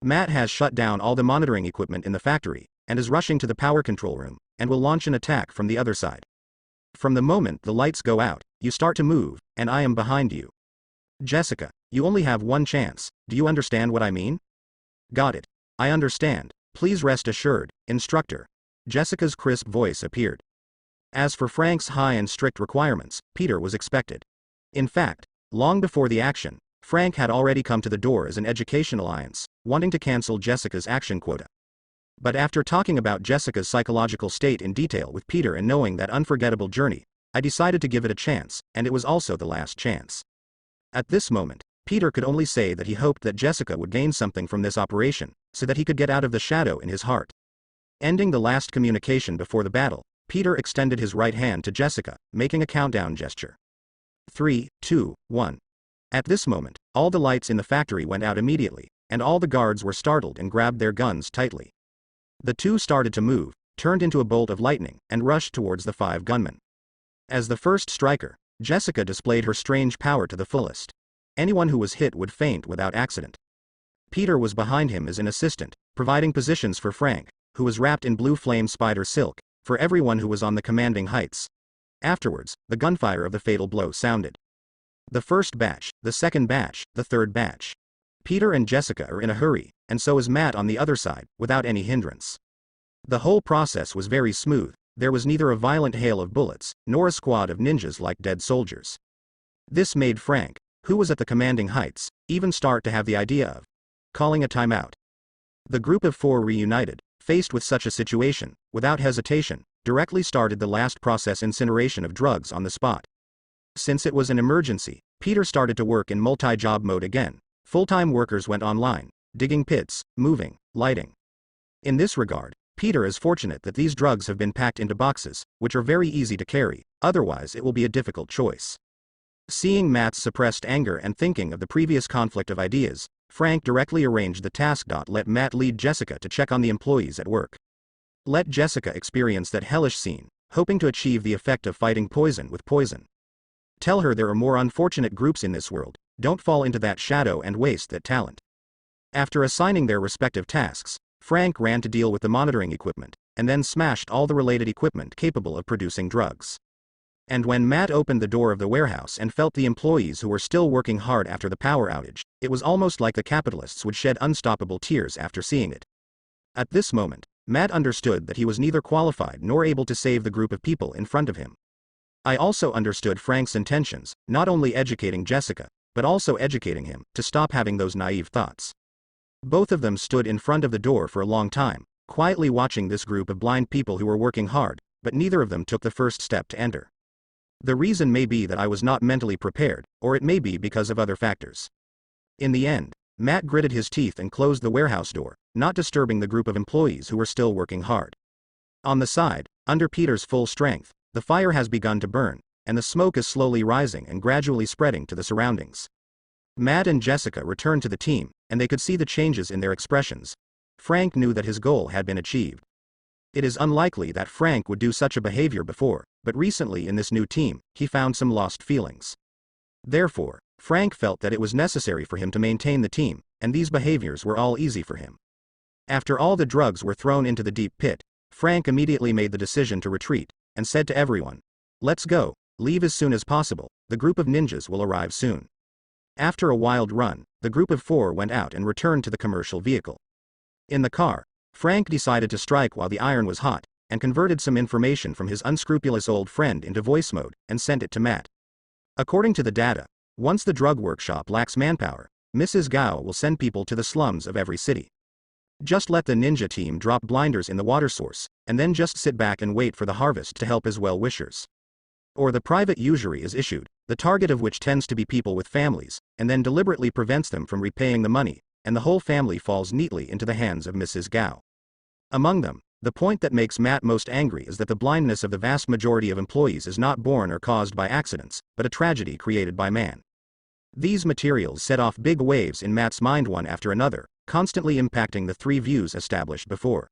Matt has shut down all the monitoring equipment in the factory, and is rushing to the power control room, and will launch an attack from the other side. From the moment the lights go out, you start to move, and I am behind you. Jessica, you only have one chance, do you understand what I mean? Got it. I understand, please rest assured, instructor. Jessica's crisp voice appeared. As for Frank's high and strict requirements, Peter was expected. In fact, long before the action, Frank had already come to the door as an education alliance, wanting to cancel Jessica's action quota. But after talking about Jessica's psychological state in detail with Peter and knowing that unforgettable journey, I decided to give it a chance, and it was also the last chance. At this moment, Peter could only say that he hoped that Jessica would gain something from this operation, so that he could get out of the shadow in his heart. Ending the last communication before the battle, Peter extended his right hand to Jessica, making a countdown gesture. 3, 2, 1. At this moment, all the lights in the factory went out immediately, and all the guards were startled and grabbed their guns tightly. The two started to move, turned into a bolt of lightning, and rushed towards the 5 gunmen. As the first striker, Jessica displayed her strange power to the fullest. Anyone who was hit would faint without accident. Peter was behind him as an assistant, providing positions for Frank, who was wrapped in blue flame spider silk, for everyone who was on the commanding heights. Afterwards, the gunfire of the fatal blow sounded. The first batch, the second batch, the third batch. Peter and Jessica are in a hurry, and so is Matt on the other side, without any hindrance. The whole process was very smooth. There was neither a violent hail of bullets, nor a squad of ninjas like dead soldiers. This made Frank, who was at the commanding heights, even start to have the idea of calling a timeout. The group of 4 reunited, faced with such a situation, without hesitation, directly started the last process incineration of drugs on the spot. Since it was an emergency, Peter started to work in multi-job mode again. Full-time workers went online, digging pits, moving, lighting. In this regard, Peter is fortunate that these drugs have been packed into boxes, which are very easy to carry, otherwise it will be a difficult choice. Seeing Matt's suppressed anger and thinking of the previous conflict of ideas, Frank directly arranged the task. Let Matt lead Jessica to check on the employees at work. Let Jessica experience that hellish scene, hoping to achieve the effect of fighting poison with poison. Tell her there are more unfortunate groups in this world, don't fall into that shadow and waste that talent. After assigning their respective tasks, Frank ran to deal with the monitoring equipment, and then smashed all the related equipment capable of producing drugs. And when Matt opened the door of the warehouse and felt the employees who were still working hard after the power outage, it was almost like the capitalists would shed unstoppable tears after seeing it. At this moment, Matt understood that he was neither qualified nor able to save the group of people in front of him. I also understood Frank's intentions, not only educating Jessica, but also educating him to stop having those naive thoughts. Both of them stood in front of the door for a long time, quietly watching this group of blind people who were working hard, but neither of them took the first step to enter. The reason may be that I was not mentally prepared, or it may be because of other factors. In the end, Matt gritted his teeth and closed the warehouse door, not disturbing the group of employees who were still working hard. On the side, under Peter's full strength, the fire has begun to burn, and the smoke is slowly rising and gradually spreading to the surroundings. Matt and Jessica returned to the team, and they could see the changes in their expressions. Frank knew that his goal had been achieved. It is unlikely that Frank would do such a behavior before, but recently in this new team, he found some lost feelings. Therefore, Frank felt that it was necessary for him to maintain the team, and these behaviors were all easy for him. After all the drugs were thrown into the deep pit, Frank immediately made the decision to retreat, and said to everyone, "Let's go, leave as soon as possible, the group of ninjas will arrive soon." After a wild run, the group of 4 went out and returned to the commercial vehicle. In the car, Frank decided to strike while the iron was hot, and converted some information from his unscrupulous old friend into voice mode, and sent it to Matt. According to the data, once the drug workshop lacks manpower, Mrs. Gao will send people to the slums of every city. Just let the ninja team drop blinders in the water source, and then just sit back and wait for the harvest to help his well-wishers. Or the private usury is issued, the target of which tends to be people with families, and then deliberately prevents them from repaying the money, and the whole family falls neatly into the hands of Mrs. Gao. Among them, the point that makes Matt most angry is that the blindness of the vast majority of employees is not born or caused by accidents, but a tragedy created by man. These materials set off big waves in Matt's mind one after another, constantly impacting the 3 views established before.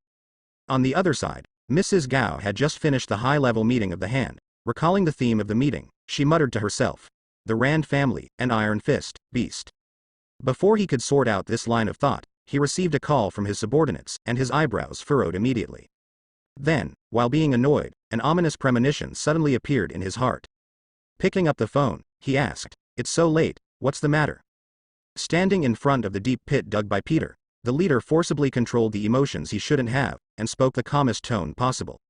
On the other side, Mrs. Gao had just finished the high-level meeting of the hand. Recalling the theme of the meeting, she muttered to herself, "The Rand family, an iron fist, beast." Before he could sort out this line of thought, he received a call from his subordinates, and his eyebrows furrowed immediately. Then, while being annoyed, an ominous premonition suddenly appeared in his heart. Picking up the phone, he asked, "It's so late, what's the matter?" Standing in front of the deep pit dug by Peter, the leader forcibly controlled the emotions he shouldn't have, and spoke the calmest tone possible.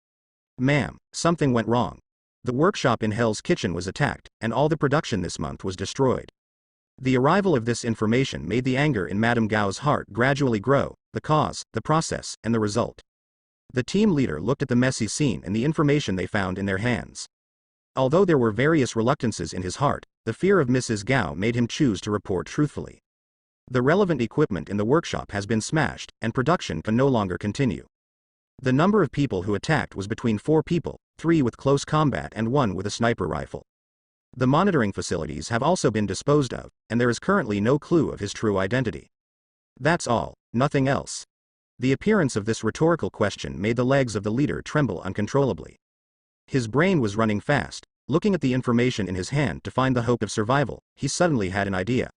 "Ma'am, something went wrong. The workshop in Hell's Kitchen was attacked, and all the production this month was destroyed." The arrival of this information made the anger in Madame Gao's heart gradually grow, the cause, the process, and the result. The team leader looked at the messy scene and the information they found in their hands. Although there were various reluctances in his heart, the fear of Mrs. Gao made him choose to report truthfully. The relevant equipment in the workshop has been smashed, and production can no longer continue. The number of people who attacked was between 4 people, 3 with close combat and 1 with a sniper rifle. The monitoring facilities have also been disposed of, and there is currently no clue of his true identity. That's all, nothing else. The appearance of this rhetorical question made the legs of the leader tremble uncontrollably. His brain was running fast, looking at the information in his hand to find the hope of survival. He suddenly had an idea.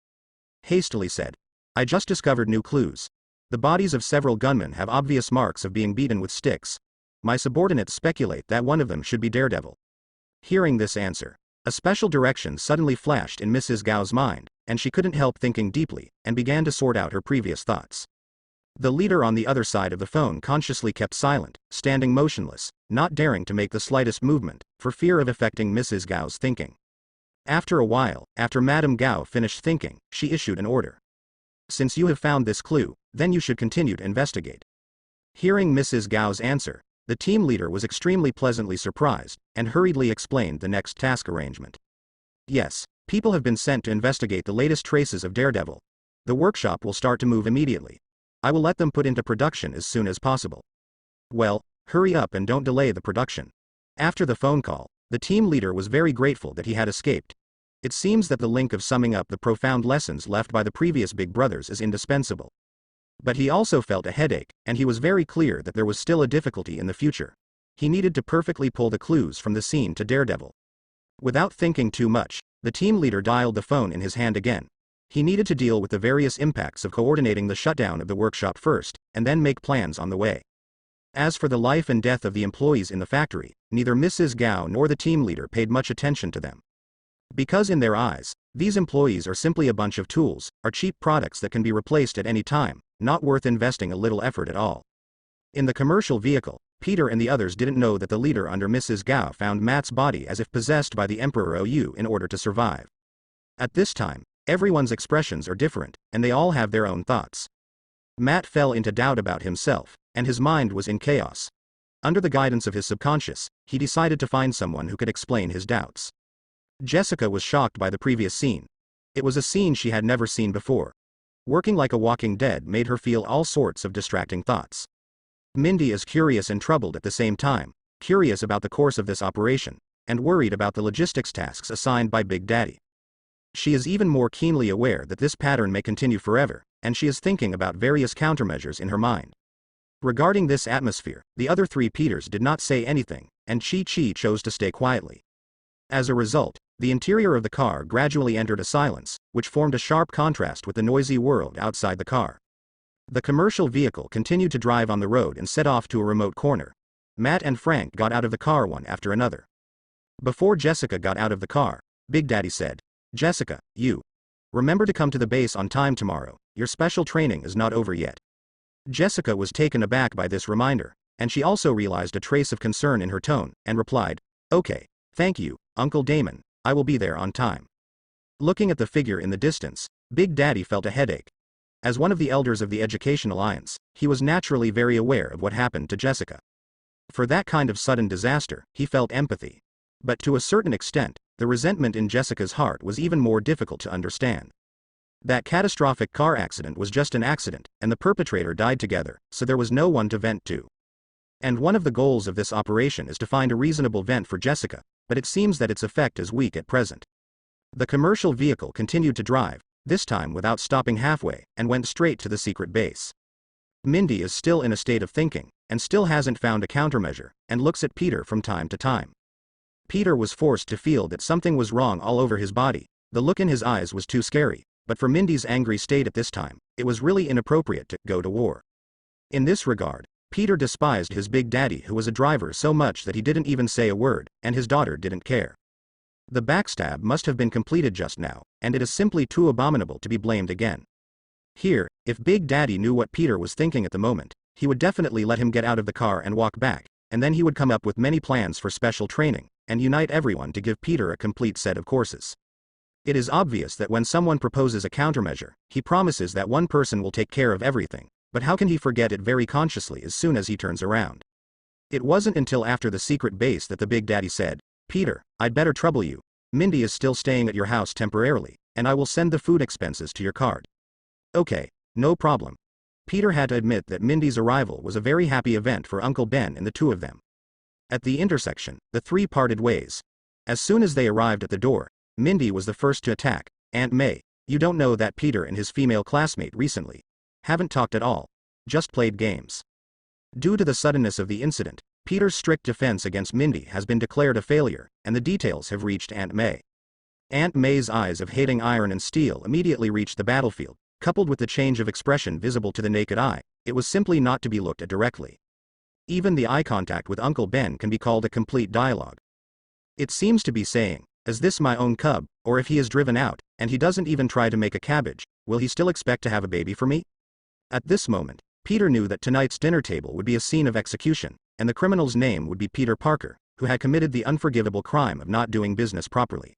Hastily said, I just discovered new clues. The bodies of several gunmen have obvious marks of being beaten with sticks. My subordinates speculate that one of them should be Daredevil. Hearing this answer, a special direction suddenly flashed in Mrs. Gao's mind, and she couldn't help thinking deeply, and began to sort out her previous thoughts. The leader on the other side of the phone consciously kept silent, standing motionless, not daring to make the slightest movement, for fear of affecting Mrs. Gao's thinking. After a while, after Madame Gao finished thinking, she issued an order. Since you have found this clue, then you should continue to investigate. Hearing Mrs. Gao's answer, the team leader was extremely pleasantly surprised, and hurriedly explained the next task arrangement. Yes, people have been sent to investigate the latest traces of Daredevil. The workshop will start to move immediately. I will let them put into production as soon as possible. Well, hurry up and don't delay the production. After the phone call, the team leader was very grateful that he had escaped. It seems that the link of summing up the profound lessons left by the previous Big Brothers is indispensable. But he also felt a headache, and he was very clear that there was still a difficulty in the future. He needed to perfectly pull the clues from the scene to Daredevil. Without thinking too much, the team leader dialed the phone in his hand again. He needed to deal with the various impacts of coordinating the shutdown of the workshop first, and then make plans on the way. As for the life and death of the employees in the factory, neither Mrs. Gao nor the team leader paid much attention to them. Because in their eyes, these employees are simply a bunch of tools, are cheap products that can be replaced at any time, not worth investing a little effort at all. In the commercial vehicle, Peter and the others didn't know that the leader under Mrs. Gao found Matt's body as if possessed by the Emperor Ou in order to survive. At this time, everyone's expressions are different, and they all have their own thoughts. Matt fell into doubt about himself, and his mind was in chaos. Under the guidance of his subconscious, he decided to find someone who could explain his doubts. Jessica was shocked by the previous scene. It was a scene she had never seen before. Working like a walking dead made her feel all sorts of distracting thoughts. Mindy is curious and troubled at the same time, curious about the course of this operation, and worried about the logistics tasks assigned by Big Daddy. She is even more keenly aware that this pattern may continue forever, and she is thinking about various countermeasures in her mind. Regarding this atmosphere, the other 3 Peters did not say anything, and Chi-Chi chose to stay quietly. As a result, the interior of the car gradually entered a silence, which formed a sharp contrast with the noisy world outside the car. The commercial vehicle continued to drive on the road and set off to a remote corner. Matt and Frank got out of the car one after another. Before Jessica got out of the car, Big Daddy said, Jessica, you remember to come to the base on time tomorrow, your special training is not over yet. Jessica was taken aback by this reminder, and she also realized a trace of concern in her tone, and replied, okay, thank you, Uncle Damon, I will be there on time. Looking at the figure in the distance, Big Daddy felt a headache. As one of the elders of the Education Alliance, he was naturally very aware of what happened to Jessica. For that kind of sudden disaster, he felt empathy. But to a certain extent, the resentment in Jessica's heart was even more difficult to understand. That catastrophic car accident was just an accident, and the perpetrator died together, so there was no one to vent to. And one of the goals of this operation is to find a reasonable vent for Jessica, but it seems that its effect is weak at present. The commercial vehicle continued to drive, this time without stopping halfway, and went straight to the secret base. Mindy is still in a state of thinking, and still hasn't found a countermeasure, and looks at Peter from time to time. Peter was forced to feel that something was wrong all over his body. The look in his eyes was too scary, but for Mindy's angry state at this time, it was really inappropriate to go to war. In this regard, Peter despised his Big Daddy, who was a driver, so much that he didn't even say a word, and his daughter didn't care. The backstab must have been completed just now, and it is simply too abominable to be blamed again. Here, if Big Daddy knew what Peter was thinking at the moment, he would definitely let him get out of the car and walk back, and then he would come up with many plans for special training, and unite everyone to give Peter a complete set of courses. It is obvious that when someone proposes a countermeasure, he promises that one person will take care of everything, but how can he forget it very consciously as soon as he turns around? It wasn't until after the secret base that the Big Daddy said, Peter, I'd better trouble you. Mindy is still staying at your house temporarily, and I will send the food expenses to your card. Okay, no problem. Peter had to admit that Mindy's arrival was a very happy event for Uncle Ben and the two of them. At the intersection, the three parted ways. As soon as they arrived at the door, Mindy was the first to attack. Aunt May, you don't know that Peter and his female classmate recently haven't talked at all, just played games. Due to the suddenness of the incident, Peter's strict defense against Mindy has been declared a failure, and the details have reached Aunt May. Aunt May's eyes of hating iron and steel immediately reached the battlefield. Coupled with the change of expression visible to the naked eye, it was simply not to be looked at directly. Even the eye contact with Uncle Ben can be called a complete dialogue. It seems to be saying, "Is this my own cub, or if he is driven out, and he doesn't even try to make a cabbage, will he still expect to have a baby for me?" At this moment, Peter knew that tonight's dinner table would be a scene of execution, and the criminal's name would be Peter Parker, who had committed the unforgivable crime of not doing business properly.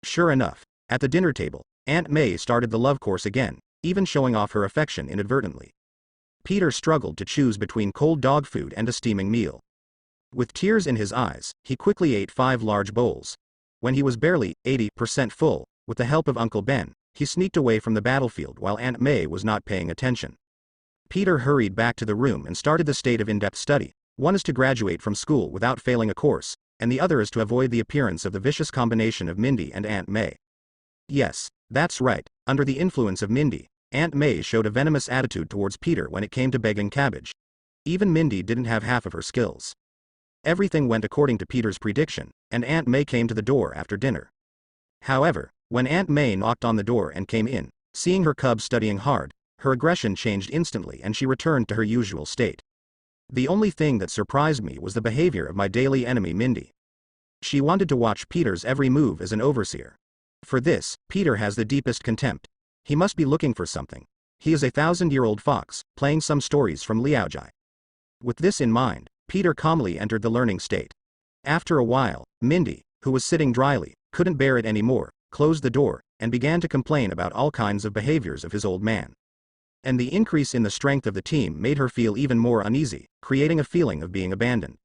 Sure enough, at the dinner table, Aunt May started the love course again, even showing off her affection inadvertently. Peter struggled to choose between cold dog food and a steaming meal. With tears in his eyes, he quickly ate 5 large bowls. When he was barely 80% full, with the help of Uncle Ben, he sneaked away from the battlefield while Aunt May was not paying attention. Peter hurried back to the room and started the state of in-depth study. One is to graduate from school without failing a course, and the other is to avoid the appearance of the vicious combination of Mindy and Aunt May. Yes, that's right, under the influence of Mindy, Aunt May showed a venomous attitude towards Peter when it came to begging cabbage. Even Mindy didn't have half of her skills. Everything went according to Peter's prediction, and Aunt May came to the door after dinner. However, when Aunt May knocked on the door and came in, seeing her cub studying hard, her aggression changed instantly and she returned to her usual state. The only thing that surprised me was the behavior of my daily enemy Mindy. She wanted to watch Peter's every move as an overseer. For this, Peter has the deepest contempt. He must be looking for something. He is a 1,000-year-old fox, playing some stories from Liaojai. With this in mind, Peter calmly entered the learning state. After a while, Mindy, who was sitting dryly, couldn't bear it anymore, closed the door, and began to complain about all kinds of behaviors of his old man. And the increase in the strength of the team made her feel even more uneasy, creating a feeling of being abandoned.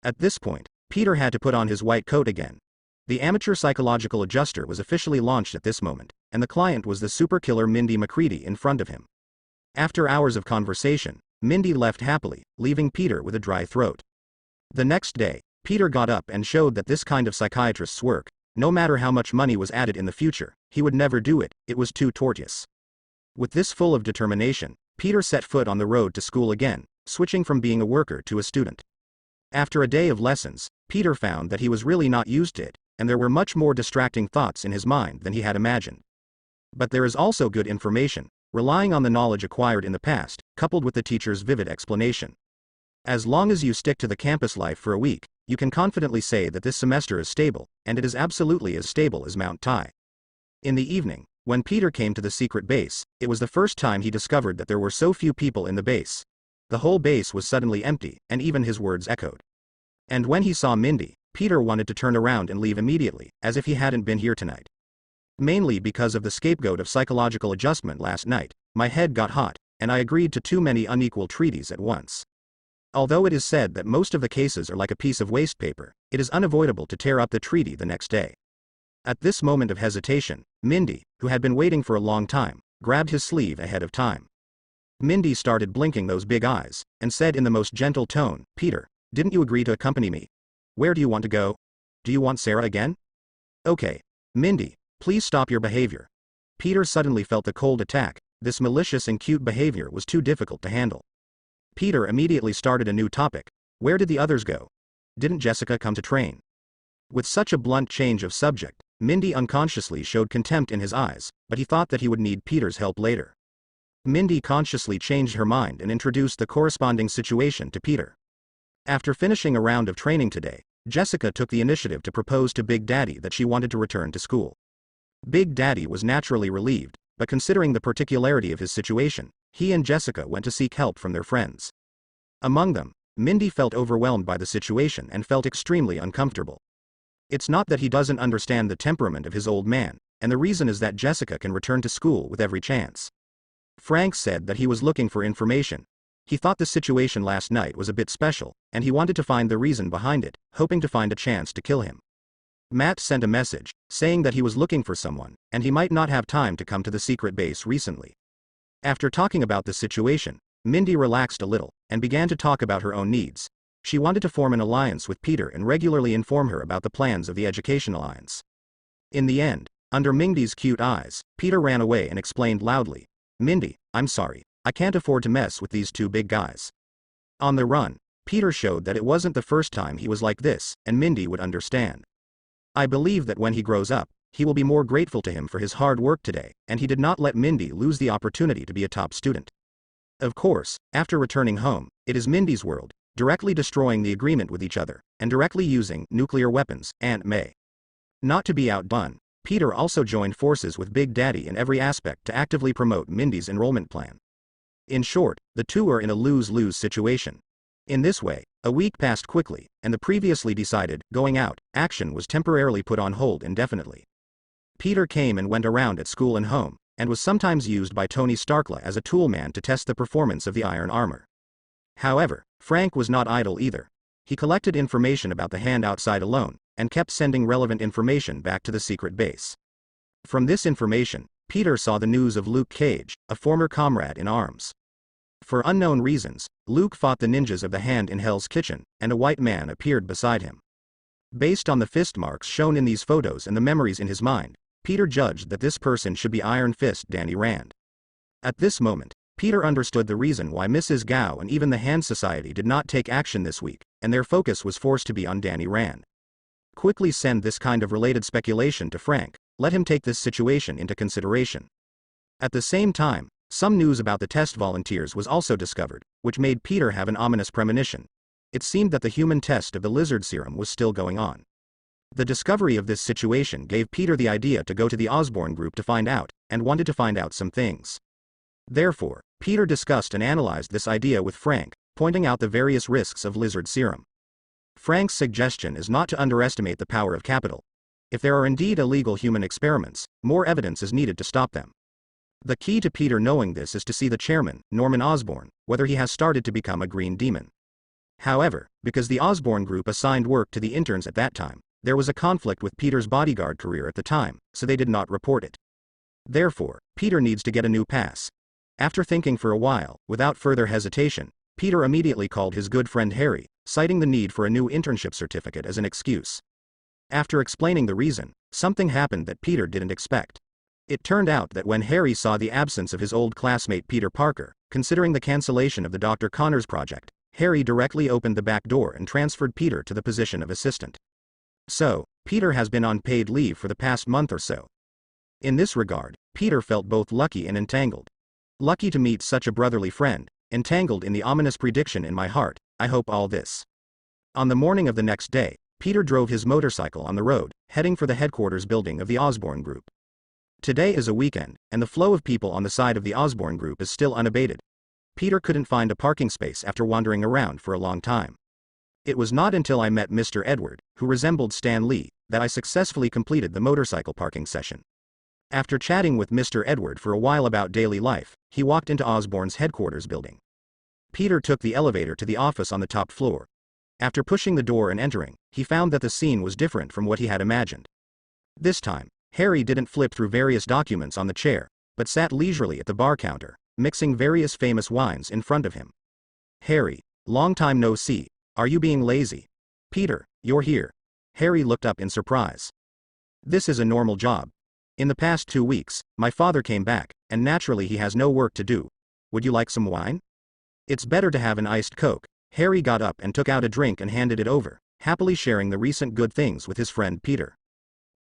At this point, Peter had to put on his white coat again. The amateur psychological adjuster was officially launched at this moment, and the client was the super killer Mindy McCready in front of him. After hours of conversation, Mindy left happily, leaving Peter with a dry throat. The next day, Peter got up and showed that this kind of psychiatrist's work, no matter how much money was added in the future, he would never do it, it was too tortuous. With this full of determination, Peter set foot on the road to school again, switching from being a worker to a student. After a day of lessons, Peter found that he was really not used to it, and there were much more distracting thoughts in his mind than he had imagined. But there is also good information, relying on the knowledge acquired in the past, coupled with the teacher's vivid explanation. As long as you stick to the campus life for a week, you can confidently say that this semester is stable, and it is absolutely as stable as Mount Tai. In the evening, when Peter came to the secret base, it was the first time he discovered that there were so few people in the base. The whole base was suddenly empty, and even his words echoed. And when he saw Mindy, Peter wanted to turn around and leave immediately, as if he hadn't been here tonight. Mainly because of the scapegoat of psychological adjustment last night, my head got hot, and I agreed to too many unequal treaties at once. Although it is said that most of the cases are like a piece of waste paper, it is unavoidable to tear up the treaty the next day. At this moment of hesitation, Mindy, who had been waiting for a long time, grabbed his sleeve ahead of time. Mindy started blinking those big eyes, and said in the most gentle tone, "Peter, didn't you agree to accompany me? Where do you want to go? Do you want Sarah again?" "Okay. Mindy, please stop your behavior." Peter suddenly felt the cold attack. This malicious and cute behavior was too difficult to handle. Peter immediately started a new topic. "Where did the others go? Didn't Jessica come to train?" With such a blunt change of subject, Mindy unconsciously showed contempt in his eyes, but he thought that he would need Peter's help later. Mindy consciously changed her mind and introduced the corresponding situation to Peter. After finishing a round of training today, Jessica took the initiative to propose to Big Daddy that she wanted to return to school. Big Daddy was naturally relieved, but considering the particularity of his situation, he and Jessica went to seek help from their friends. Among them, Mindy felt overwhelmed by the situation and felt extremely uncomfortable. It's not that he doesn't understand the temperament of his old man, and the reason is that Jessica can return to school with every chance. Frank said that he was looking for information. He thought the situation last night was a bit special, and he wanted to find the reason behind it, hoping to find a chance to kill him. Matt sent a message, saying that he was looking for someone, and he might not have time to come to the secret base recently. After talking about the situation, Mindy relaxed a little, and began to talk about her own needs. She wanted to form an alliance with Peter and regularly inform her about the plans of the Education Alliance. In the end, under Mindy's cute eyes, Peter ran away and explained loudly, "Mindy, I'm sorry, I can't afford to mess with these two big guys." On the run, Peter showed that it wasn't the first time he was like this, and Mindy would understand. "I believe that when he grows up, he will be more grateful to him for his hard work today," and he did not let Mindy lose the opportunity to be a top student. Of course, after returning home, it is Mindy's world, directly destroying the agreement with each other, and directly using nuclear weapons, Aunt May. Not to be outdone, Peter also joined forces with Big Daddy in every aspect to actively promote Mindy's enrollment plan. In short, the two are in a lose-lose situation. In this way, a week passed quickly, and the previously decided, going out, action was temporarily put on hold indefinitely. Peter came and went around at school and home, and was sometimes used by Tony Starkla as a toolman to test the performance of the iron armor. However, Frank was not idle either. He collected information about the hand outside alone, and kept sending relevant information back to the secret base. From this information, Peter saw the news of Luke Cage, a former comrade in arms. For unknown reasons, Luke fought the ninjas of the Hand in Hell's Kitchen, and a white man appeared beside him. Based on the fist marks shown in these photos and the memories in his mind, Peter judged that this person should be Iron Fist Danny Rand. At this moment, Peter understood the reason why Mrs. Gao and even the Hand Society did not take action this week, and their focus was forced to be on Danny Rand. Quickly send this kind of related speculation to Frank, let him take this situation into consideration. At the same time, some news about the test volunteers was also discovered, which made Peter have an ominous premonition. It seemed that the human test of the lizard serum was still going on. The discovery of this situation gave Peter the idea to go to the Osborne group to find out, and wanted to find out some things. Therefore, Peter discussed and analyzed this idea with Frank, pointing out the various risks of lizard serum. Frank's suggestion is not to underestimate the power of capital. If there are indeed illegal human experiments, more evidence is needed to stop them. The key to Peter knowing this is to see the chairman, Norman Osborne, whether he has started to become a green demon. However, because the Osborne group assigned work to the interns at that time, there was a conflict with Peter's bodyguard career at the time, so they did not report it. Therefore, Peter needs to get a new pass. After thinking for a while, without further hesitation, Peter immediately called his good friend Harry, citing the need for a new internship certificate as an excuse. After explaining the reason, something happened that Peter didn't expect. It turned out that when Harry saw the absence of his old classmate Peter Parker, considering the cancellation of the Dr. Connors project, Harry directly opened the back door and transferred Peter to the position of assistant. So, Peter has been on paid leave for the past month or so. In this regard, Peter felt both lucky and entangled. Lucky to meet such a brotherly friend, entangled in the ominous prediction in my heart, I hope all this. On the morning of the next day, Peter drove his motorcycle on the road, heading for the headquarters building of the Osborne Group. Today is a weekend, and the flow of people on the side of the Osborne Group is still unabated. Peter couldn't find a parking space after wandering around for a long time. It was not until I met Mr. Edward, who resembled Stan Lee, that I successfully completed the motorcycle parking session. After chatting with Mr. Edward for a while about daily life, he walked into Osborne's headquarters building. Peter took the elevator to the office on the top floor. After pushing the door and entering, he found that the scene was different from what he had imagined. This time, Harry didn't flip through various documents on the chair, but sat leisurely at the bar counter, mixing various famous wines in front of him. "Harry, long time no see, are you being lazy?" "Peter, you're here." Harry looked up in surprise. "This is a normal job. In the past 2 weeks, my father came back, and naturally he has no work to do. Would you like some wine?" "It's better to have an iced Coke." Harry got up and took out a drink and handed it over, happily sharing the recent good things with his friend Peter.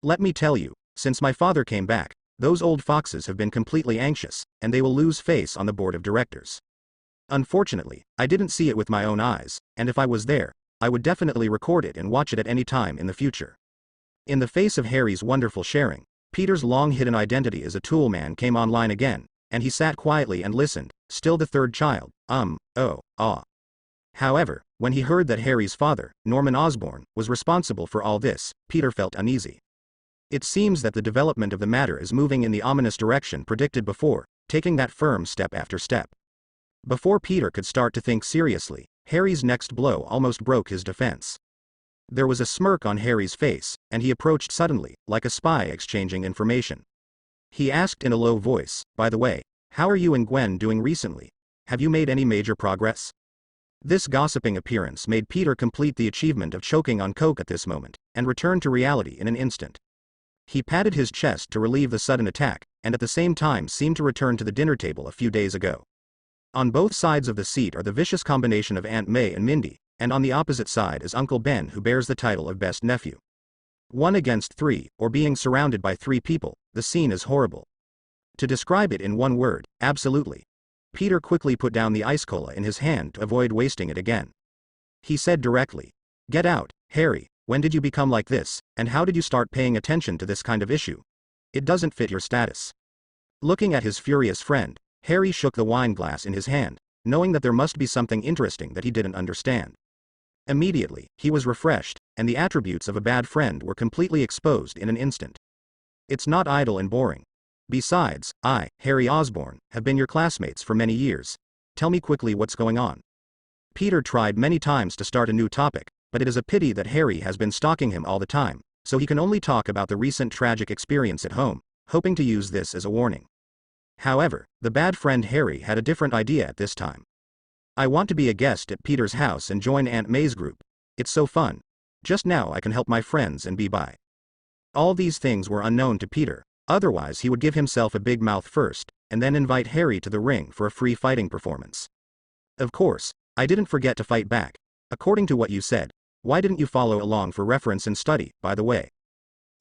"Let me tell you, since my father came back, those old foxes have been completely anxious, and they will lose face on the board of directors. Unfortunately, I didn't see it with my own eyes, and if I was there, I would definitely record it and watch it at any time in the future." In the face of Harry's wonderful sharing, Peter's long-hidden identity as a tool man came online again, and he sat quietly and listened, still the third child, oh, ah. However, when he heard that Harry's father, Norman Osborne, was responsible for all this, Peter felt uneasy. It seems that the development of the matter is moving in the ominous direction predicted before, taking that firm step after step. Before Peter could start to think seriously, Harry's next blow almost broke his defense. There was a smirk on Harry's face, and he approached suddenly, like a spy exchanging information. He asked in a low voice, "By the way, how are you and Gwen doing recently? Have you made any major progress?" This gossiping appearance made Peter complete the achievement of choking on coke at this moment, and return to reality in an instant. He patted his chest to relieve the sudden attack, and at the same time seemed to return to the dinner table a few days ago. On both sides of the seat are the vicious combination of Aunt May and Mindy, and on the opposite side is Uncle Ben, who bears the title of best nephew. 1 against 3, or being surrounded by 3 people, the scene is horrible. To describe it in one word, absolutely. Peter quickly put down the ice cola in his hand to avoid wasting it again. He said directly, "Get out, Harry, when did you become like this, and how did you start paying attention to this kind of issue? It doesn't fit your status." Looking at his furious friend, Harry shook the wine glass in his hand, knowing that there must be something interesting that he didn't understand. Immediately, he was refreshed, and the attributes of a bad friend were completely exposed in an instant. "It's not idle and boring. Besides, I, Harry Osborne, have been your classmates for many years. Tell me quickly what's going on." Peter tried many times to start a new topic, but it is a pity that Harry has been stalking him all the time, so he can only talk about the recent tragic experience at home, hoping to use this as a warning. However, the bad friend Harry had a different idea at this time. "I want to be a guest at Peter's house and join Aunt May's group. It's so fun. Just now I can help my friends and be by." All these things were unknown to Peter, otherwise he would give himself a big mouth first, and then invite Harry to the ring for a free fighting performance. "Of course, I didn't forget to fight back. According to what you said, why didn't you follow along for reference and study, by the way?"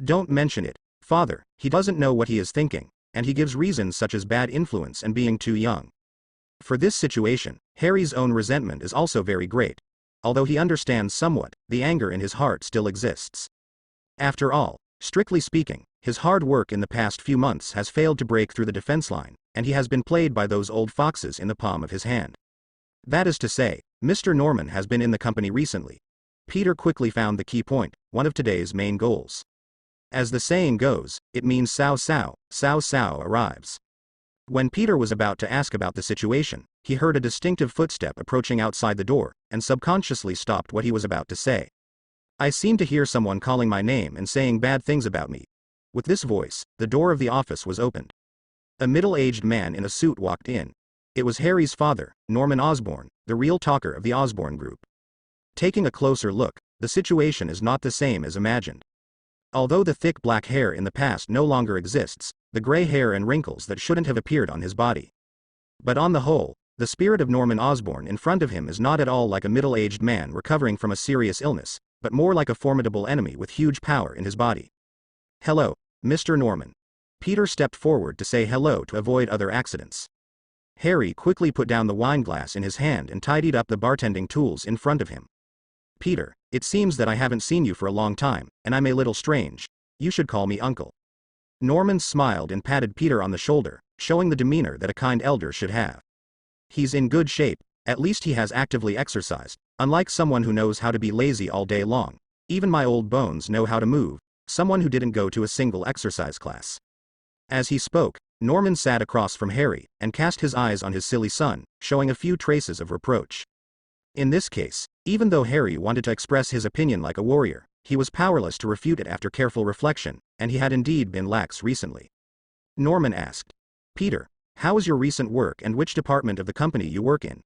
"Don't mention it, Father, he doesn't know what he is thinking, and he gives reasons such as bad influence and being too young." For this situation, Harry's own resentment is also very great. Although he understands somewhat, the anger in his heart still exists. After all, strictly speaking, his hard work in the past few months has failed to break through the defense line, and he has been played by those old foxes in the palm of his hand. That is to say, Mr. Norman has been in the company recently. Peter quickly found the key point, one of today's main goals. As the saying goes, it means Sao Sao arrives. When Peter was about to ask about the situation, he heard a distinctive footstep approaching outside the door, and subconsciously stopped what he was about to say. "I seem to hear someone calling my name and saying bad things about me." With this voice, the door of the office was opened. A middle-aged man in a suit walked in. It was Harry's father, Norman Osborne, the real talker of the Osborne group. Taking a closer look, the situation is not the same as imagined. Although the thick black hair in the past no longer exists, the gray hair and wrinkles that shouldn't have appeared on his body. But on the whole, the spirit of Norman Osborne in front of him is not at all like a middle-aged man recovering from a serious illness, but more like a formidable enemy with huge power in his body. "Hello, Mr. Norman." Peter stepped forward to say hello to avoid other accidents. Harry quickly put down the wine glass in his hand and tidied up the bartending tools in front of him. "Peter, it seems that I haven't seen you for a long time, and I'm a little strange. You should call me Uncle." Norman smiled and patted Peter on the shoulder, showing the demeanor that a kind elder should have. "He's in good shape, at least he has actively exercised, unlike someone who knows how to be lazy all day long. Even my old bones know how to move, someone who didn't go to a single exercise class." As he spoke, Norman sat across from Harry, and cast his eyes on his silly son, showing a few traces of reproach. In this case, even though Harry wanted to express his opinion like a warrior, he was powerless to refute it after careful reflection, and he had indeed been lax recently. Norman asked, "Peter, how is your recent work and which department of the company you work in?"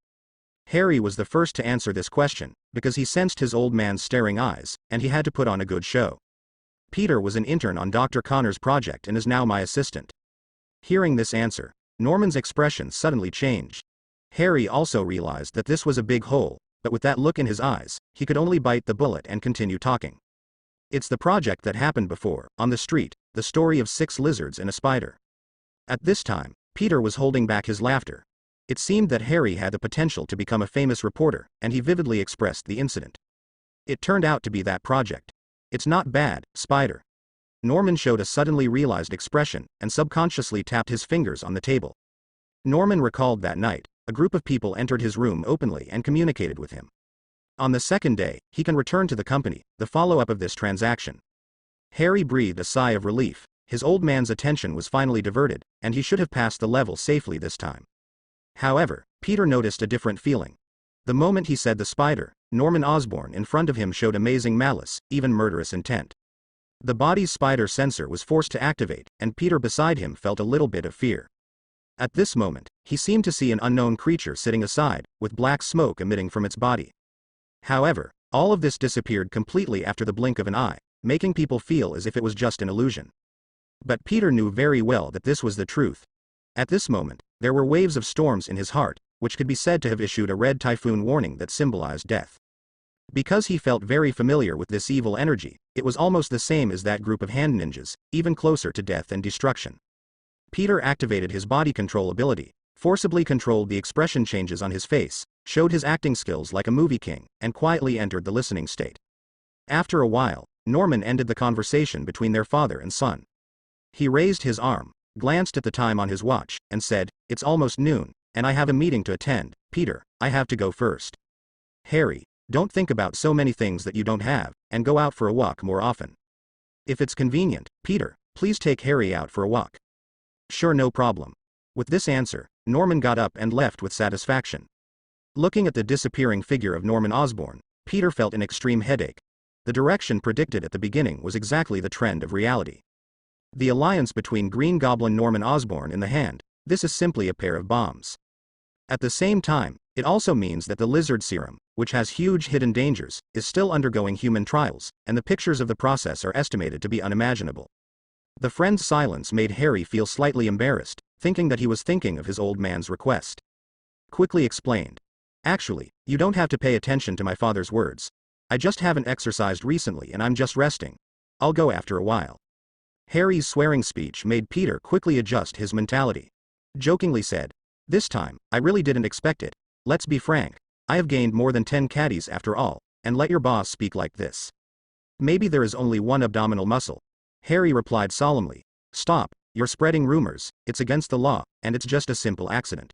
Harry was the first to answer this question, because he sensed his old man's staring eyes, and he had to put on a good show. "Peter was an intern on Dr. Connor's project and is now my assistant." Hearing this answer, Norman's expression suddenly changed. Harry also realized that this was a big hole, but with that look in his eyes, he could only bite the bullet and continue talking. "It's the project that happened before, on the street, the story of 6 lizards and a spider." At this time, Peter was holding back his laughter. It seemed that Harry had the potential to become a famous reporter, and he vividly expressed the incident. "It turned out to be that project. It's not bad, Spider." Norman showed a suddenly realized expression, and subconsciously tapped his fingers on the table. Norman recalled that night, a group of people entered his room openly and communicated with him. On the second day, he can return to the company, the follow-up of this transaction. Harry breathed a sigh of relief. His old man's attention was finally diverted, and he should have passed the level safely this time. However, Peter noticed a different feeling. The moment he said the spider, Norman Osborne in front of him showed amazing malice, even murderous intent. The body's spider sensor was forced to activate, and Peter beside him felt a little bit of fear. At this moment, He seemed to see an unknown creature sitting aside, with black smoke emitting from its body. However, all of this disappeared completely after the blink of an eye, making people feel as if it was just an illusion. But Peter knew very well that this was the truth. At this moment, there were waves of storms in his heart, which could be said to have issued a red typhoon warning that symbolized death. Because he felt very familiar with this evil energy, it was almost the same as that group of hand ninjas, even closer to death and destruction. Peter activated his body control ability, forcibly controlled the expression changes on his face, showed his acting skills like a movie king, and quietly entered the listening state. After a while, Norman ended the conversation between their father and son. He raised his arm, glanced at the time on his watch, and said, "It's almost noon, and I have a meeting to attend. Peter, I have to go first. Harry, don't think about so many things that you don't have, and go out for a walk more often. If it's convenient, Peter, please take Harry out for a walk." "Sure, no problem." With this answer, Norman got up and left with satisfaction. Looking at the disappearing figure of Norman Osborne, Peter felt an extreme headache. The direction predicted at the beginning was exactly the trend of reality. The alliance between Green Goblin Norman Osborne in the hand, this is simply a pair of bombs. At the same time, it also means that the lizard serum, which has huge hidden dangers, is still undergoing human trials, and the pictures of the process are estimated to be unimaginable. The friend's silence made Harry feel slightly embarrassed, thinking that he was thinking of his old man's request. Quickly explained. "Actually, you don't have to pay attention to my father's words. I just haven't exercised recently and I'm just resting. I'll go after a while." Harry's swearing speech made Peter quickly adjust his mentality. Jokingly said, "This time, I really didn't expect it. Let's be frank. I have gained more than 10 caddies after all, and let your boss speak like this. Maybe there is only one abdominal muscle." Harry replied solemnly, "Stop, you're spreading rumors, it's against the law, and it's just a simple accident."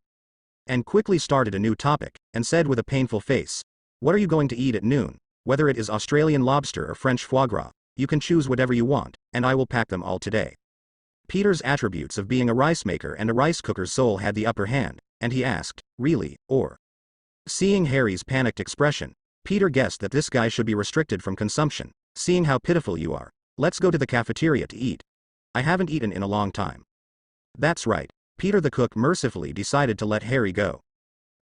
And quickly started a new topic, and said with a painful face, "What are you going to eat at noon? Whether it is Australian lobster or French foie gras, you can choose whatever you want, and I will pack them all today." Peter's attributes of being a rice maker and a rice cooker's soul had the upper hand, and he asked, "Really, or?" Seeing Harry's panicked expression, Peter guessed that this guy should be restricted from consumption. "Seeing how pitiful you are, let's go to the cafeteria to eat. I haven't eaten in a long time." That's right, Peter the cook mercifully decided to let Harry go.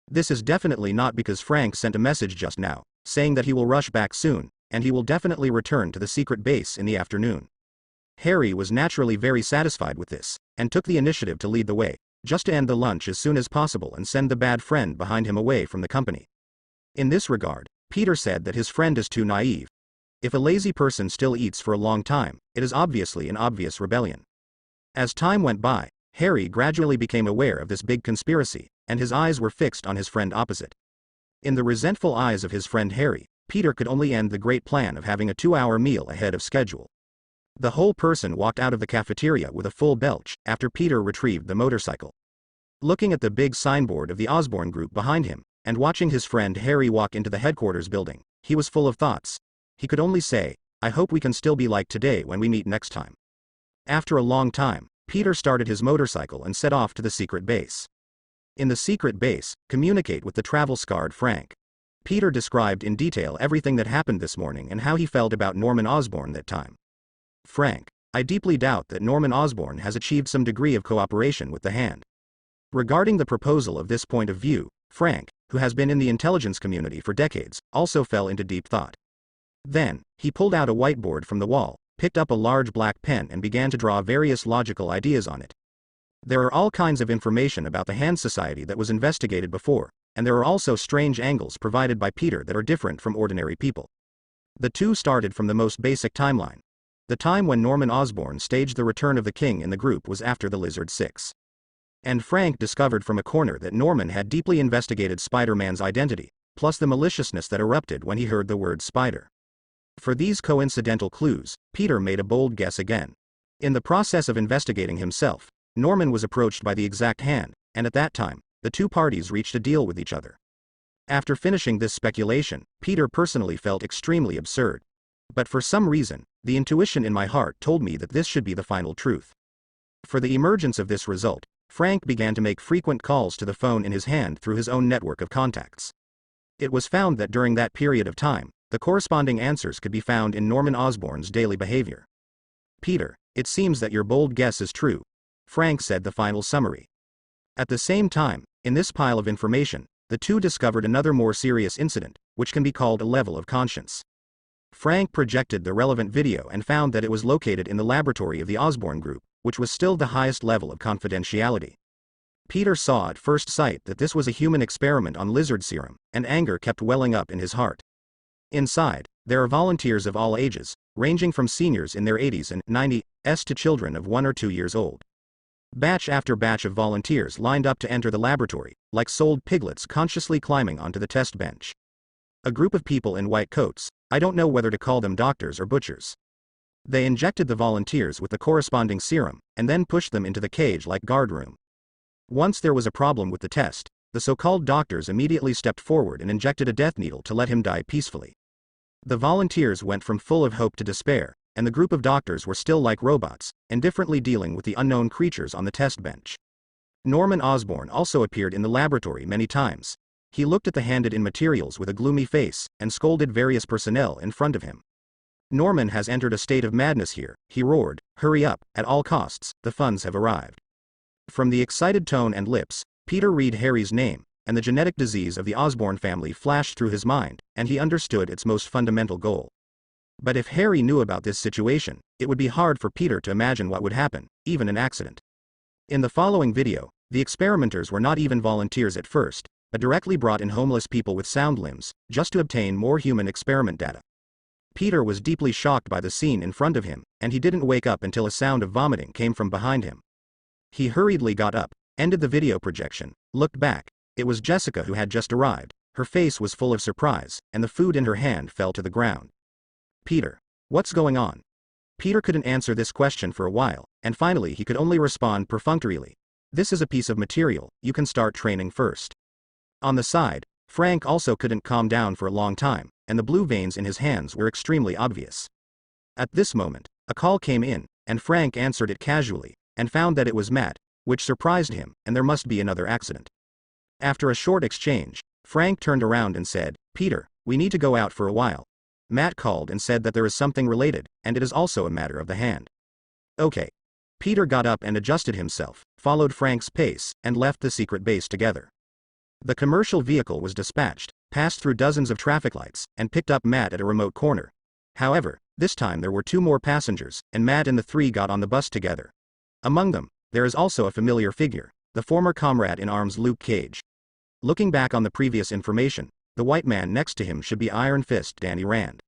This is definitely not because Frank sent a message just now, saying that he will rush back soon, and he will definitely return to the secret base in the afternoon. Harry was naturally very satisfied with this, and took the initiative to lead the way, just to end the lunch as soon as possible and send the bad friend behind him away from the company. In this regard, Peter said that his friend is too naive. If a lazy person still eats for a long time, it is obviously an obvious rebellion. As time went by, Harry gradually became aware of this big conspiracy, and his eyes were fixed on his friend opposite. In the resentful eyes of his friend Harry, Peter could only end the great plan of having a 2-hour meal ahead of schedule. The whole person walked out of the cafeteria with a full belch, after Peter retrieved the motorcycle. Looking at the big signboard of the Osborne group behind him, and watching his friend Harry walk into the headquarters building, he was full of thoughts. He could only say, "I hope we can still be like today when we meet next time." After a long time, Peter started his motorcycle and set off to the secret base. In the secret base, communicate with the travel-scarred Frank. Peter described in detail everything that happened this morning and how he felt about Norman Osborne that time. "Frank, I deeply doubt that Norman Osborne has achieved some degree of cooperation with the Hand. Regarding the proposal of this point of view, Frank, who has been in the intelligence community for decades, also fell into deep thought. Then, he pulled out a whiteboard from the wall, picked up a large black pen and began to draw various logical ideas on it. There are all kinds of information about the Hand Society that was investigated before, and there are also strange angles provided by Peter that are different from ordinary people. The two started from the most basic timeline. The time when Norman Osborne staged the return of the king in the group was after the Lizard 6. And Frank discovered from a corner that Norman had deeply investigated Spiderman's identity, plus the maliciousness that erupted when he heard the word spider. For these coincidental clues, Peter made a bold guess again. In the process of investigating himself, Norman was approached by the exact Hand, and at that time, the two parties reached a deal with each other. After finishing this speculation, Peter personally felt extremely absurd. But for some reason, the intuition in my heart told me that this should be the final truth. For the emergence of this result, Frank began to make frequent calls to the phone in his hand through his own network of contacts. It was found that during that period of time, the corresponding answers could be found in Norman Osborne's daily behavior. "Peter, it seems that your bold guess is true," Frank said the final summary. At the same time, in this pile of information, the two discovered another more serious incident, which can be called a level of conscience. Frank projected the relevant video and found that it was located in the laboratory of the Osborne group, which was still the highest level of confidentiality. Peter saw at first sight that this was a human experiment on lizard serum, and anger kept welling up in his heart. Inside, there are volunteers of all ages, ranging from seniors in their 80s and 90s to children of 1 or 2 years old. Batch after batch of volunteers lined up to enter the laboratory, like sold piglets consciously climbing onto the test bench. A group of people in white coats, I don't know whether to call them doctors or butchers. They injected the volunteers with the corresponding serum, and then pushed them into the cage like guard room. Once there was a problem with the test, the so-called doctors immediately stepped forward and injected a death needle to let him die peacefully. The volunteers went from full of hope to despair, and the group of doctors were still like robots, indifferently dealing with the unknown creatures on the test bench. Norman Osborne also appeared in the laboratory many times. He looked at the handed-in materials with a gloomy face, and scolded various personnel in front of him. Norman has entered a state of madness here, he roared, hurry up, at all costs, the funds have arrived. From the excited tone and lips, Peter read Harry's name, and the genetic disease of the Osborne family flashed through his mind, and he understood its most fundamental goal. But if Harry knew about this situation, it would be hard for Peter to imagine what would happen, even an accident. In the following video, the experimenters were not even volunteers at first, but directly brought in homeless people with sound limbs, just to obtain more human experiment data. Peter was deeply shocked by the scene in front of him, and he didn't wake up until a sound of vomiting came from behind him. He hurriedly got up, ended the video projection, looked back. It was Jessica who had just arrived. Her face was full of surprise, and the food in her hand fell to the ground. Peter, what's going on? Peter couldn't answer this question for a while, and finally he could only respond perfunctorily. This is a piece of material, you can start training first. On the side, Frank also couldn't calm down for a long time, and the blue veins in his hands were extremely obvious. At this moment, a call came in, and Frank answered it casually, and found that it was Matt, which surprised him, and there must be another accident. After a short exchange, Frank turned around and said, Peter, we need to go out for a while. Matt called and said that there is something related, and it is also a matter of the hand. Okay. Peter got up and adjusted himself, followed Frank's pace, and left the secret base together. The commercial vehicle was dispatched, passed through dozens of traffic lights, and picked up Matt at a remote corner. However, this time there were 2 more passengers, and Matt and the 3 got on the bus together. Among them, there is also a familiar figure, the former comrade in arms Luke Cage. Looking back on the previous information, the white man next to him should be Iron Fist Danny Rand.